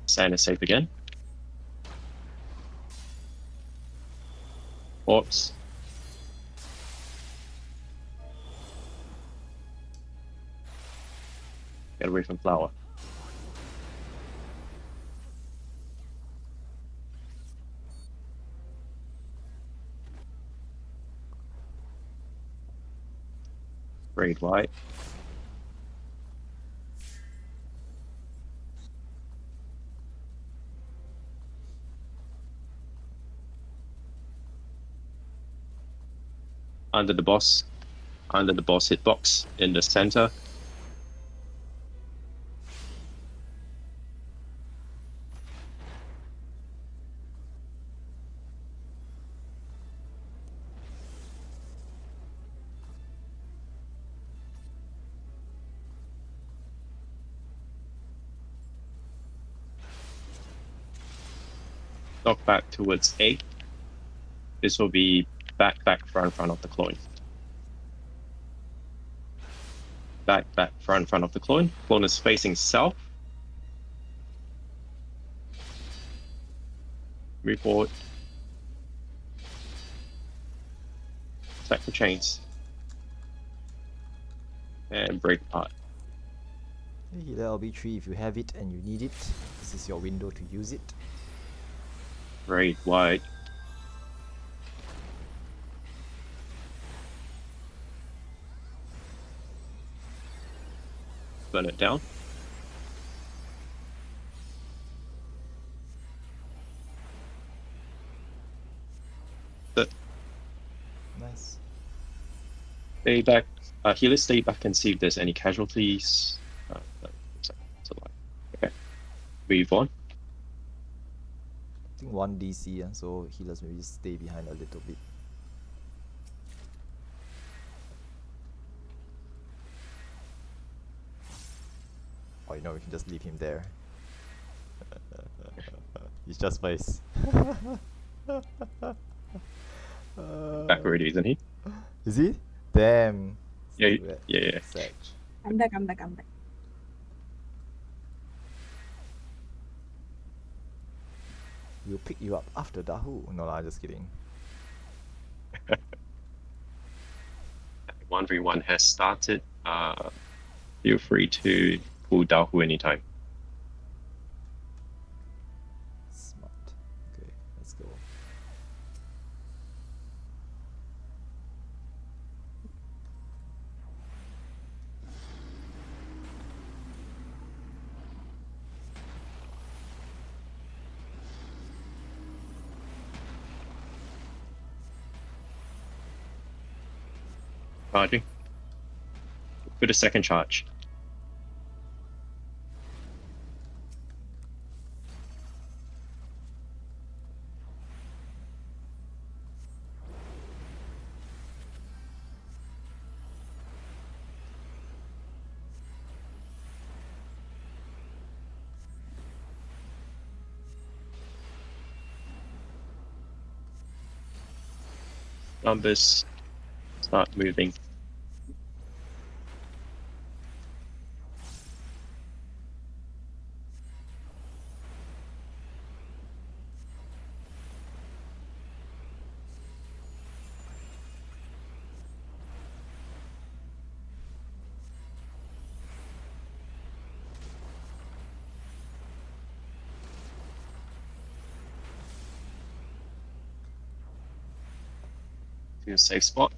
Sand is safe again. Orbs. Get away from flower. Braid white. Under the boss hitbox in the center. Knock back towards A. This will be back, front of the clone. Back, front of the clone. Clone is facing south. Move forward. Attack the chains. And break apart. Healer LB3 if you have it and you need it. This is your window to use it. Braid wide. Burn it down. Nice. Stay back. Healers, stay back and see if there's any casualties. Okay. Move on. I think 1 DC, so healers maybe stay behind a little bit. Or you know, we can just leave him there. He's just face. Back already, isn't he? Is he? Damn. Yeah, Sad. yeah. Sad. I'm back. We'll pick you up after Dahu. No, I'm just kidding. 1v1 has started. Feel free to pull Dahu anytime. Smart. Okay, let's go. Charging. Put a second charge. Numbers start moving. To a safe spot.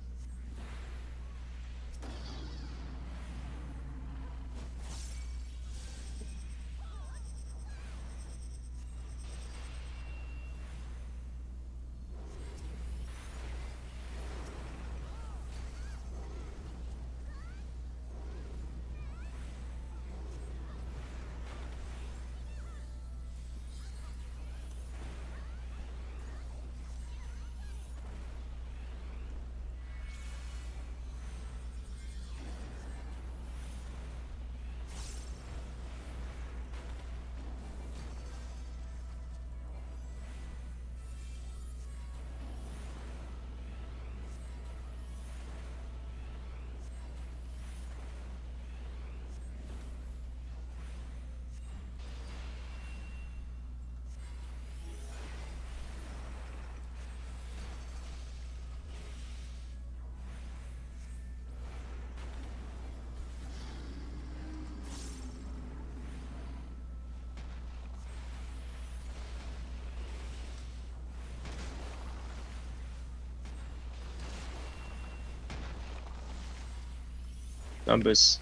Numbers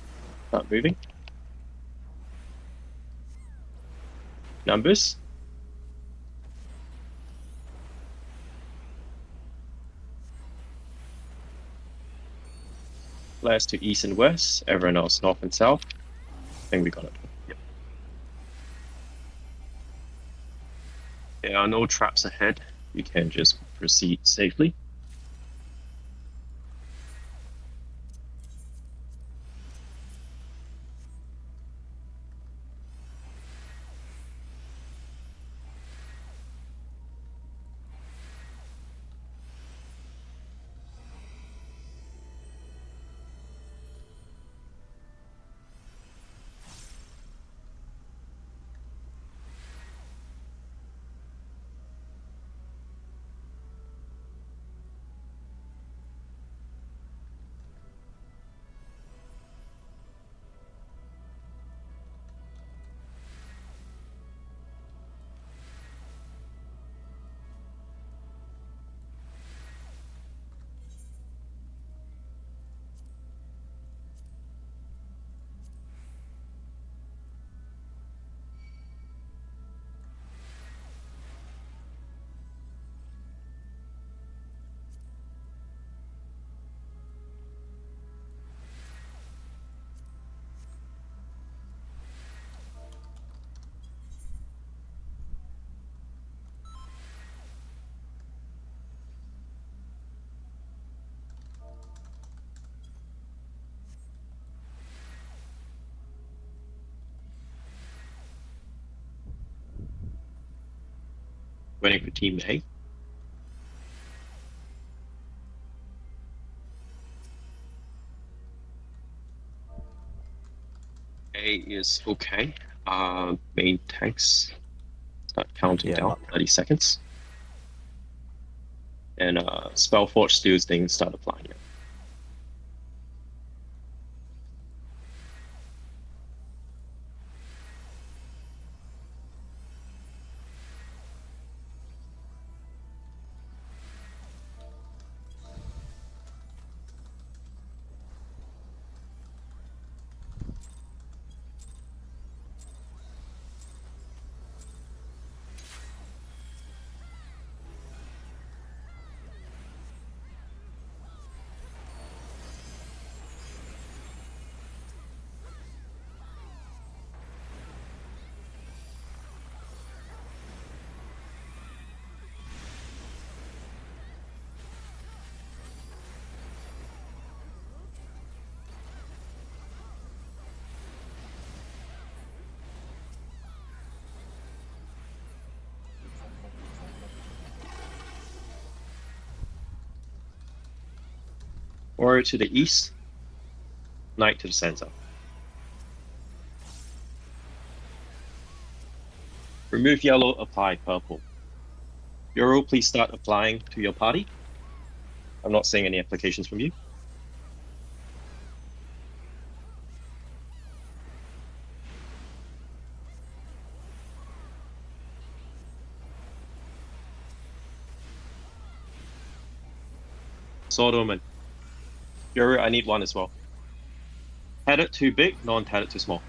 start moving. Numbers. Players to east and west, everyone else north and south. I think we got it. Yep. There are no traps ahead. You can just proceed safely. Waiting for team A. A is okay. Main tanks start counting down. marked. 30 seconds. And Spellforge Steel's things start applying. Yeah. Warrior to the east, knight to the center. Remove yellow, apply purple. Euro, please start applying to your party. I'm not seeing any applications from you. Sword Omen. Euro, I need one as well. Tattered too big, non-tattered too small.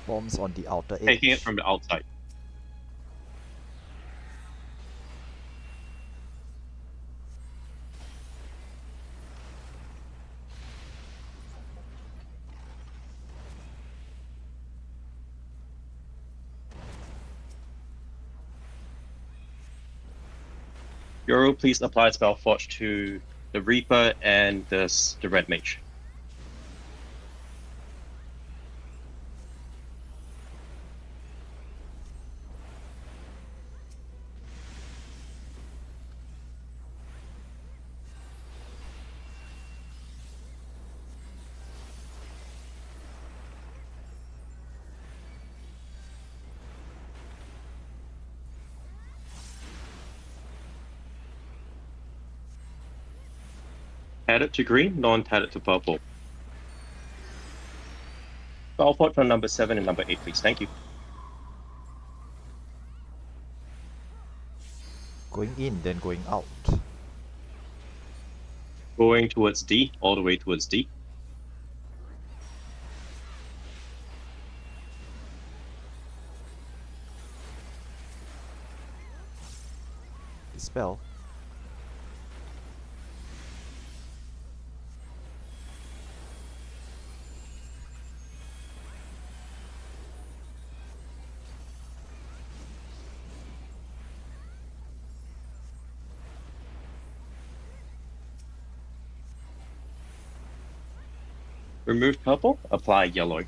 Bombs on the outer edge. Taking it from the outside. Euro, please apply Spellforge to the Reaper and the Red Mage. Tattered to green, non-tattered to purple. Spellforge for number 7 and number 8, please. Thank you. Going in, then going out. Going towards D, all the way towards D. Dispel. Remove purple, apply yellow.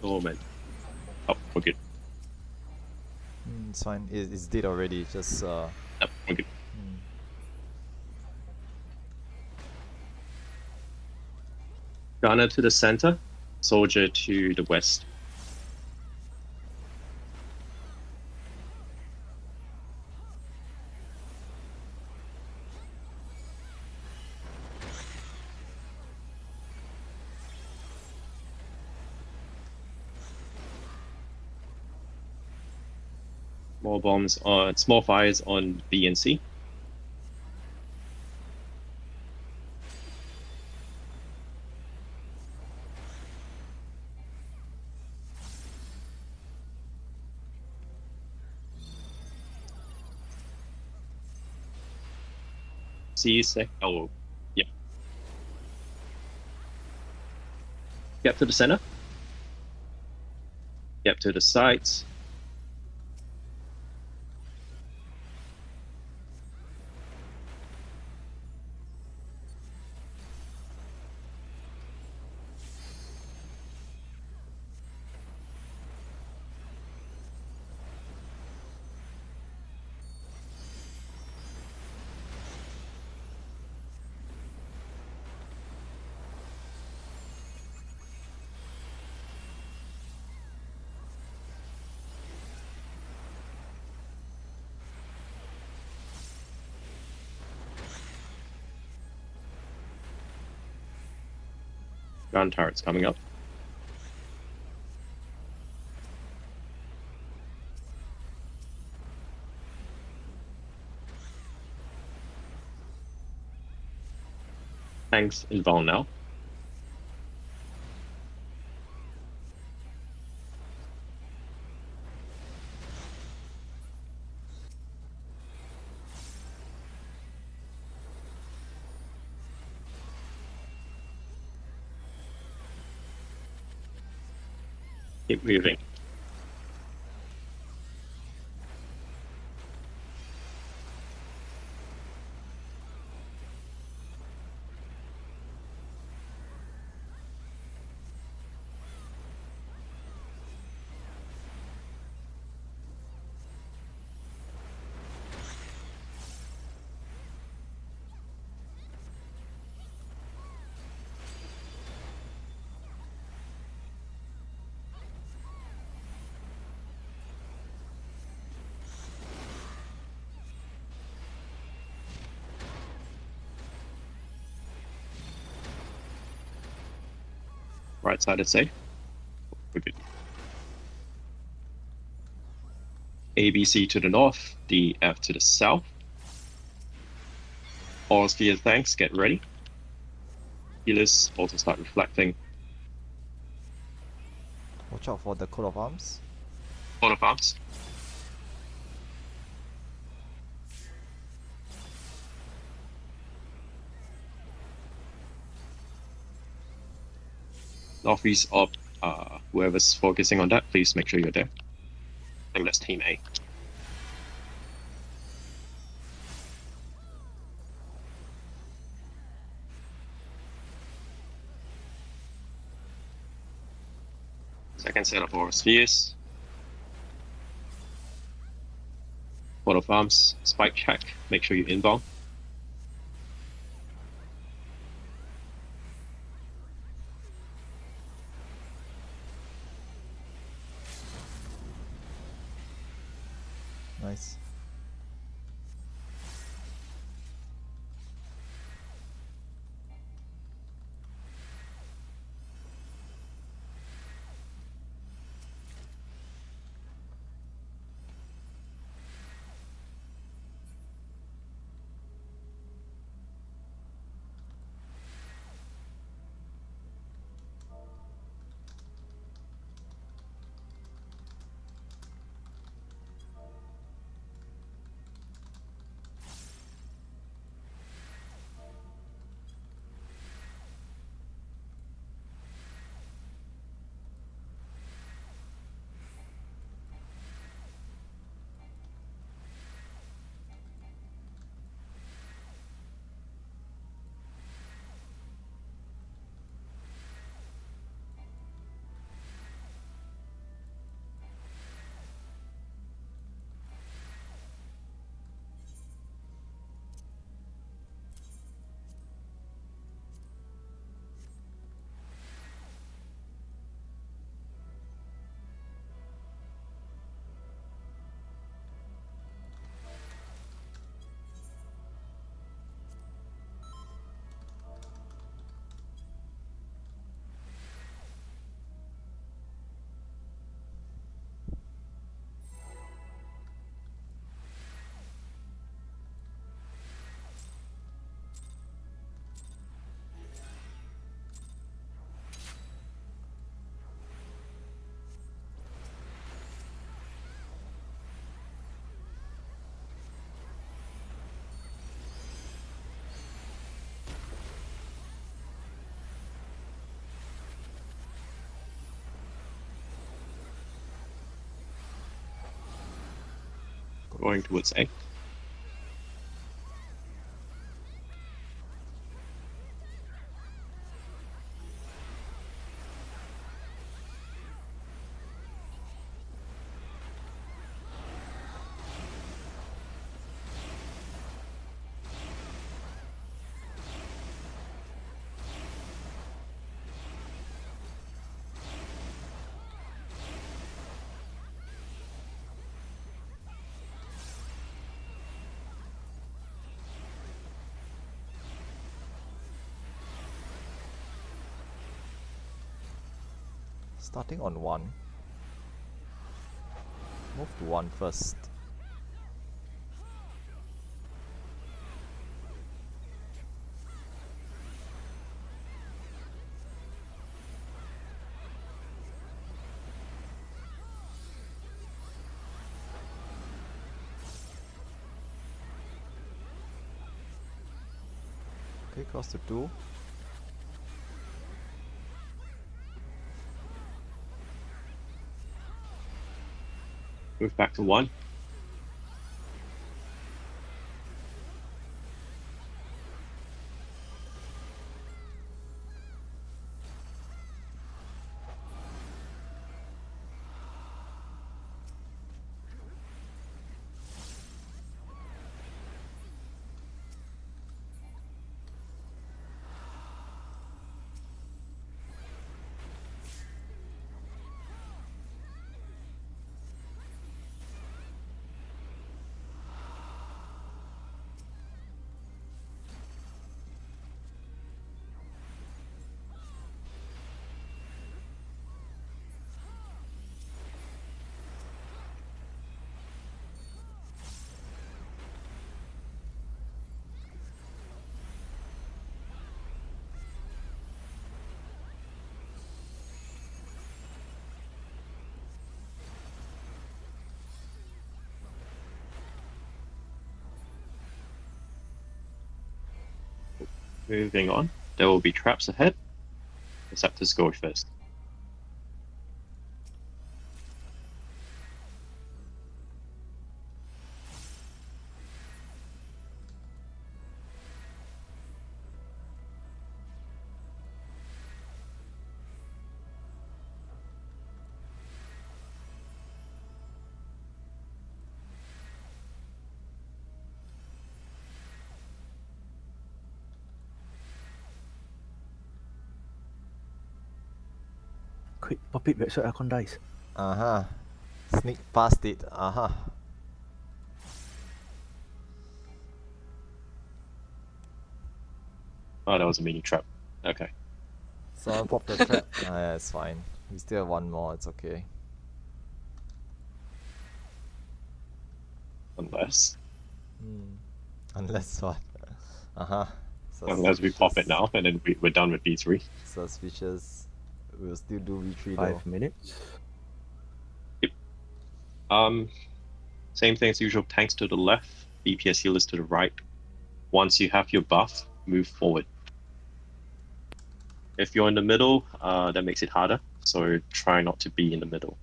Norman. Oh, we're good. It's fine. It's dead already. Just Yep, we're good. Gunner to the center, soldier to the west. More bombs on small fires on B and C. C sec. Oh, yeah. Get to the center. Get to the sides. Gun turrets coming up. Tanks involved now. Keep moving. right side is safe. We're good. ABC to the north, DF to the south. All spheres tanks, get ready. Healers also start reflecting. Watch out for the coat of arms. Coat of arms. Northeast op, whoever's focusing on that, please make sure you're there. I think that's team A. Second set of aura spheres. Coat of arms, spike check, make sure you inbound. Nice. Going towards A. Starting on 1. Move to 1 first. Okay, cross to 2. Move back to 1. Moving on. There will be traps ahead. Receptors go first. Quick, pop it back so aircon dies. Uh-huh. Sneak past it. Uh-huh. Oh, that was a mini trap. Okay. Someone popped the trap. Yeah, it's fine. We still have one more, it's okay. Unless Unless what? Uh-huh. unless we pop it now and then we're done with B3. Suspicious. We'll still do V3 5 though. minutes. Same thing as usual. Tanks to the left, BPS healers to the right. Once you have your buff, move forward. If you're in the middle, that makes it harder. So try not to be in the middle.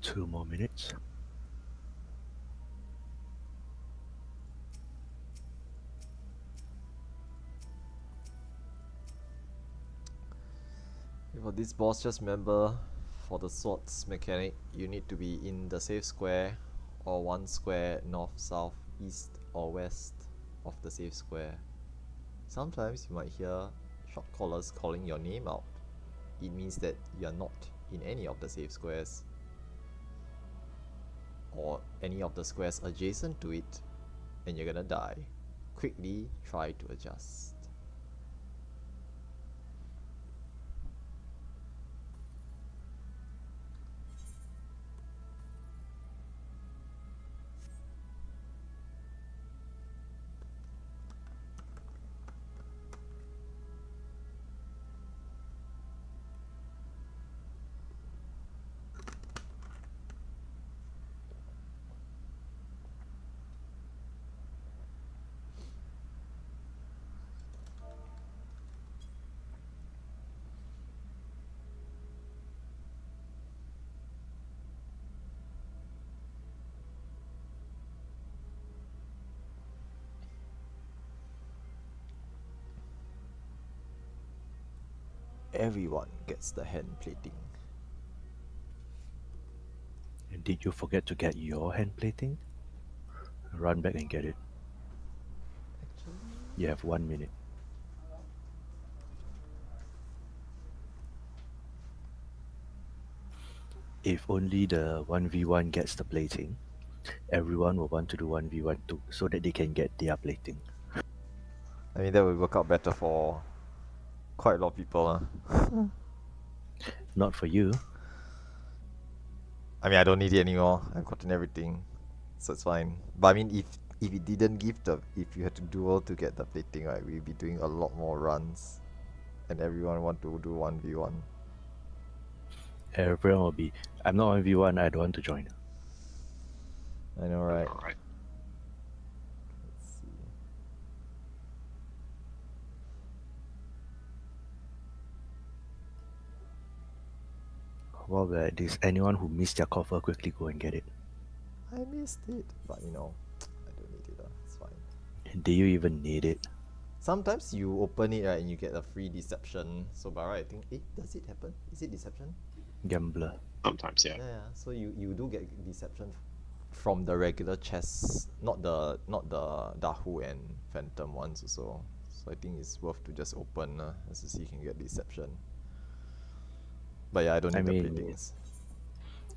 Two more minutes. for this boss, just remember for the swords mechanic, you need to be in the safe square or one square north, south, east or west of the safe square. Sometimes you might hear shot callers calling your name out. It means that you are not in any of the safe squares or any of the squares adjacent to it, and you're gonna die. Quickly try to adjust. Everyone gets the hand plating. And did you forget to get your hand plating? Run back and get it. Actually, You have 1 minute. If only the 1v1 gets the plating, everyone will want to do 1v1 too, so that they can get their plating. I mean, that would work out better for quite a lot of people. Not for you. I mean, I don't need it anymore. I've gotten everything, so it's fine. But I mean, if it didn't give if you had to duel to get the plating, right, we'd be doing a lot more runs, and everyone want to do 1v1. Everyone will be, I'm not 1v1, I don't want to join. I know, right? Alright. Let's see. While we're at this, anyone who missed their coffer, quickly go and get it. I missed it, but you know, I don't need it. It's fine. Do you even need it? Sometimes you open it, right, and you get a free deception. So by right, I think, does it happen? Is it deception? Gambler. Sometimes, yeah. Yeah. So you do get deception from the regular chests, not the Dahu and Phantom ones also. So I think it's worth to just open just to see if you can get deception. But yeah, I don't I need the mean- platings.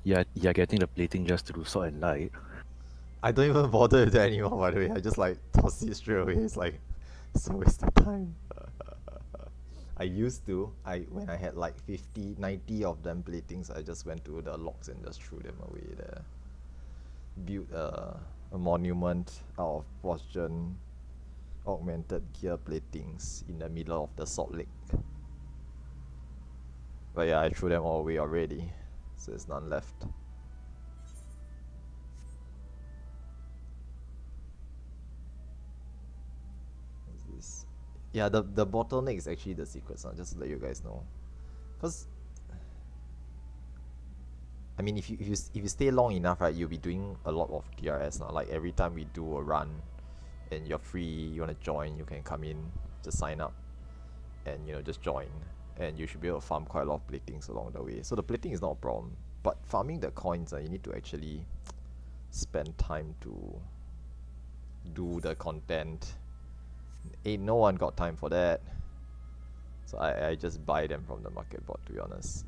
Yeah, you're getting the plating just to do sword and light. I don't even bother with that anymore, by the way. I just like toss it straight away. It's like it's a waste of time. I used to, when I had like 50, 90 of them platings, I just went to the logs and just threw them away there. Built a monument out of Progging augmented gear platings in the middle of the salt lake. But yeah, I threw them all away already, so there's none left. What's this? Yeah, the bottleneck is actually the secret, so just to let you guys know. Cause I mean, if you stay long enough, right, you'll be doing a lot of DRS now. Like every time we do a run, and you're free, you wanna join, you can come in, just sign up, and you know just join, and you should be able to farm quite a lot of platings along the way. So the plating is not a problem, but farming the coins, you need to actually spend time to do the content. Ain't no one got time for that. So I just buy them from the market bot, to be honest.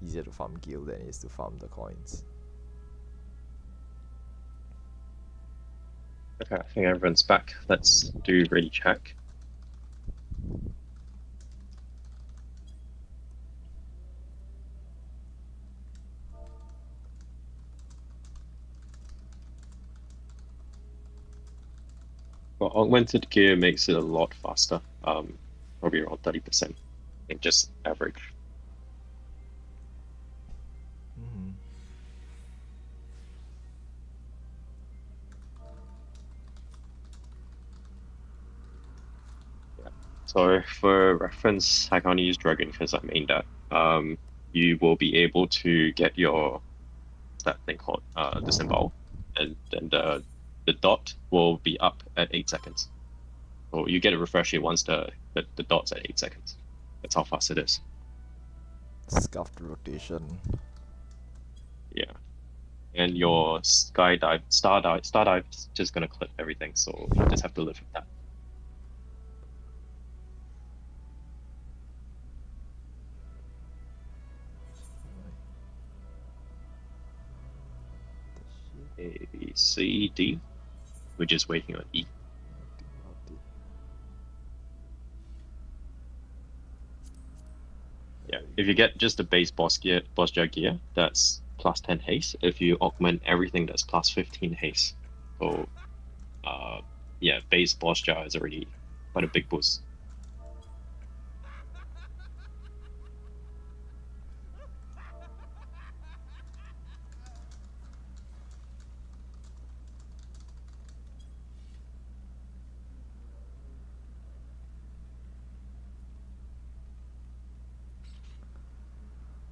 Easier to farm guild than it is to farm the coins. Okay, I think everyone's back. Let's do ready check. Well, augmented gear makes it a lot faster. Probably around 30%. I think just average. Mm-hmm. So for reference, I can't use Dragon because I main that. You will be able to get your that thing called disembowel, and then the dot will be up at 8 seconds. So you get a refresh rate once the dot's at 8 seconds. That's how fast it is. Scuffed rotation. Yeah. And your stardive is just gonna clip everything, so you just have to live with that. A, B, C, D. We're just waiting on E. Yeah, if you get just the base boss jar gear, that's plus 10 haste. If you augment everything, that's plus 15 haste. So, yeah, base boss jar is already quite a big boost.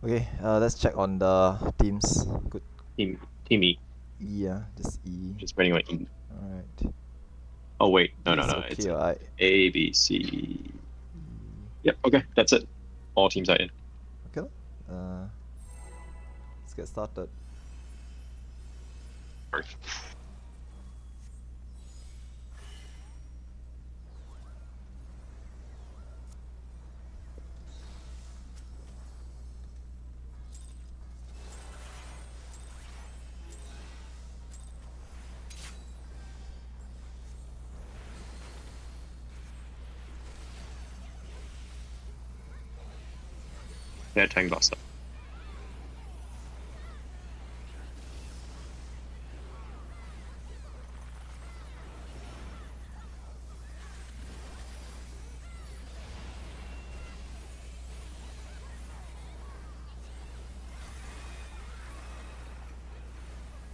Okay, let's check on the teams. Good. Team E, Yeah, just E. just waiting on E. Alright. Oh wait, no, It's no, okay, it's I A, B, C. Yep, okay, that's it. All teams are in. okay. Let's get started. Perfect. Yeah, tank buster.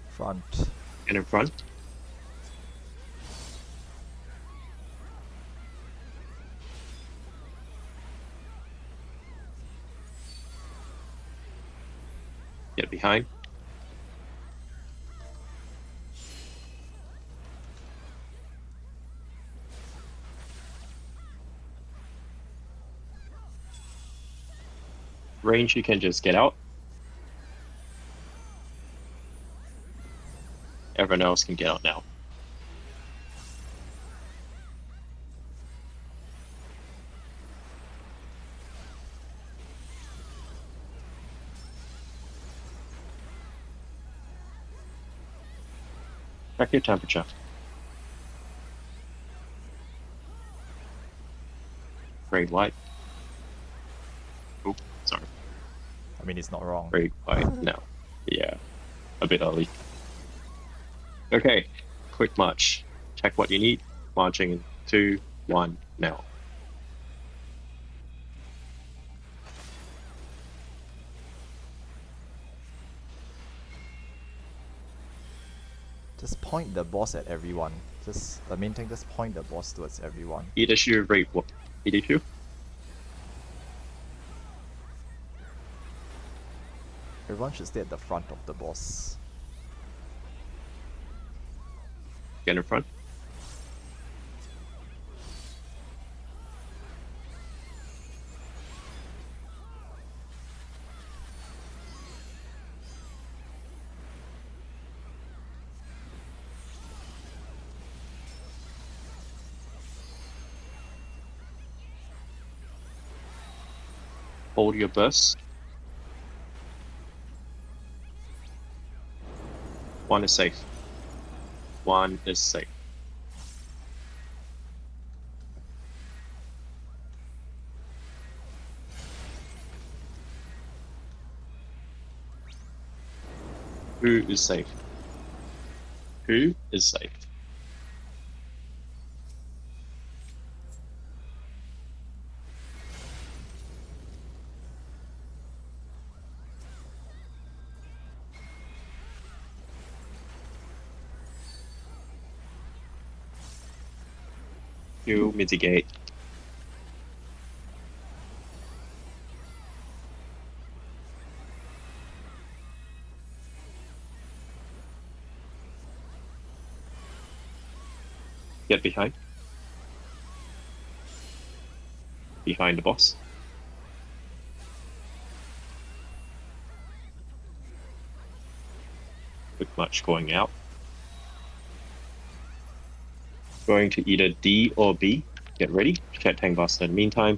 Front. And in front. Get behind. Range, you can just get out. Everyone else can get out now. Check your temperature. Grade white. Oh, sorry. I mean, it's not wrong. Grade white now. Yeah, a bit early. Okay, quick march. Check what you need. Marching in 2, 1, now. Just point the boss at everyone. Just the main thing, just point the boss towards everyone. EDQ rate what? EDQ? Everyone should stay at the front of the boss. Get in front. Hold your burst. 1 is safe. 1 is safe. Who is safe? Who is safe? You mitigate. Get behind. Behind the boss. Quick march going out. Going to either D or B. Get ready. Chat tank buster. In the meantime,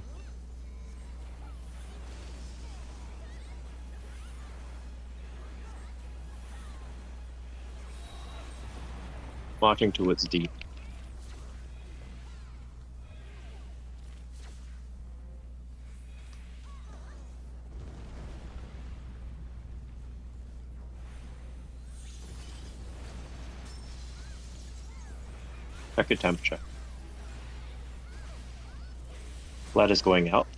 marching towards D. Check your temperature. Ladders going out.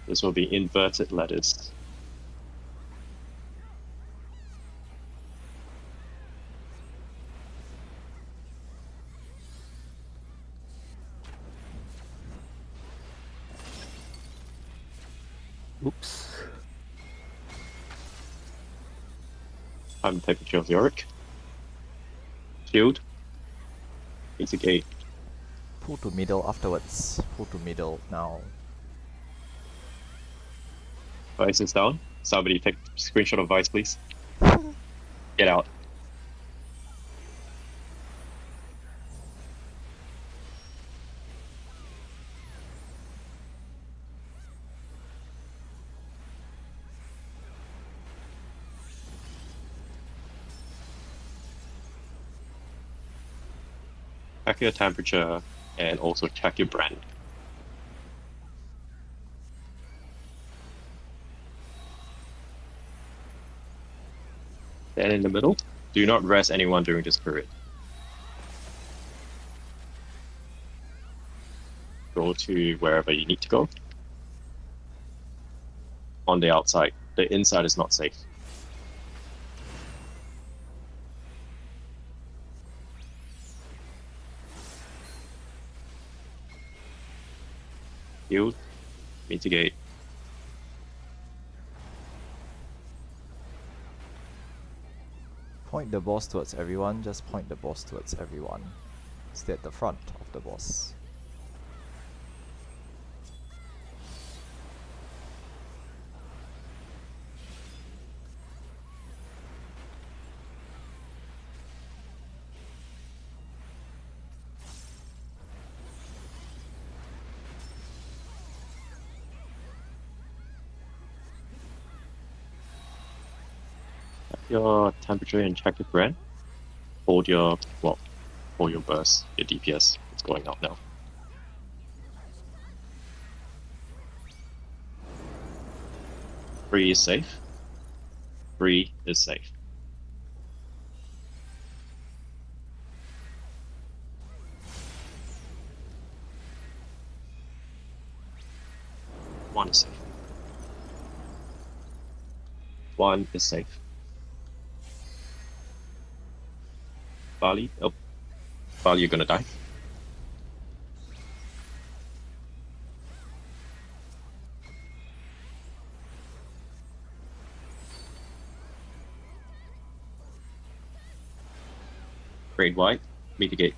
This will be inverted ladders. Oops. I'm temperature of Yorick. Shield. Basic 8. Pull to middle afterwards. Pull to middle now. Vice is down. Somebody take screenshot of Vice, please. Get out. Check your temperature and also check your brand. Stand in the middle. Do not rest anyone during this period. Go to wherever you need to go. On the outside. The inside is not safe. Yield. Mitigate. Point the boss towards everyone, just point the boss towards everyone. Stay at the front of the boss. Your temperature and check your brand. Hold your burst, your DPS. It's going out now. Free is safe. Free is safe. One is safe. One is safe. Bali, oh, Bali, you're gonna die. Grade white, mitigate.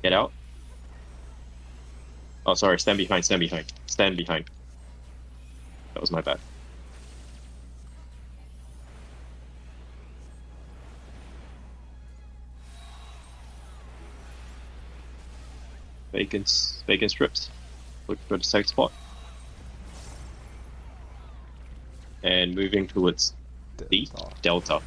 Get out. Oh, sorry, stand behind, stand behind, stand behind. That was my bad. Vacant strips. Look for the safe spot. And moving towards D, Delta.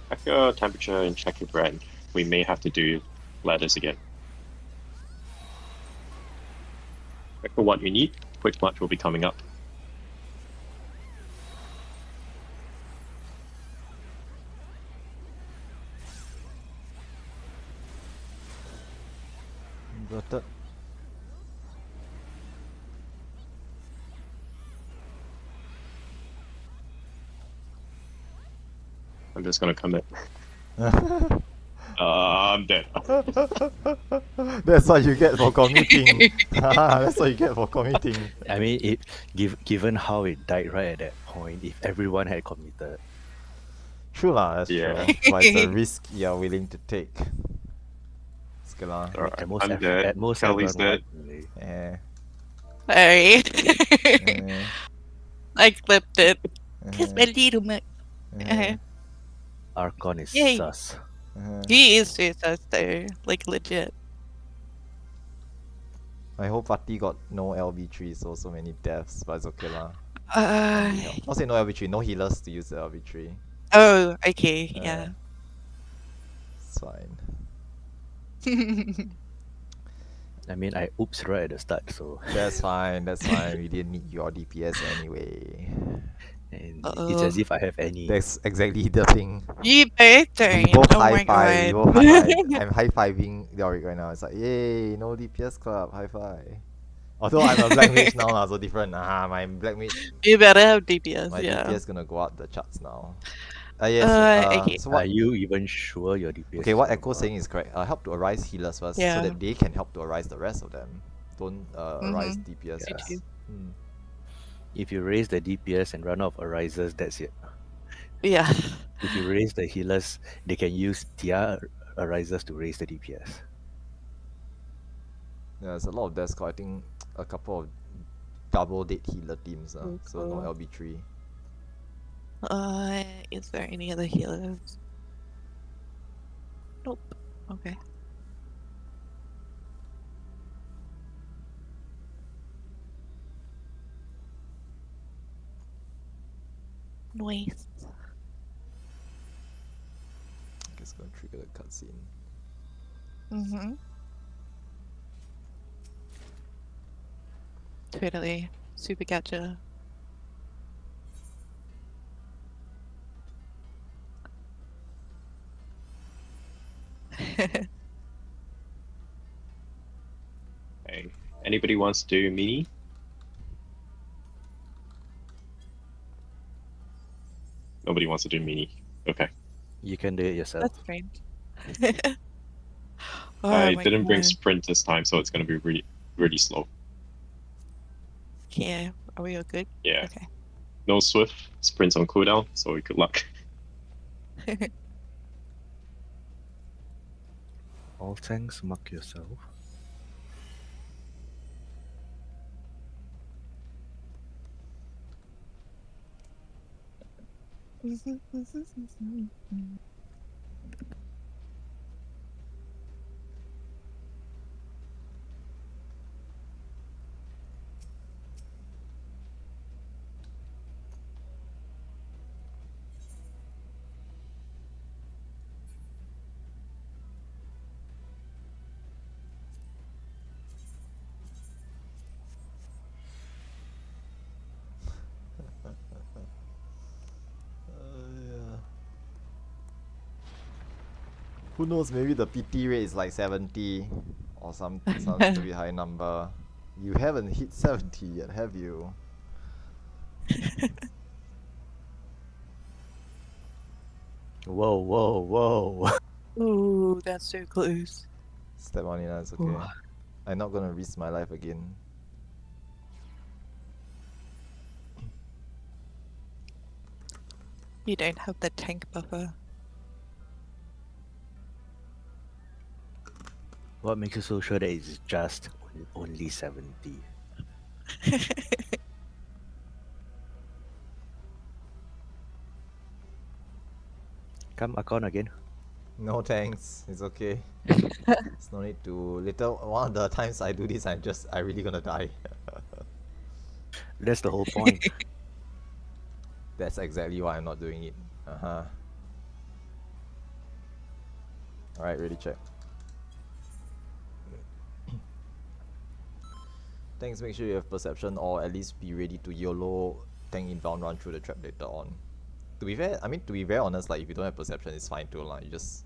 Check your temperature and check your brand. We may have to do ladders again. Check for what you need. Quick march will be coming up. Inverted. I'm just gonna commit. I'm dead. That's what you get for committing. That's what you get for committing. I mean, given how it died right at that point, if everyone had committed, True lah, that's Yeah. true. But it's a risk you're willing to take. Okay lah. I mean, Alright, I'm dead. at most Kelly's everyone dead. won. Really. Eh, Sorry. eh, I clipped it. Just eh, a little bit. eh, Archon is Yay. sus. eh. He is Jesus though. Like legit. My whole party got no LB3, so many deaths, but it's okay lah. Uh, Not say no LB3, no healers to use the LB3. oh, okay, yeah. It's fine. I mean, I oops right at the start, so That's fine, that's fine. We didn't need your DPS anyway. and Uh-oh. it's as if I have any. That's exactly the thing. You both We don't. both Oh high my five. We god. both high five. I'm high fiving Yorick right now. It's like, yay, no DPS club, high five. Although I'm a black mage now, so different. My black mage, You better have DPS, my yeah. DPS gonna go up the charts now. Yes. Okay. So Are what? you even sure your DPS? Okay, what is Echo's gonna saying is correct. Help to arise healers first, Yeah. so that they can help to arise the rest of them. Don't arise DPS. Me first. too. Hmm. If you raise the DPS and run out of arisers, that's it. Yeah. If you raise the healers, they can use their arisers to raise the DPS. Yeah, there's a lot of deaths. I think a couple of double dead healer teams. So no Cool. LB3. Is there any other healers? Nope. Okay. Nice. I guess gonna trigger the cutscene. Mm-hmm. Totally. Super gotcha. Okay. Anybody wants to do mini? Nobody wants to do mini. Okay. You can do it yourself. That's strange. I my didn't bring God. sprint this time, so it's gonna be really slow. Yeah. Are we all good? Yeah. Okay. No swift, sprints on cooldown, so good luck. All tanks, mark yourself. Yeah. Who knows? Maybe the PT rate is like 70 or some stupid high number. You haven't hit 70 yet, have you? Whoa, whoa, whoa. Ooh, that's so close. Step on it, that's okay. Ooh. I'm not gonna risk my life again. You don't have the tank buffer. What makes you so sure that it's just only 70? Come, Archon again. No thanks, it's okay. There's no need to. Later, one of the times I do this, I really gonna die. That's the whole point. That's exactly why I'm not doing it. Alright, ready, check. Thanks, make sure you have perception or at least be ready to YOLO tank inbound run through the trap later on. To be fair, to be very honest, like if you don't have perception, it's fine too. Like you just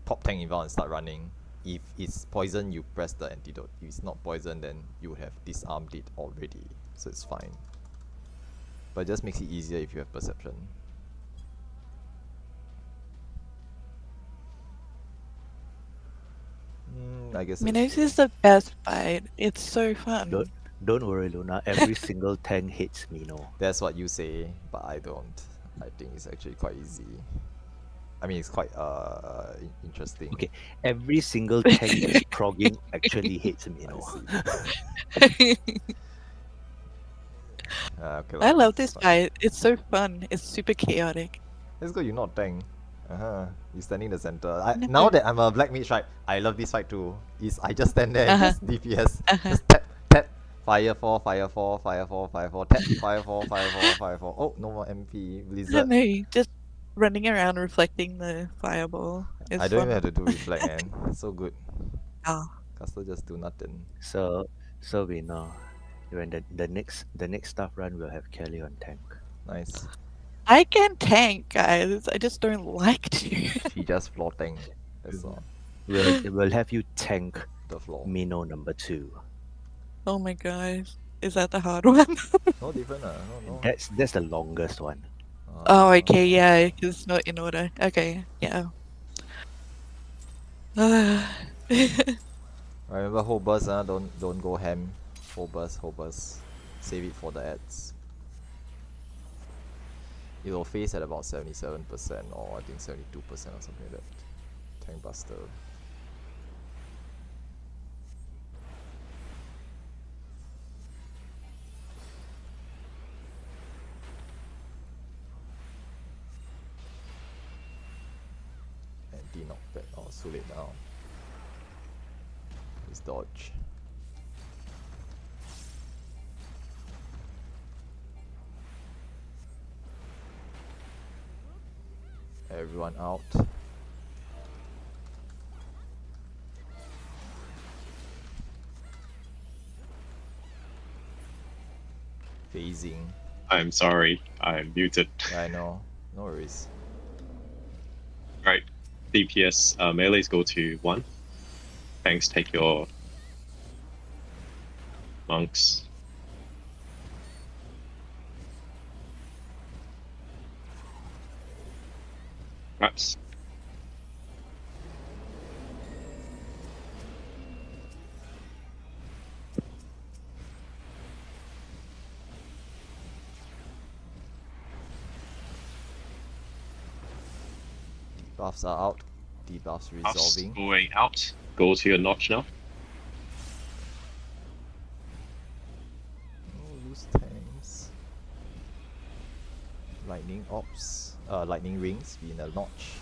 pop tank inbound and start running. If it's poison, you press the antidote. If it's not poison, then you would have disarmed it already. So it's fine. But it just makes it easier if you have perception. I guess. Minos that's is the best fight. It's so fun. Don't worry, Luna. Every single tank hates Mino. That's what you say, but I don't. I think it's actually quite easy. I mean, it's quite interesting. Okay, every single tank that's progging actually hates I Mino. see. Okay, I lah, love it's this fine. fight. It's so fun. It's super chaotic. Let's go. You not tank. You standing in the center. Now No. that I'm a black mage, right? I love this fight too. Is I just stand there and Uh-huh. just DPS, Uh-huh. just tap tap. Fire 4, fire 4, fire 4, fire 4, tap, fire 4, fire 4, fire 4. Oh, no more MP. Blizzard. No, just running around reflecting the fireball. It's I don't fun. even have to do reflect, man. So good. Oh. Caster just do nothing. So we know when the next staff run we'll have Kelly on tank. Nice. I can tank, guys. I just don't like to. She just floor tank. That's all. We'll have you tank The floor. Mino number 2. Oh my gosh. Is that the hard one? No different, no. That's the longest one. Oh, okay, yeah, it's not in order. Okay, yeah. I remember whole burst, don't go ham. Whole burst. Save it for the ads. It will face at about 77% or I think 72% or something like that. Tank buster. Anti knockback. Oh, so late now. It's dodge. Everyone out. Phasing. I'm sorry, I'm muted. I know. No worries. Right, DPS melees go to 1. Tanks take your monks. Perhaps. Buffs are out. Debuffs Buffs resolving. going out. Go to your notch now. Oh, loose tanks. Lightning ops. Lightning rings be in a notch.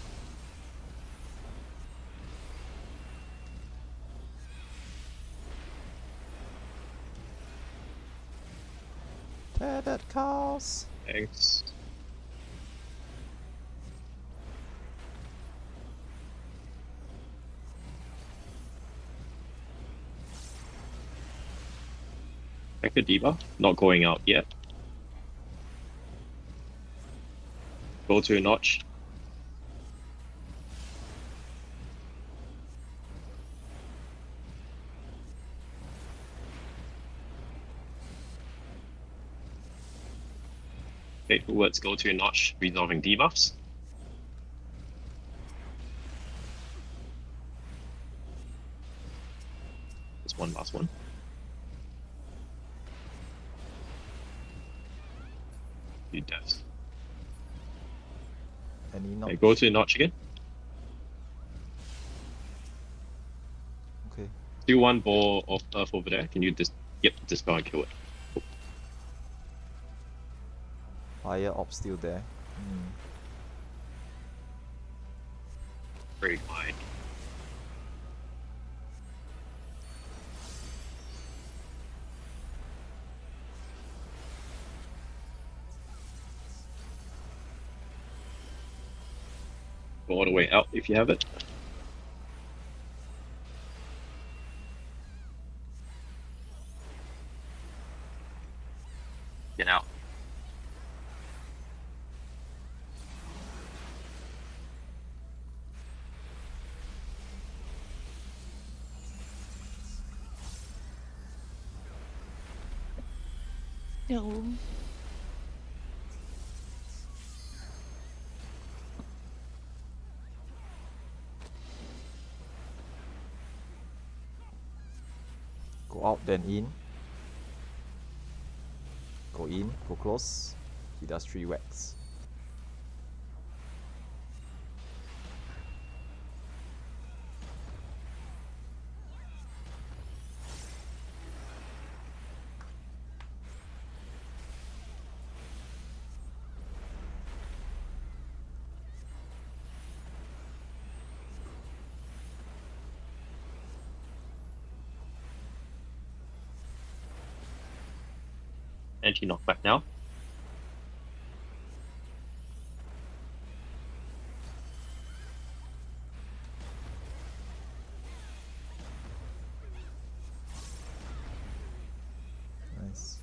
Tethered cows. Thanks. Take a debuff. Not going out yet. Go to a notch. Okay, let's go to a notch, resolving debuffs. There's one last one. Few deaths. Any notch? Okay, go to a notch again. Okay. Do one ball of earth over there. Can you dispel and kill it? Fire ops still there. Very fine. Go all the way out if you have it. Get out. No. Go out, then in. Go in, go close. He does 3 whacks. Anti-knockback now. Nice.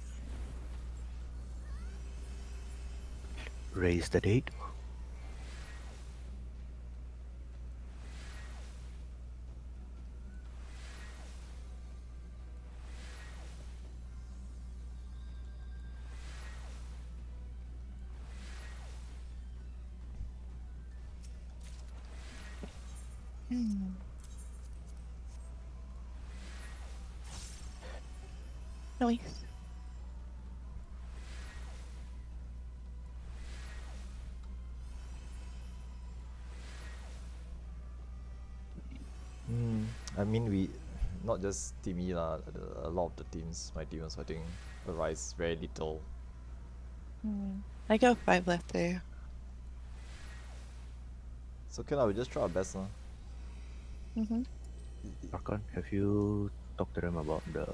Raise the date. Nice. I mean, we not just Timmy lah. A lot of the teams, my team was fighting Arise very little. I go 5 left there. So okay lah, we just try our best lah. Rakan, have you talked to them about the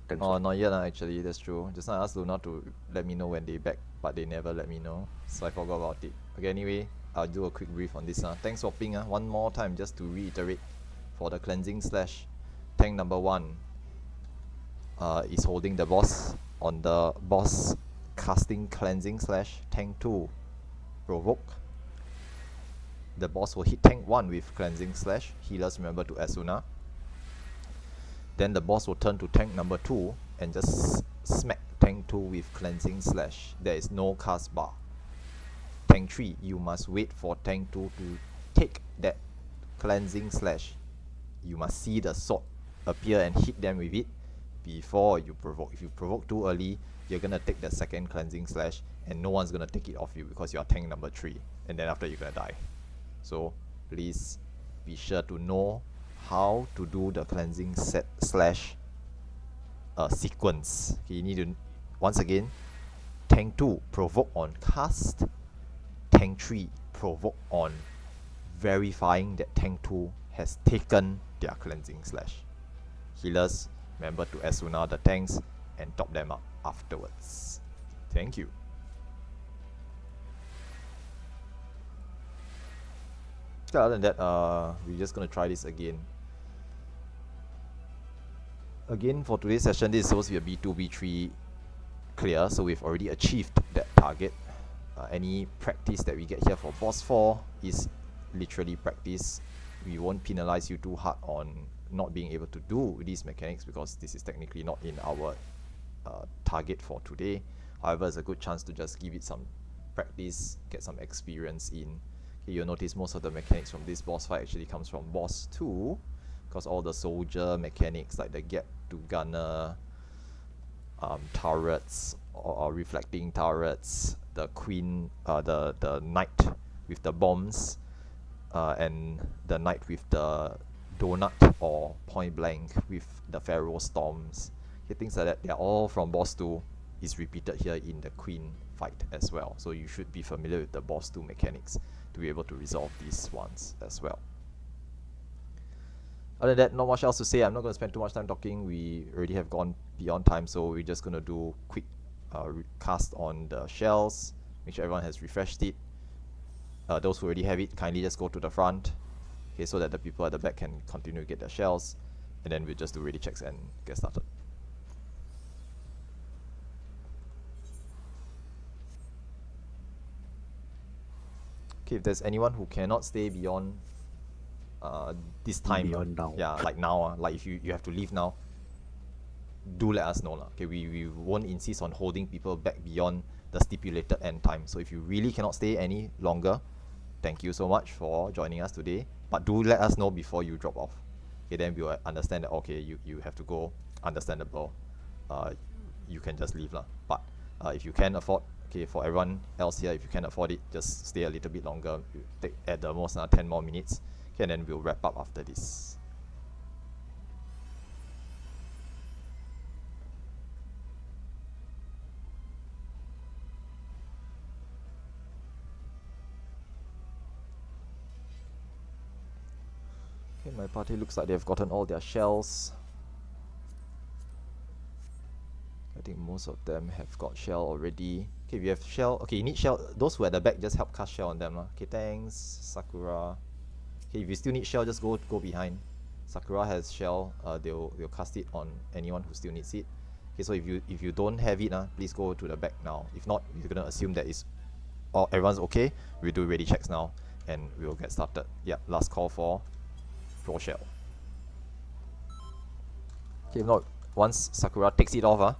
tank Oh, swap? not yet lah, actually, that's true. Just now I asked Luna to let me know when they back, but they never let me know, so I forgot about it. Okay, anyway, I'll do a quick brief on this. Tank swapping, one more time just to reiterate. For the cleansing slash, tank number 1 is holding the boss on the boss casting cleansing slash. Tank 2 provoke. The boss will hit tank 1 with cleansing slash. Healers remember to Asuna. Then the boss will turn to tank number 2 and just smack tank 2 with cleansing slash. There is no cast bar. Tank 3, you must wait for tank 2 to take that cleansing slash. You must see the sword appear and hit them with it before you provoke. If you provoke too early, you're gonna take the second cleansing slash and no one's gonna take it off you because you're tank number 3, and then after you're gonna die. So please be sure to know how to do the cleansing set slash sequence. Okay, you need to, once again, tank 2 provoke on cast, tank 3 provoke on verifying that tank 2 has taken their cleansing slash. Healers, remember to Asuna the tanks and top them up afterwards. Thank you. So other than that, we're just gonna try this again. Again, for today's session, this is supposed to be a B2, B3 clear, so we've already achieved that target. Any practice that we get here for boss 4 is literally practice. We won't penalize you too hard on not being able to do these mechanics because this is technically not in our target for today. However, it's a good chance to just give it some practice, get some experience in. Okay, you'll notice most of the mechanics from this boss fight actually comes from boss 2, because all the soldier mechanics like the gap to gunner, turrets or reflecting turrets, the queen, the knight with the bombs, and the knight with the donut or point blank with the pharaoh storms. Okay, things like that, they're all from boss 2, is repeated here in the queen fight as well. So you should be familiar with the boss 2 mechanics to be able to resolve these ones as well. Other than that, not much else to say. I'm not going to spend too much time talking. We already have gone beyond time, so we're just going to do quick cast on the shells, make sure everyone has refreshed it. Those who already have it, kindly just go to the front, okay, so that the people at the back can continue to get their shells, and then we'll just do ready checks and get started. Okay, if there's anyone who cannot stay beyond this time, Beyond now. yeah, like now, like if you have to leave now, do let us know lah. Okay, we won't insist on holding people back beyond the stipulated end time. So if you really cannot stay any longer, thank you so much for joining us today, but do let us know before you drop off. Okay, then we will understand that okay, you have to go understandable. You can just leave lah. But if you can afford, okay, for everyone else here, if you can afford it, just stay a little bit longer. You take at the most 10 more minutes. Okay, and then we'll wrap up after this. Okay, my party looks like they've gotten all their shells. I think most of them have got shell already. Okay, we have shell. Okay, you need shell. Those who are at the back, just help cast shell on them. Okay, thanks, Sakura. Okay, if you still need shell, just go behind. Sakura has shell. They'll cast it on anyone who still needs it. Okay, so if you don't have it, please go to the back now. If not, you're gonna assume that everyone's okay. We'll do ready checks now, and we'll get started. Yeah, last call for pro shell. Okay, if not, once Sakura takes it off,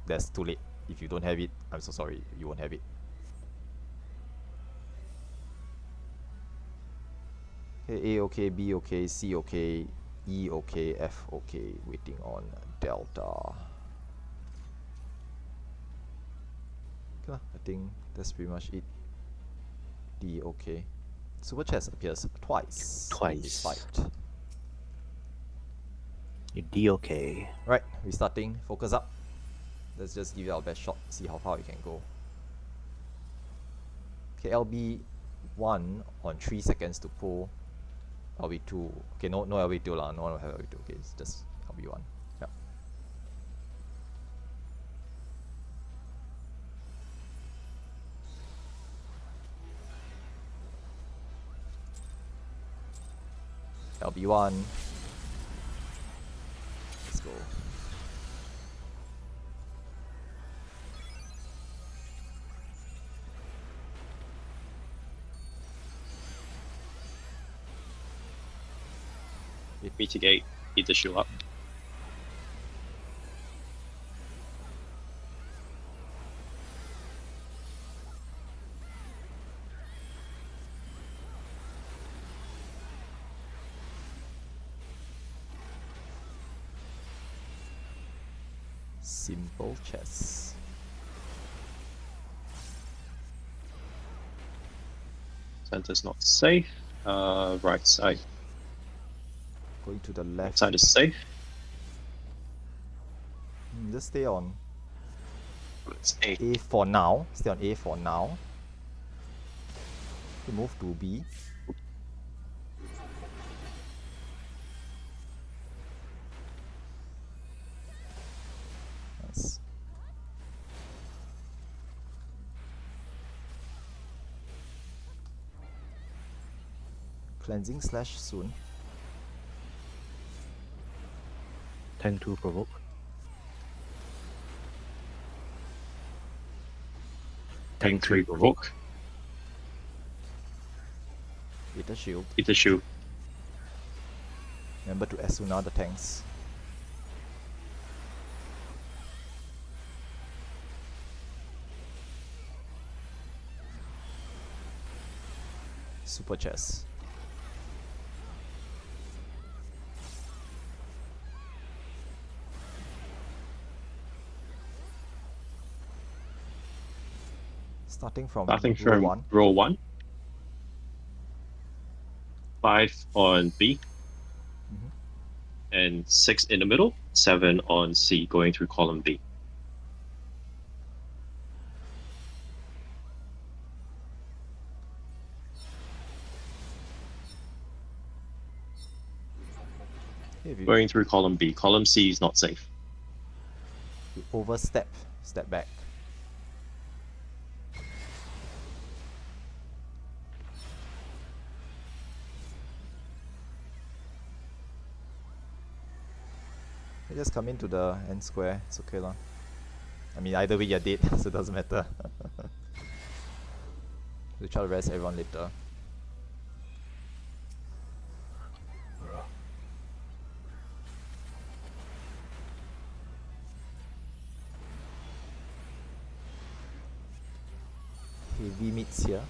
that's too late. If you don't have it, I'm so sorry, you won't have it. Okay, A okay, B okay, C okay, E okay, F okay, waiting on Delta. Okay, I think that's pretty much it. D okay. Super chest appears twice. In this fight. D okay. Right, restarting, focus up. Let's just give it our best shot, see how far we can go. Okay, LB1 on 3 seconds to pull. LB2. Okay, no LB2 lah, no one will have LB2. Okay, it's just LB1. Yep. LB1. Let's go. Mitigate, either show up. Simple chess. Center's not safe. Right side. Going to the left. Side is safe. Just stay on It's A. A for now. Stay on A for now. We move to B. Nice. Cleansing slash soon. Tank 2 provoke. Tank 3 provoke. With the shield. Either shoot. Remember to Asuna the tanks. Super chess. Starting from row 1. row 1. 5 on B. And 6 in the middle. 7 on C, going through column B. If you, Going through column B. Column C is not safe. you overstep, step back. You just come into the end square, it's okay lah. I mean, either way you're dead, so it doesn't matter. We'll try to rest everyone later. Heavy meats here,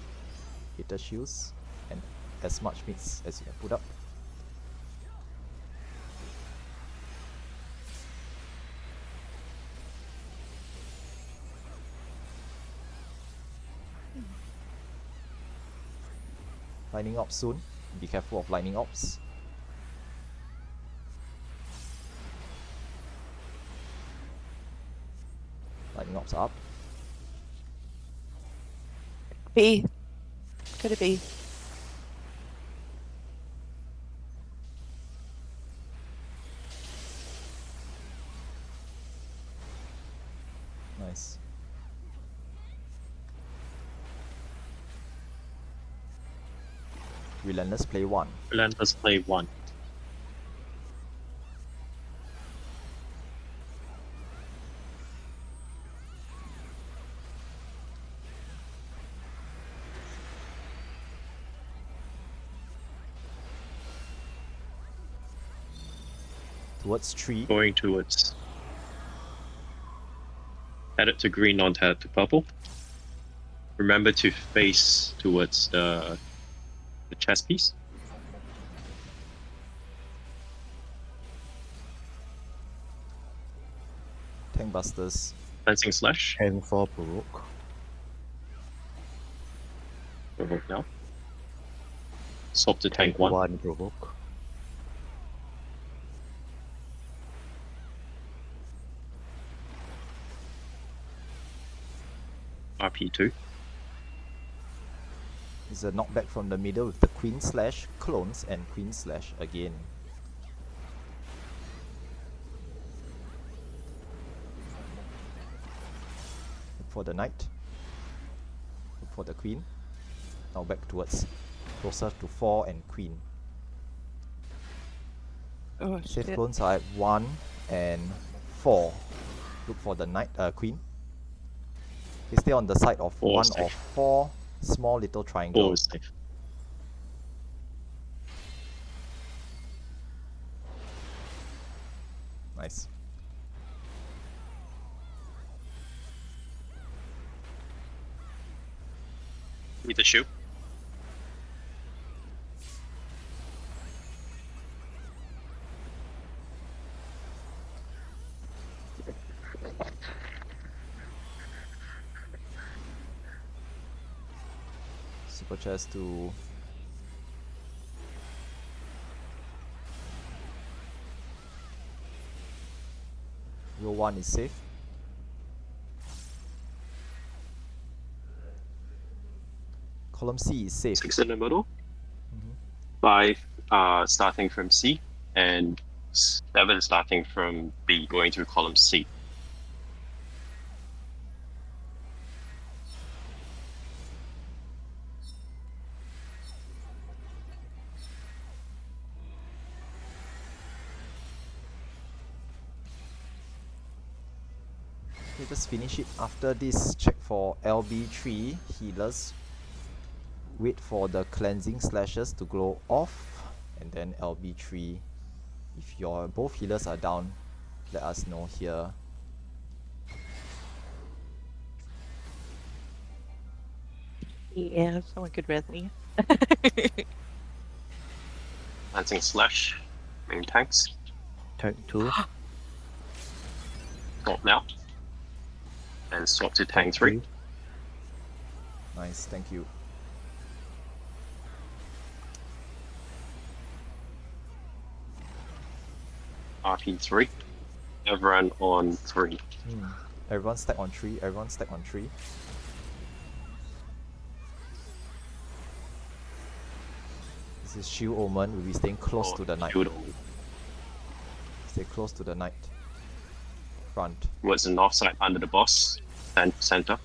hitter shields, and as much meats as you can put up. Lightning ops soon. Be careful of lightning ops. Lightning ops up. B. Go to B. Nice. Relentless play 1. Relentless play 1. Towards 3. Going towards. Headed to green, not headed to purple. Remember to face towards the chess piece. Tank busters. Fencing slash. And for provoke. Provoke now. Swap to tank 1. 1 provoke. RP2. Is a knockback from the middle with the queen slash clones and queen slash again. Look for the knight. Look for the queen. Now back towards closer to 4 and queen. Oh, Safe shit. clones are at 1 and 4. Look for the knight, queen. Okay, stay on the side of 4 1 safe. or 4 small little 4 triangles. is safe. Nice. Need the shoot. Super chest to row 1 is safe. Column C is safe. 6 in the middle. Mhm. 5 starting from C. And 7 starting from B, going to column C. Okay, just finish it. After this, check for LB3 healers. Wait for the cleansing slashes to glow off, and then LB3. If your both healers are down, let us know here. Yeah, someone could res me. Lancing slash. Main tanks. Tank 2. Swap now. And swap to tank 3. Nice, thank you. RP3. Everyone on 3. Everyone stack on 3, everyone stack on 3. This is Shield Omen, we'll be staying close to the knight. Shield Omen. Stay close to the knight. Front. Towards the north side under the boss. And center.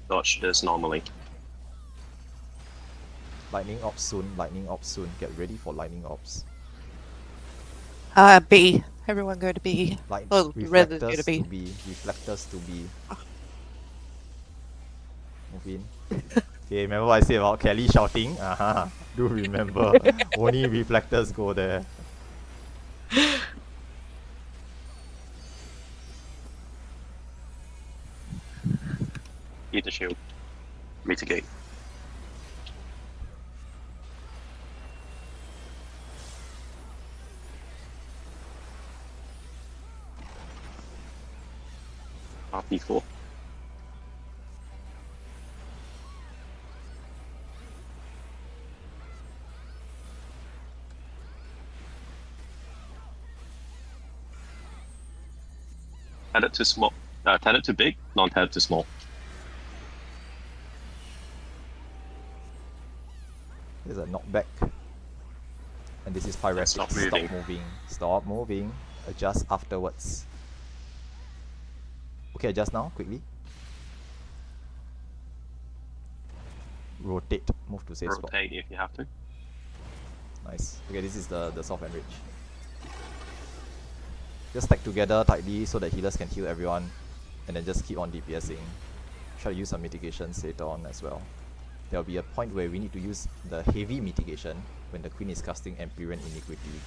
Dodge this normally. Lightning ops soon, lightning ops soon. Get ready for lightning ops. B. Everyone go to B. Light Oh, red is reflectors gonna to be. B. Reflectors to B. Move in. Okay, remember what I said about Kelly shouting? Do remember. Only reflectors go there. Eat the shield. Mitigate. RP4. Tethered to small. Tethered to big, non-tethered to small. There's a knockback. And this is Pyretic. Stop Stop moving. moving. Stop moving. Adjust afterwards. Okay, adjust now, quickly. Rotate. Move to safe spot. Rotate if you have to. Nice. Okay, this is the soft enrich. Just stack together tightly so that healers can heal everyone. And then just keep on DPSing. Try to use some mitigations later on as well. There will be a point where we need to use the heavy mitigation when the queen is casting Empyrean Iniquity.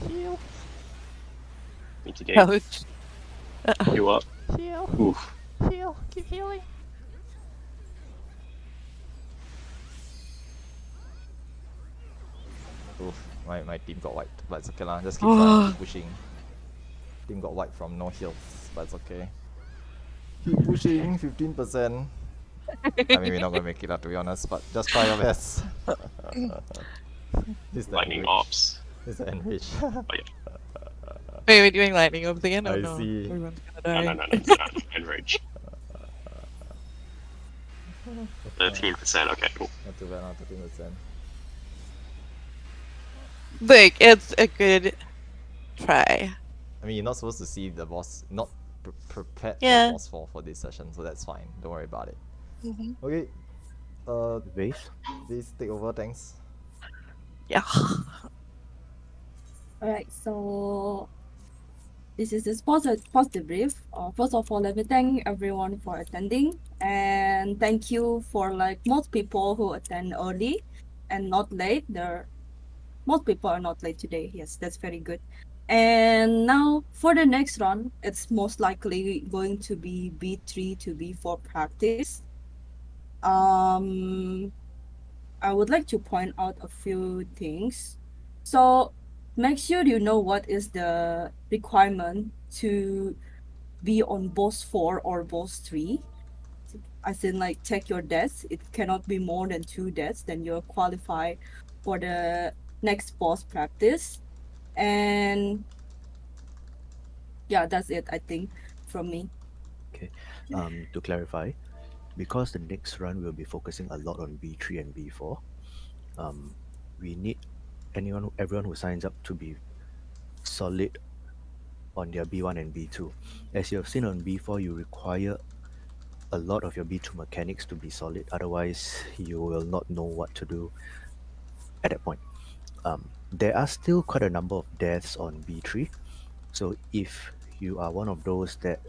Heal! Mitigate. Ouch. You up. Heal! Oof. Heal! Keep healing! Oof, my team got wiped, but it's okay lah, just keep trying, keep pushing. Team got wiped from no heals, but it's okay. Keep pushing, 15%. I mean, we're not gonna make it out to be honest, but just try your best. This is the Lightning enrich. ops. This is the enrich. Oh yeah. Wait, we're doing lightning orbs again? Oh I no. see. Everyone's gonna No, die. no. Enrage. 13%. Okay, cool. Not too bad, not 13%. Look, it's a good try. I mean, you're not supposed to see the boss, not prepared Yeah. for boss for this session, so that's fine. Don't worry about it. Mhm. Okay. Base. Please take over, thanks. Yeah. Alright, so this is this positive brief. First of all, let me thank everyone for attending, and thank you for like most people who attend early and not late. Most people are not late today. Yes, that's very good. And now for the next run, it's most likely going to be B3 to B4 practice. I would like to point out a few things. So make sure you know what is the requirement to be on boss 4 or boss 3. As in, like, check your deaths. It cannot be more than 2 deaths, then you're qualified for the next boss practice. And yeah, that's it, I think, from me. To clarify, because the next run will be focusing a lot on B3 and B4, we need everyone who signs up to be solid on their B1 and B2. As you have seen on B4, you require a lot of your B2 mechanics to be solid, otherwise you will not know what to do at that point. There are still quite a number of deaths on B3, so if you are one of those that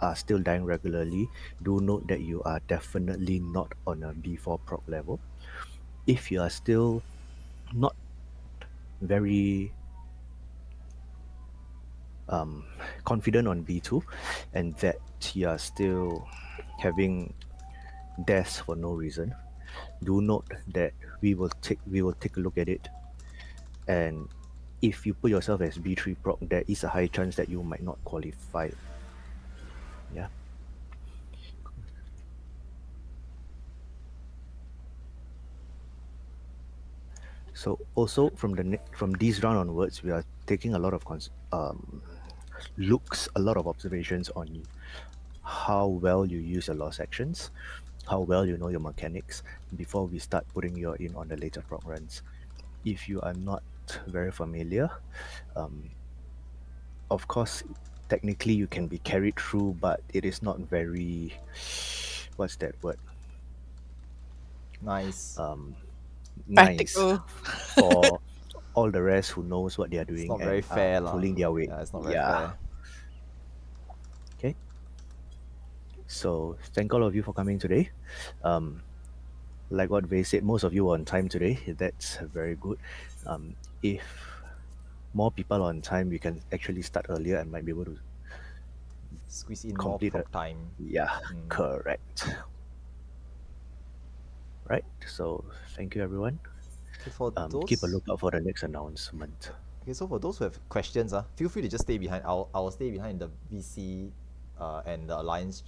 are still dying regularly, do note that you are definitely not on a B4 proc level. If you are still not very confident on B2 and that you are still having deaths for no reason, do note that we will take a look at it, and if you put yourself as B3 proc, there is a high chance that you might not qualify. Yeah. So also from this round onwards, we are taking a lot of a lot of observations on how well you use your loss actions, how well you know your mechanics before we start putting you in on the later proc runs. If you are not very familiar, of course, technically you can be carried through, but it is not very, what's that word? Nice. Nice Practical. for all the rest who knows what they are doing It's not and very fair lah. pulling their weight. Yeah, it's not very fair. Okay. So thank all of you for coming today. Like what Vay said, most of you are on time today. That's very good. If more people are on time, we can actually start earlier and might be able to Squeeze in complete more it. proc time. Yeah, Mm. correct. Right. So thank you everyone. Okay, for Keep a those. lookout for the next announcement. Okay, so for those who have questions, feel free to just stay behind. I'll stay behind the VC and the Alliance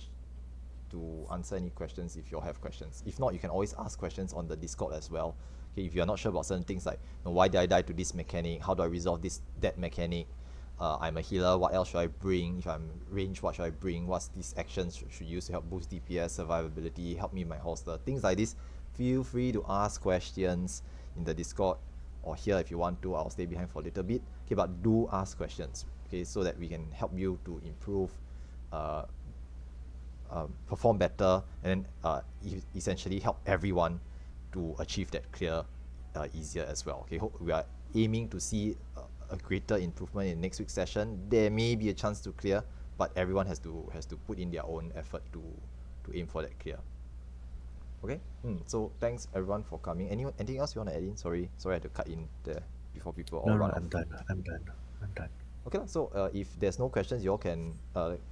to answer any questions if you all have questions. If not, you can always ask questions on the Discord as well. Okay, if you're not sure about certain things like, why did I die to this mechanic? How do I resolve that mechanic? I'm a healer, what else should I bring? If I'm range, what should I bring? What's these actions should use to help boost DPS, survivability, help me in my holster? Things like this. Feel free to ask questions in the Discord or here if you want to. I'll stay behind for a little bit. Okay, but do ask questions, okay, so that we can help you to improve, perform better, and then essentially help everyone to achieve that clear easier as well. Okay, we are aiming to see a greater improvement in next week's session. There may be a chance to clear, but everyone has to put in their own effort to aim for that clear. Okay, so thanks everyone for coming. Anything else you want to add in? Sorry I had to cut in there before people all run off. I'm done. Okay, so if there's no questions, you all can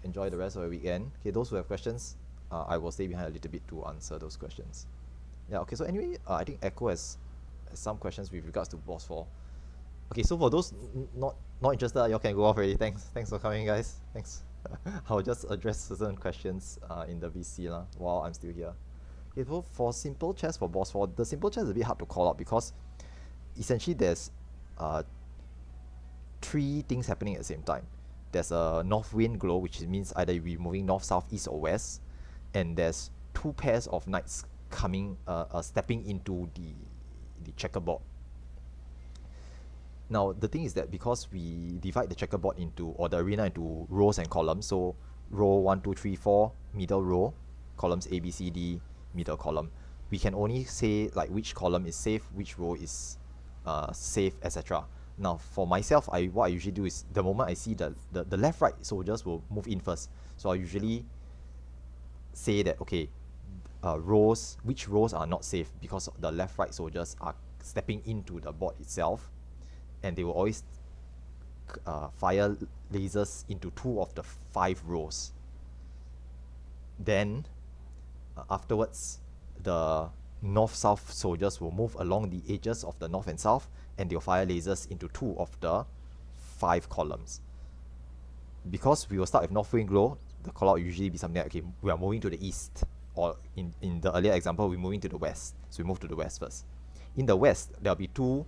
enjoy the rest of the weekend. Okay, those who have questions, I will stay behind a little bit to answer those questions. Yeah, okay, so anyway, I think Echo has some questions with regards to Boss 4. Okay, so for those not interested, you all can go off already. Thanks for coming, guys. Thanks. I'll just address certain questions in the VC while I'm still here. Okay, so for simple chess for Boss 4, the simple chess is a bit hard to call out because essentially there's 3 things happening at the same time. There's a north wind glow, which means either we're moving north, south, east, or west, and there's 2 pairs of knights coming, stepping into the checkerboard. Now the thing is that because we divide the checkerboard into, or the arena into rows and columns, so row 1, 2, 3, 4, middle row, columns A, B, C, D, middle column, we can only say like which column is safe, which row is safe, etc. Now for myself, what I usually do is the moment I see the left right soldiers will move in first, so I usually say that okay, which rows are not safe because the left right soldiers are stepping into the board itself, and they will always fire lasers into 2 of the 5 rows. Then afterwards, the north-south soldiers will move along the edges of the north and south, and they'll fire lasers into 2 of the 5 columns. Because we will start with north wind glow, the call out will usually be something like, okay, we are moving to the east, or in the earlier example, we're moving to the west, so we move to the west first. In the west, there'll be 2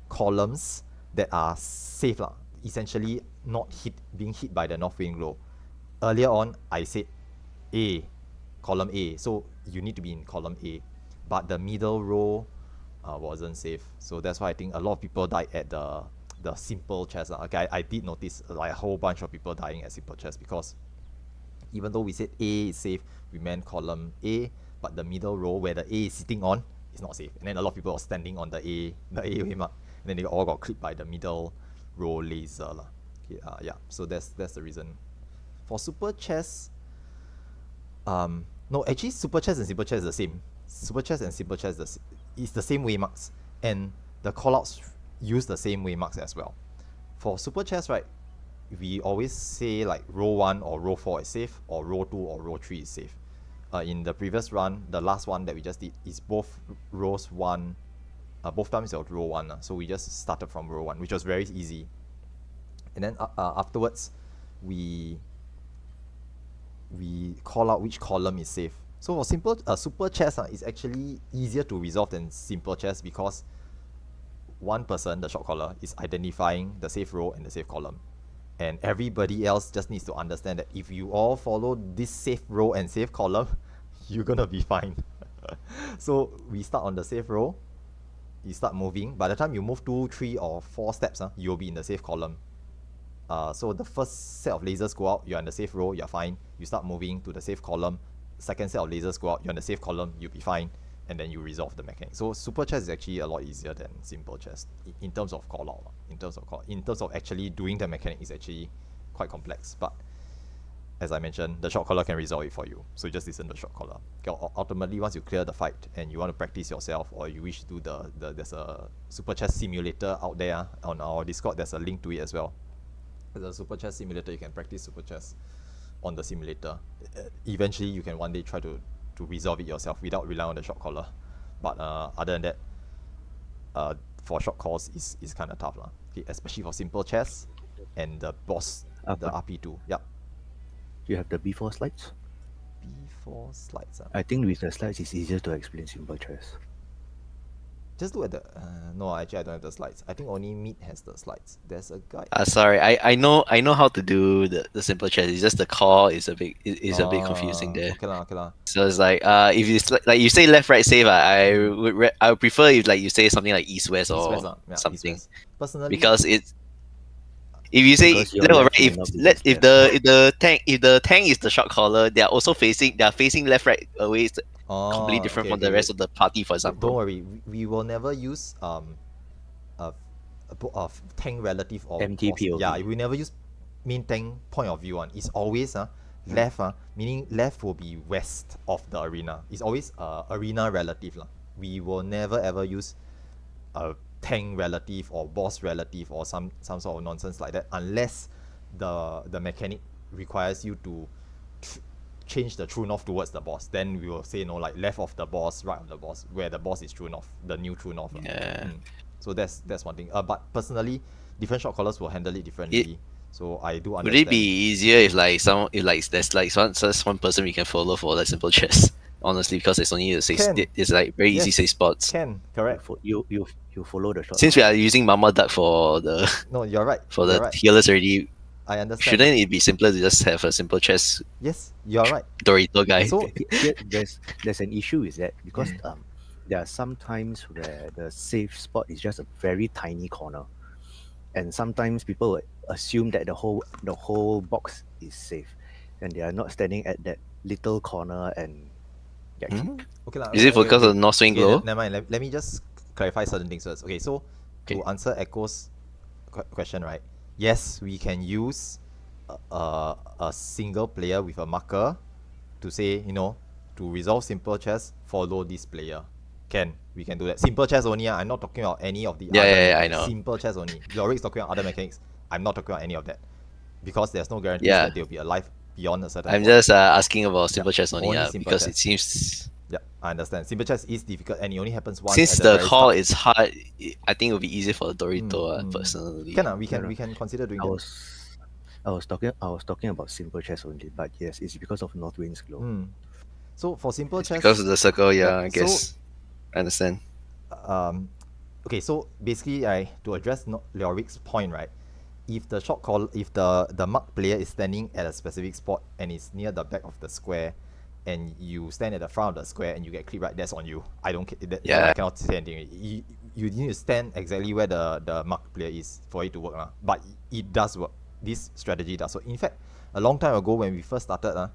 columns that are safe, essentially not being hit by the north wind glow. Earlier on, I said A, column A, so you need to be in column A, but the middle row wasn't safe, so that's why I think a lot of people died at the simple chess. Okay, I did notice like a whole bunch of people dying at simple chess because even though we said A is safe, we meant column A, but the middle row where the A is sitting on is not safe, and then a lot of people are standing on the A way mark, and then they all got clipped by the middle row laser okay, yeah, so that's the reason. For super chess, no, actually super chess and simple chess is the same. Super chess and simple chess is the same waymarks, and the callouts use the same waymarks as well. For super chess, right, we always say like row 1 or row 4 is safe, or row 2 or row 3 is safe. In the previous run, the last one that we just did is both rows 1, both times it was row 1, so we just started from row 1, which was very easy. And then afterwards, we call out which column is safe. So for simple super chess is actually easier to resolve than simple chess because one person, the shotcaller, is identifying the safe row and the safe column, and everybody else just needs to understand that if you all follow this safe row and safe column, you're gonna be fine. So we start on the safe row, you start moving. By the time you move 2, 3 or 4 steps, you'll be in the safe column. So the first set of lasers go out, you're in the safe row, you're fine. You start moving to the safe column, second set of lasers go out, you're in the safe column, you'll be fine, and then you resolve the mechanic. So super chess is actually a lot easier than simple chess in terms of call out. In terms of actually doing the mechanic is actually quite complex, but as I mentioned, the shotcaller can resolve it for you, so just listen to the shotcaller. Ultimately, once you clear the fight and you want to practice yourself, or you wish to do there's a super chess simulator out there on our Discord. There's a link to it as well. There's a super chess simulator. You can practice super chess on the simulator. Eventually you can one day try to resolve it yourself without relying on the shot caller, but other than that, for short calls is kind of tough okay, especially for simple chess and the boss, the RP2. Yep. Do you have the B4 slides? before slides. I think with the slides, it's easier to explain simple chess. Just look at the. No, actually, I don't have the slides. I think only Meet has the slides. There's a guide. Sorry, I know how to do the simple chess. It's just the call is a bit a bit confusing there. Okay lah, okay lah. So it's like if it's like you say left right save, I would prefer if like you say something like east west or East-west, yeah, something, east-west. Personally, because it's if you say Because your no, left right, may not be if just the tank is the shot caller, they are facing left right away. It's completely different okay, from the rest of the party, for example. Don't worry, we will never use a tank relative or MTPOV. yeah, we never use main tank point of view one. It's always left meaning left will be west of the arena. It's always arena relative lah. We will never ever use a tank relative or boss relative or some sort of nonsense like that unless the mechanic requires you to change the true north towards the boss. Then we will say no, like left of the boss, right of the boss, where the boss is true north, the new true north. Yeah. So that's one thing. But personally, different shot callers will handle it differently. So I do understand. Would it be easier if there's like one person we can follow for like simple chess? Honestly, because it's only it's like very easy Yes, safe spots. Can, correct. You follow the shot. Since we are using Mama Duck for the No, you're right. for you're the right. healers already, I understand. shouldn't it be simpler to just have a simple chess Yes, you're right. Dorito guy? So Here, there's an issue with that because there are some times where the safe spot is just a very tiny corner, and sometimes people would assume that the whole box is safe, and they are not standing at that little corner and get kicked. okay lah. Is it because of the North Swing glow? Never mind. Let me just clarify certain things first. Okay, so to answer Echo's question, right? Yes, we can use a single player with a marker to say, to resolve simple chess, follow this player. We can do that. Simple chess only. I'm not talking about any of the other I know. Simple chess only. Lorik's talking about other mechanics. I'm not talking about any of that because there's no guarantee Yeah. that they'll be alive beyond a certain I'm point. just asking about simple chess only, only simple because chess. it seems Yeah, I understand. Simple chess is difficult and it only happens once. since at the very call start. is hard, I think it would be easier for the Dorito personally. We can consider doing I that. was talking about simple chess only, but yes, it's because of North Wind's glow. So for simple chess, Because of the circle, Yeah, I guess. I understand. okay, so basically, to address Lorik's point, right? If the if the mark player is standing at a specific spot and is near the back of the square, and you stand at the front of the square and you get clipped, right? That's on you. I don't care. Yeah. I cannot say anything. You need to stand exactly where the mark player is for it to work, but it does work. This strategy does. So in fact, a long time ago when we first started,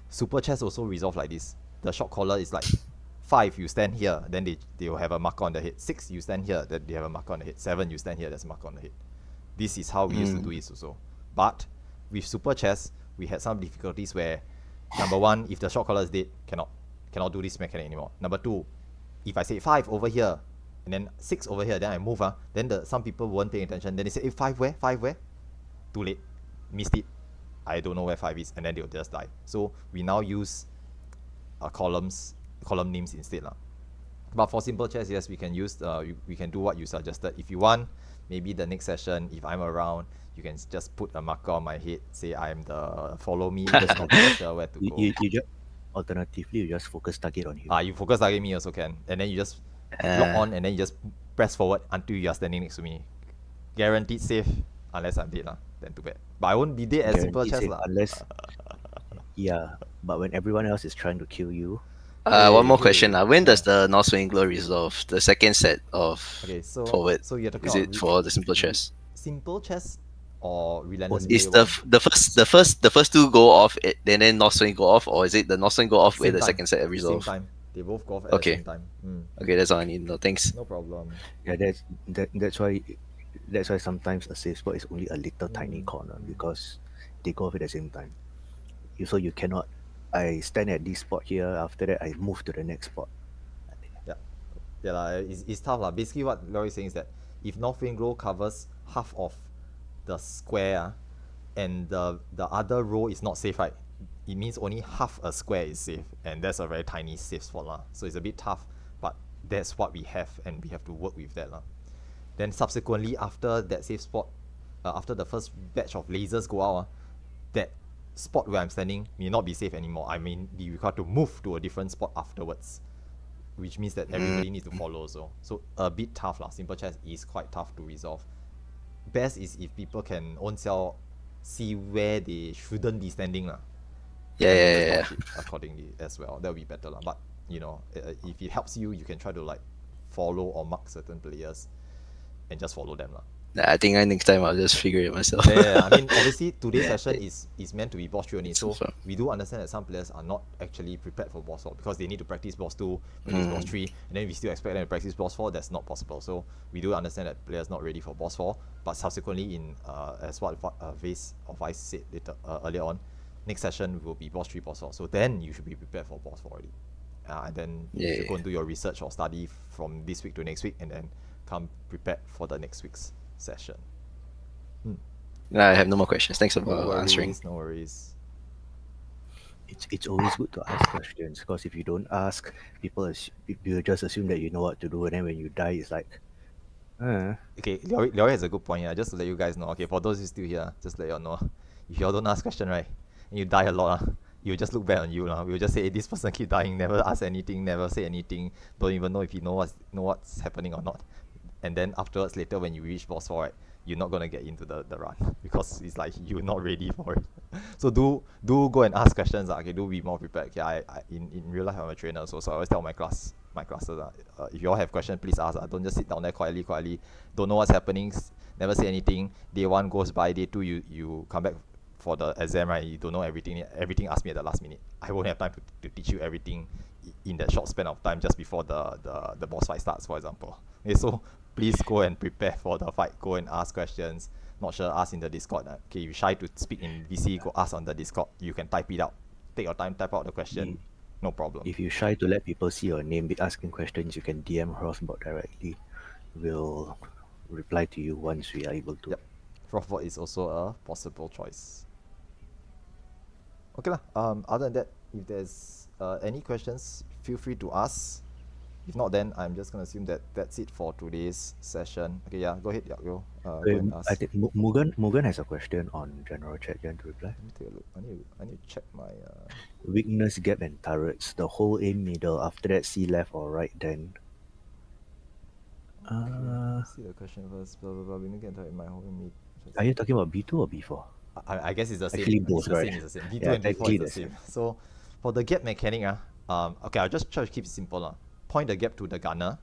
super chess also resolved like this. The shot caller is like 5, you stand here, then they will have a marker on the head. 6, you stand here, then they have a marker on the head. 7, you stand here, there's a marker on the head. This is how we used to do it also. But with super chess, we had some difficulties where, number 1, if the shot caller is dead, cannot do this mechanic anymore. Number 2, if I say 5 over here, and then 6 over here, then I move, then some people weren't paying attention. Then they say, hey, 5 where? 5 where? Too late. Missed it. I don't know where 5 is, and then they'll just die. So we now use column names instead. But for simple chess, yes, we can use we can do what you suggested. If you want, maybe the next session, if I'm around, you can just put a marker on my head, say I'm the follow me, just not sure where to go. You just alternatively you just focus target on him. You focus target me also can, and then you just lock on, and then you just press forward until you are standing next to me. Guaranteed safe, unless I'm dead then too bad. But I won't be dead as simple chess Unless but when everyone else is trying to kill you, One more question. When does the North Swing glow resolve? The second set of forward. So you're talking Is about it for the simple chess? simple chess or relentless? Is play the first two go off, then North Swing go off, or is it the North Swing go off Same with the time. second set Same resolve? time. They both go off at Okay. the same time. Okay, that's all I need. No, thanks. No problem. yeah, that's why sometimes a safe spot is only a little tiny corner because they go off at the same time. So you cannot. I stand at this spot here. After that, I move to the next spot. It's tough lah. Basically, what Laurie is saying is that if North Wind Glow covers half of the square, and the other row is not safe, right? It means only half a square is safe, and that's a very tiny safe spot lah. So it's a bit tough, but that's what we have, and we have to work with that lah. Then subsequently, after that safe spot, after the first batch of lasers go out, that spot where I'm standing may not be safe anymore. I may be required to move to a different spot afterwards, which means that everybody needs to follow also. So a bit tough lah. Simple chess is quite tough to resolve. Best is if people can own self see where they shouldn't be standing lah. Yeah. Just dodge it accordingly as well. That would be better lah. But you know, if it helps you, you can try to like follow or mark certain players and just follow them lah. Nah, I think next time I'll just figure it myself. Yeah, I mean, obviously today's session is meant to be boss 3 only, so we do understand that some players are not actually prepared for boss 4 because they need to practice boss 2, practice boss 3, and then we still expect them to practice boss 4. That's not possible. So we do understand that players not ready for boss 4, but subsequently in as what Vase or Vice said later, earlier on, next session will be boss 3, boss 4. So then you should be prepared for boss 4 already. And then you should go and do your research or study from this week to next week, and then come prepared for the next week's session. Nah, I have no more questions. Thanks for answering. No worries. It's always good to ask questions, because if you don't ask, people just assume that you know what to do, and then when you die, it's like, Okay, Liao has a good point here. Just to let you guys know. Okay, for those who still here, just let you all know. If you all don't ask question, right, and you die a lot, you just look bad on you. We'll just say, hey, this person keep dying, never ask anything, never say anything, don't even know if he know what's happening or not. And then afterwards, later when you reach boss 4, right, you're not gonna get into the run because it's like you're not ready for it. So do go and ask questions. Okay, do be more prepared. Okay, I in real life I'm a trainer, so I always tell my classes, if you all have questions, please ask. Don't just sit down there quietly. Don't know what's happening. Never say anything. Day 1 goes by. Day 2 you come back for the exam, right? You don't know everything. Everything ask me at the last minute. I won't have time to teach you everything in that short span of time just before the boss fight starts, for example. Okay, so please go and prepare for the fight. Go and ask questions. Not sure, ask in the Discord. Okay, if you're shy to speak in VC, go ask on the Discord. You can type it out. Take your time, type out the question. No problem. if you're shy to let people see your name be asking questions, you can DM Frostbot directly. We'll reply to you once we are able to. Yep. Frostbot is also a possible choice. Okay lah. Other than that, if there's any questions, feel free to ask. If not, then I'm just gonna assume that that's it for today's session. Okay, yeah, go ahead, Yakyo. Go and ask. I think Mugan has a question on general chat. Do you want to reply? Let me take a look. I need to check my. Weakness, gap, and turrets. The whole aim middle. After that, see left or right. Then. Let's see the question first. Blah blah blah. We can type my whole meet. Are you talking about B2 or B4? I guess it's the same. Actually, both, right? It's the same. B2 and B4 is the same. So for the gap mechanic, okay, I'll just try to keep it simple. Point the gap to the gunner,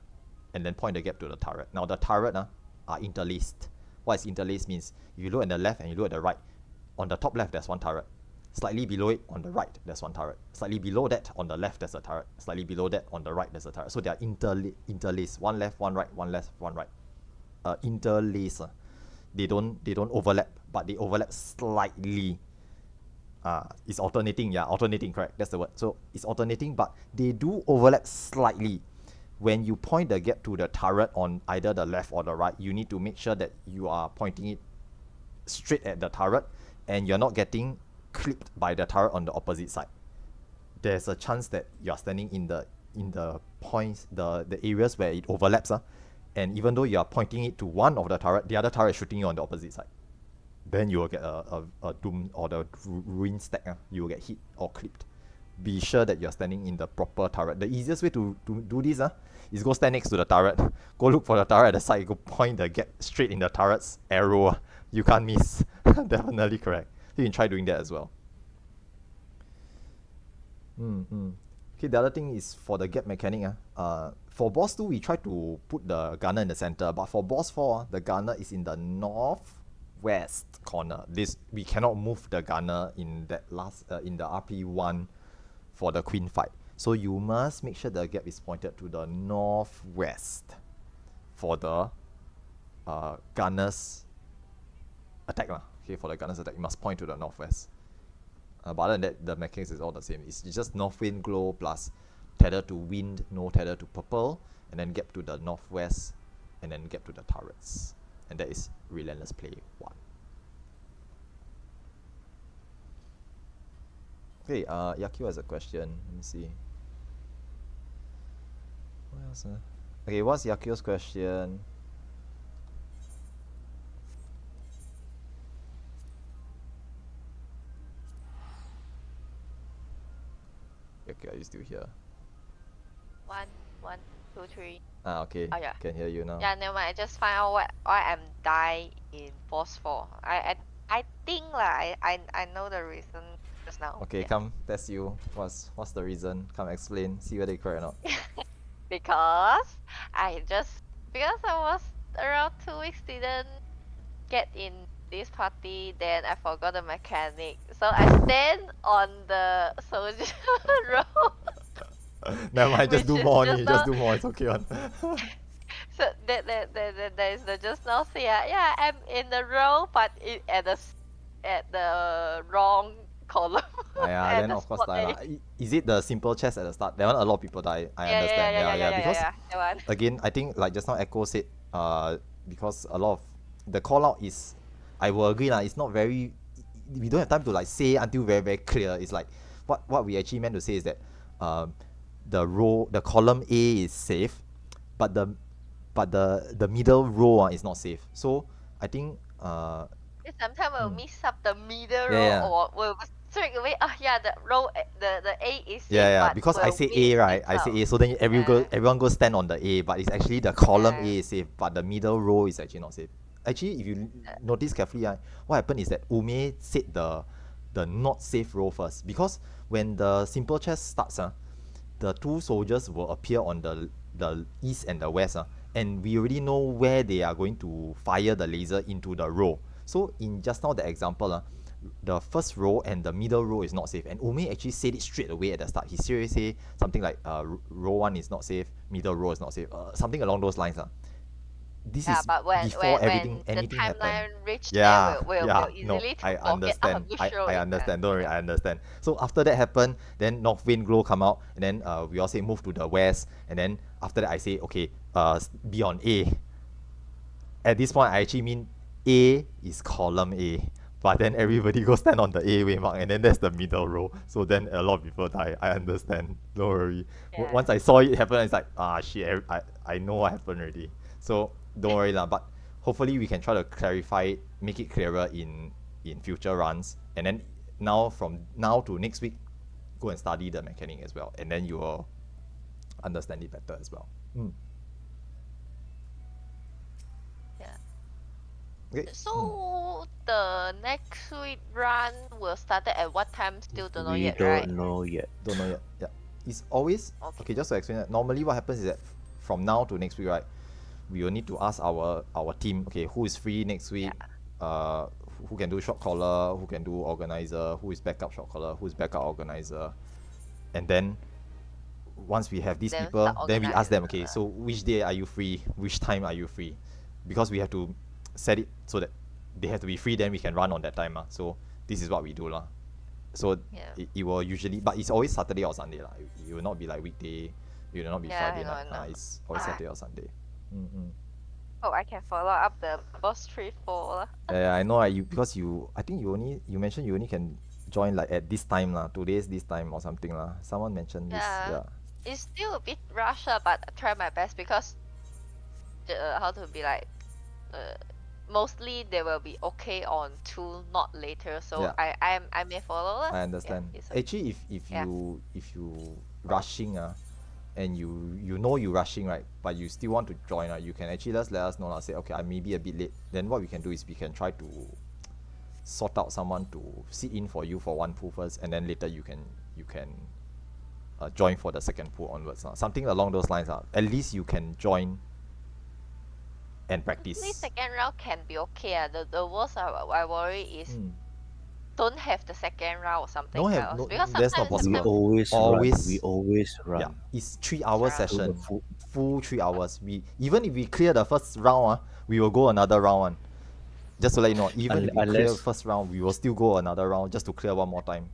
and then point the gap to the turret. Now the turret are interlaced. What is interlaced means, if you look at the left and you look at the right, on the top left there's one turret. Slightly below it on the right there's one turret. Slightly below that on the left there's a turret. Slightly below that on the right there's a turret. So they are interlaced. One left, one right, one left, one right. Interlaced. They don't overlap, but they overlap slightly. It's alternating, alternating, correct, that's the word. So it's alternating, but they do overlap slightly. When you point the gap to the turret on either the left or the right, you need to make sure that you are pointing it straight at the turret and you're not getting clipped by the turret on the opposite side. There's a chance that you're standing in the points, the areas where it overlaps, and even though you are pointing it to one of the turret, the other turret is shooting you on the opposite side. Then you will get a doom or the ruin stack. You will get hit or clipped. Be sure that you're standing in the proper turret. The easiest way to do this is go stand next to the turret. Go look for the turret at the side. Go point the gap straight in the turret's arrow. You can't miss. Definitely correct. You can try doing that as well. Okay, the other thing is for the gap mechanic. For boss 2, we try to put the gunner in the center. But for boss 4, the gunner is in the northwest corner. We cannot move the gunner in that in the RP1 for the queen fight. So you must make sure the gap is pointed to the northwest for the gunner's attack. Okay, for the gunner's attack, you must point to the northwest. But other than that, the mechanics is all the same. It's just north wind glow plus tether to wind, no tether to purple, and then gap to the northwest, and then gap to the turrets. And that is Relentless Play 1. Okay, Yakio has a question. Let me see. What else? Okay, what's Yakio's question? Okay, are you still here? 1, 1, 2, 3. Ah, okay. Oh yeah. Can hear you now. Yeah, never mind. I just find out why I'm dying in boss 4. I think I know the reason just now. Okay, Yeah. come test you. What's the reason? Come explain. See whether you correct or not. Because I was around 2 weeks didn't get in this party, then I forgot the mechanic. So I stand on the soldier row. Never mind, just do Which is more just only. Just now- do more. It's okay one. So there is the just now say yeah, I'm in the row but at the wrong column. Yeah, At then the of course spot die A. lah. Is it the simple chest at the start? That one a lot of people die. I Yeah, understand. Because that one. again, I think like just now Echo said, because a lot of the call out is, I will agree lah. It's not very. We don't have time to like say until very very clear. It's like what we actually meant to say is that, the column A is safe, but the middle row is not safe. So I think Sometimes we'll mix up the middle row Yeah, yeah. or we'll straight away. The row the A is safe, yeah, but because I we'll say mix A, right? it I say up. A, so then everyone goes stand on the A, but it's actually the column Yeah. A is safe, but the middle row is actually not safe. Actually, if you notice carefully, what happened is that Ume said the not safe row first, because when the simple chest starts, the two soldiers will appear on the east and the west, and we already know where they are going to fire the laser into the row. So in just now the example, the first row and the middle row is not safe, and Ume actually said it straight away at the start. He seriously say something like, row 1 is not safe, middle row is not safe, something along those lines. This Yeah, is but when before anything the happened. timeline reached Yeah, there, we'll no, easily I forget understand. which row I is understand. Don't worry, I understand. So after that happened, then North Wind Glow come out, and then we all say move to the west, and then after that I say okay, be on A. At this point, I actually mean A is column A, but then everybody go stand on the A waymark, and then that's the middle row. So then a lot of people die. I understand. Don't worry. Yeah. Once I saw it happen, it's like, shit, I know what happened already. So don't worry lah. But hopefully we can try to clarify it, make it clearer in future runs, and then from now to next week, go and study the mechanic as well, and then you will understand it better as well. Yeah. Okay. So the next week run will start at what time? Still don't know We yet, don't right? know yet. Don't know yet. Yeah. It's always okay. Just to explain that, normally what happens is that from now to next week, right, we will need to ask our team, okay, who is free next week, who can do shot caller, who can do organizer, who is backup shot caller, who is backup organizer, and then once we have these Then people, start then we ask them, okay, organize. so which day are you free, which time are you free, because we have to set it so that they have to be free, then we can run on that time. So this is what we do lah. So Yeah. it will usually, but it's always Saturday or Sunday lah. It will not be like weekday, it will not be Yeah, Friday I night. know. It's always Saturday or Sunday. Hope I can follow up the boss 3-4 lah. Yeah, I know. Because I think you mentioned you only can join like at this time lah, today's this time or something lah. Someone mentioned this. Yeah. It's still a bit rush but I try my best because how to be like, mostly they will be okay on 2, not later. So Yeah. I may follow lah. I understand. Yeah, it's okay. Actually, if Yeah. you rushing and you know you rushing, right, but you still want to join, you can actually just let us know lah. Say okay, I may be a bit late. Then what we can do is we can try to sort out someone to sit in for you for one pool first, and then later you can join for the second pool onwards. Something along those lines. At least you can join and practice. This second round can be okay. The worst I worry is don't have the second round or something Don't have- else. no, Because that's not sometimes We possible. always Always- run. We always run. Yeah, it's 3-hour Right. session, Full- full 3 hours. Even if we clear the first round, we will go another round one. Just to let you know, even if we clear the Unless- first round, we will still go another round just to clear one more time.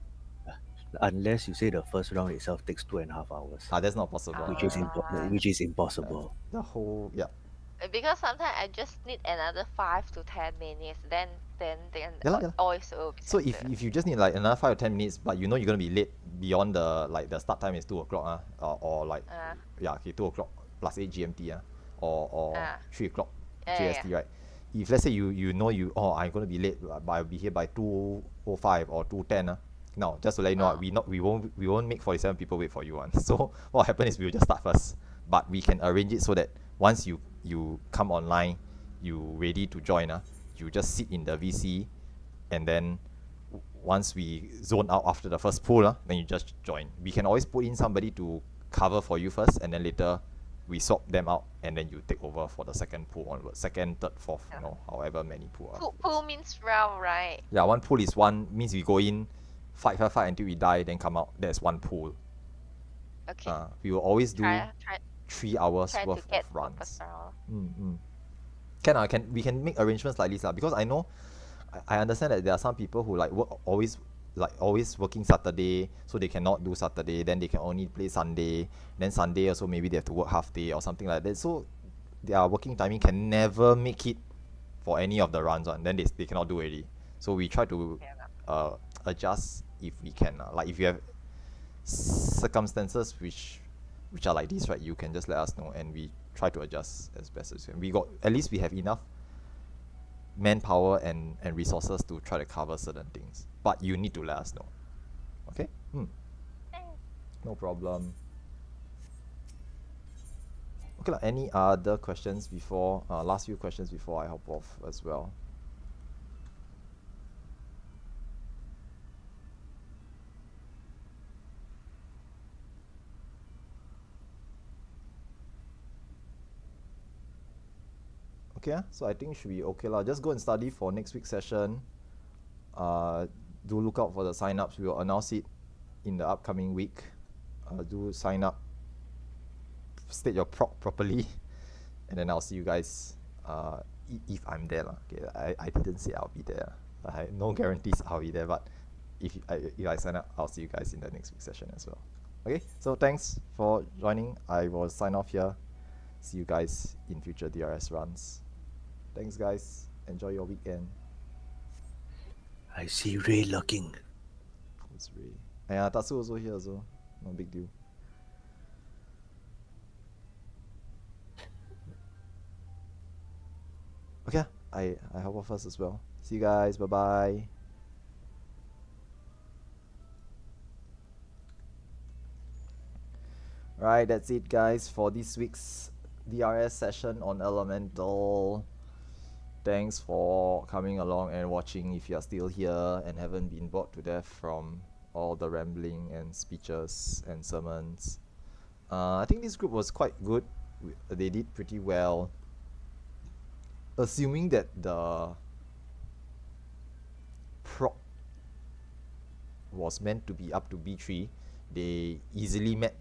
Unless you say the first round itself takes 2.5 hours, That's not possible. which is impossible. The whole because sometimes I just need another 5 to 10 minutes. Then Yeah lah, yeah lah. always will be So if settled. you just need like another 5 or 10 minutes, but you know you're gonna be late beyond the start time is 2 o'clock, or like 2 o'clock plus 8 GMT, or 3 o'clock JST, right? If let's say you know I'm gonna be late, but I'll be here by 2:05 or 2:10, Now, just to let you know, we won't make 47 people wait for you one. So what will happen is we'll just start first. But we can arrange it so that once you come online, you ready to join, you just sit in the VC, and then once we zone out after the first pool, then you just join. We can always put in somebody to cover for you first, and then later we swap them out, and then you take over for the second pool onwards. Second, third, fourth, however many pool are. Pool means round, right? Yeah, one pool is means we go in, fight until we die, then come out. That's one pool. Okay. We will always do Try 3 hours to worth get of runs. round. We can make arrangements like this because I know, I understand that there are some people who like always working Saturday, so they cannot do Saturday, then they can only play Sunday, then Sunday also maybe they have to work half day or something like that, so their working timing can never make it for any of the runs then they cannot do already. So we try to adjust if we can. Like if you have circumstances which are like this, right, you can just let us know and we try to adjust as best as we can. At least we have enough manpower and resources to try to cover certain things, but you need to let us know. Okay? No problem. Okay, any other questions before last few questions before I hop off as well? Okay, so I think it should be okay lah. Just go and study for next week's session. Do look out for the sign-ups. We will announce it in the upcoming week. Do sign up, state your prog properly, and then I'll see you guys if I'm there lah. Okay, I didn't say I'll be there. I no guarantees I'll be there, but if I sign up, I'll see you guys in the next week's session as well. Okay, so thanks for joining. I will sign off here. See you guys in future DRS runs. Thanks guys. Enjoy your weekend. I see Ray looking. Who's Ray? Yeah, Tatsu also here also. No big deal. Okay, I hop off first as well. See you guys. Bye bye. Right, that's it guys for this week's DRS session on Elemental. Thanks for coming along and watching if you are still here and haven't been bored to death from all the rambling and speeches and sermons. I think this group was quite good. They did pretty well. Assuming that the prog was meant to be up to B3, they easily met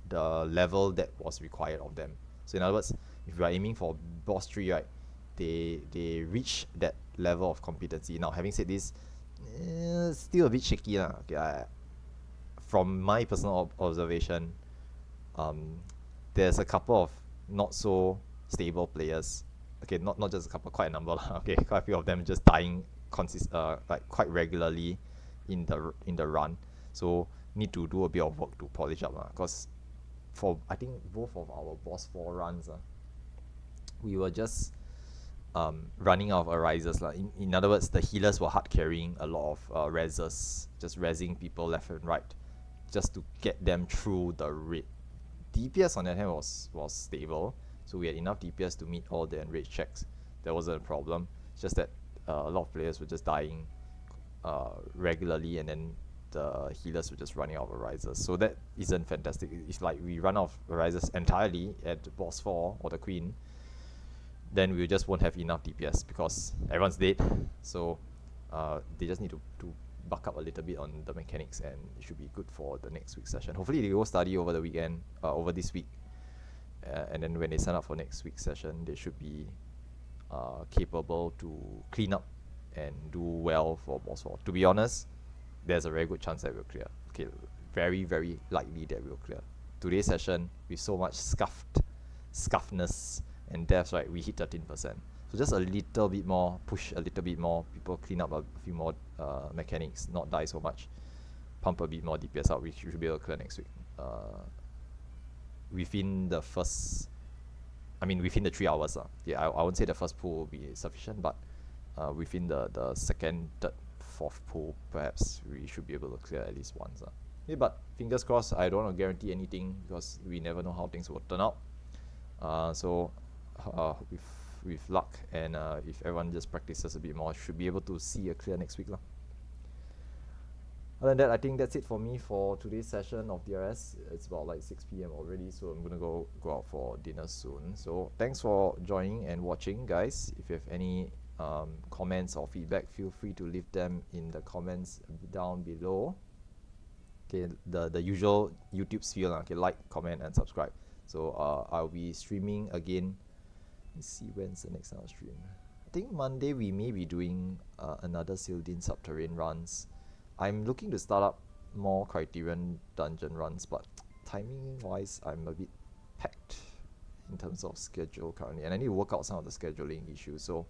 the level that was required of them. So in other words, if you are aiming for boss 3, right, they reach that level of competency. Now, having said this, still a bit shaky lah. Okay, from my personal observation, there's a couple of not so stable players. Okay, not just a couple, quite a number lah. Okay, quite a few of them just dying like quite regularly in the run. So need to do a bit of work to polish up lah. Because for I think both of our boss 4 runs, we were just running out of arises lah. In other words, the healers were hard carrying a lot of reses, just rezzing people left and right, just to get them through the raid. DPS on that hand was stable, so we had enough DPS to meet all the enrage checks. That wasn't a problem. It's just that a lot of players were just dying regularly, and then the healers were just running out of arises. So that isn't fantastic. It's like we run out of arises entirely at boss 4 or the queen, then we just won't have enough DPS because everyone's dead. So they just need to buck up a little bit on the mechanics, and it should be good for the next week's session. Hopefully they go study over the weekend, over this week, and then when they sign up for next week's session, they should be capable to clean up and do well for boss 4. To be honest, there's a very good chance that we'll clear. Okay, very, very likely that we'll clear. Today's session, with so much scuffness and deaths, right, we hit 13%. So just a little bit more, push a little bit more, people clean up a few more mechanics, not die so much, pump a bit more DPS out, which we should be able to clear next week. Within the 3 hours. Yeah, I won't say the first pool will be sufficient, but within the second, third, 4th pool, perhaps we should be able to clear at least once. Yeah, but fingers crossed. I don't want to guarantee anything because we never know how things will turn out. So with luck and if everyone just practices a bit more, should be able to see a clear next week. Other than that, I think that's it for me for today's session of DRS. It's about like 6 p.m. already, so I'm gonna go out for dinner soon. So thanks for joining and watching, guys. If you have any comments or feedback, feel free to leave them in the comments down below. Okay, the usual YouTube spiel. Okay, like, comment, and subscribe. So I'll be streaming again. Let's see when's the next stream. I think Monday we may be doing another Sildin Subterranean runs. I'm looking to start up more Criterion dungeon runs, but timing wise I'm a bit packed in terms of schedule currently, and I need to work out some of the scheduling issues. So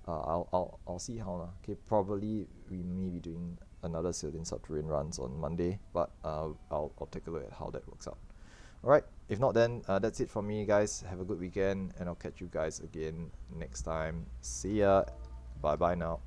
I'll see how. Okay, probably we may be doing another Sildin Subterranean runs on Monday, but I'll take a look at how that works out. Alright, if not then that's it from me, guys. Have a good weekend, and I'll catch you guys again next time. See ya. Bye bye now.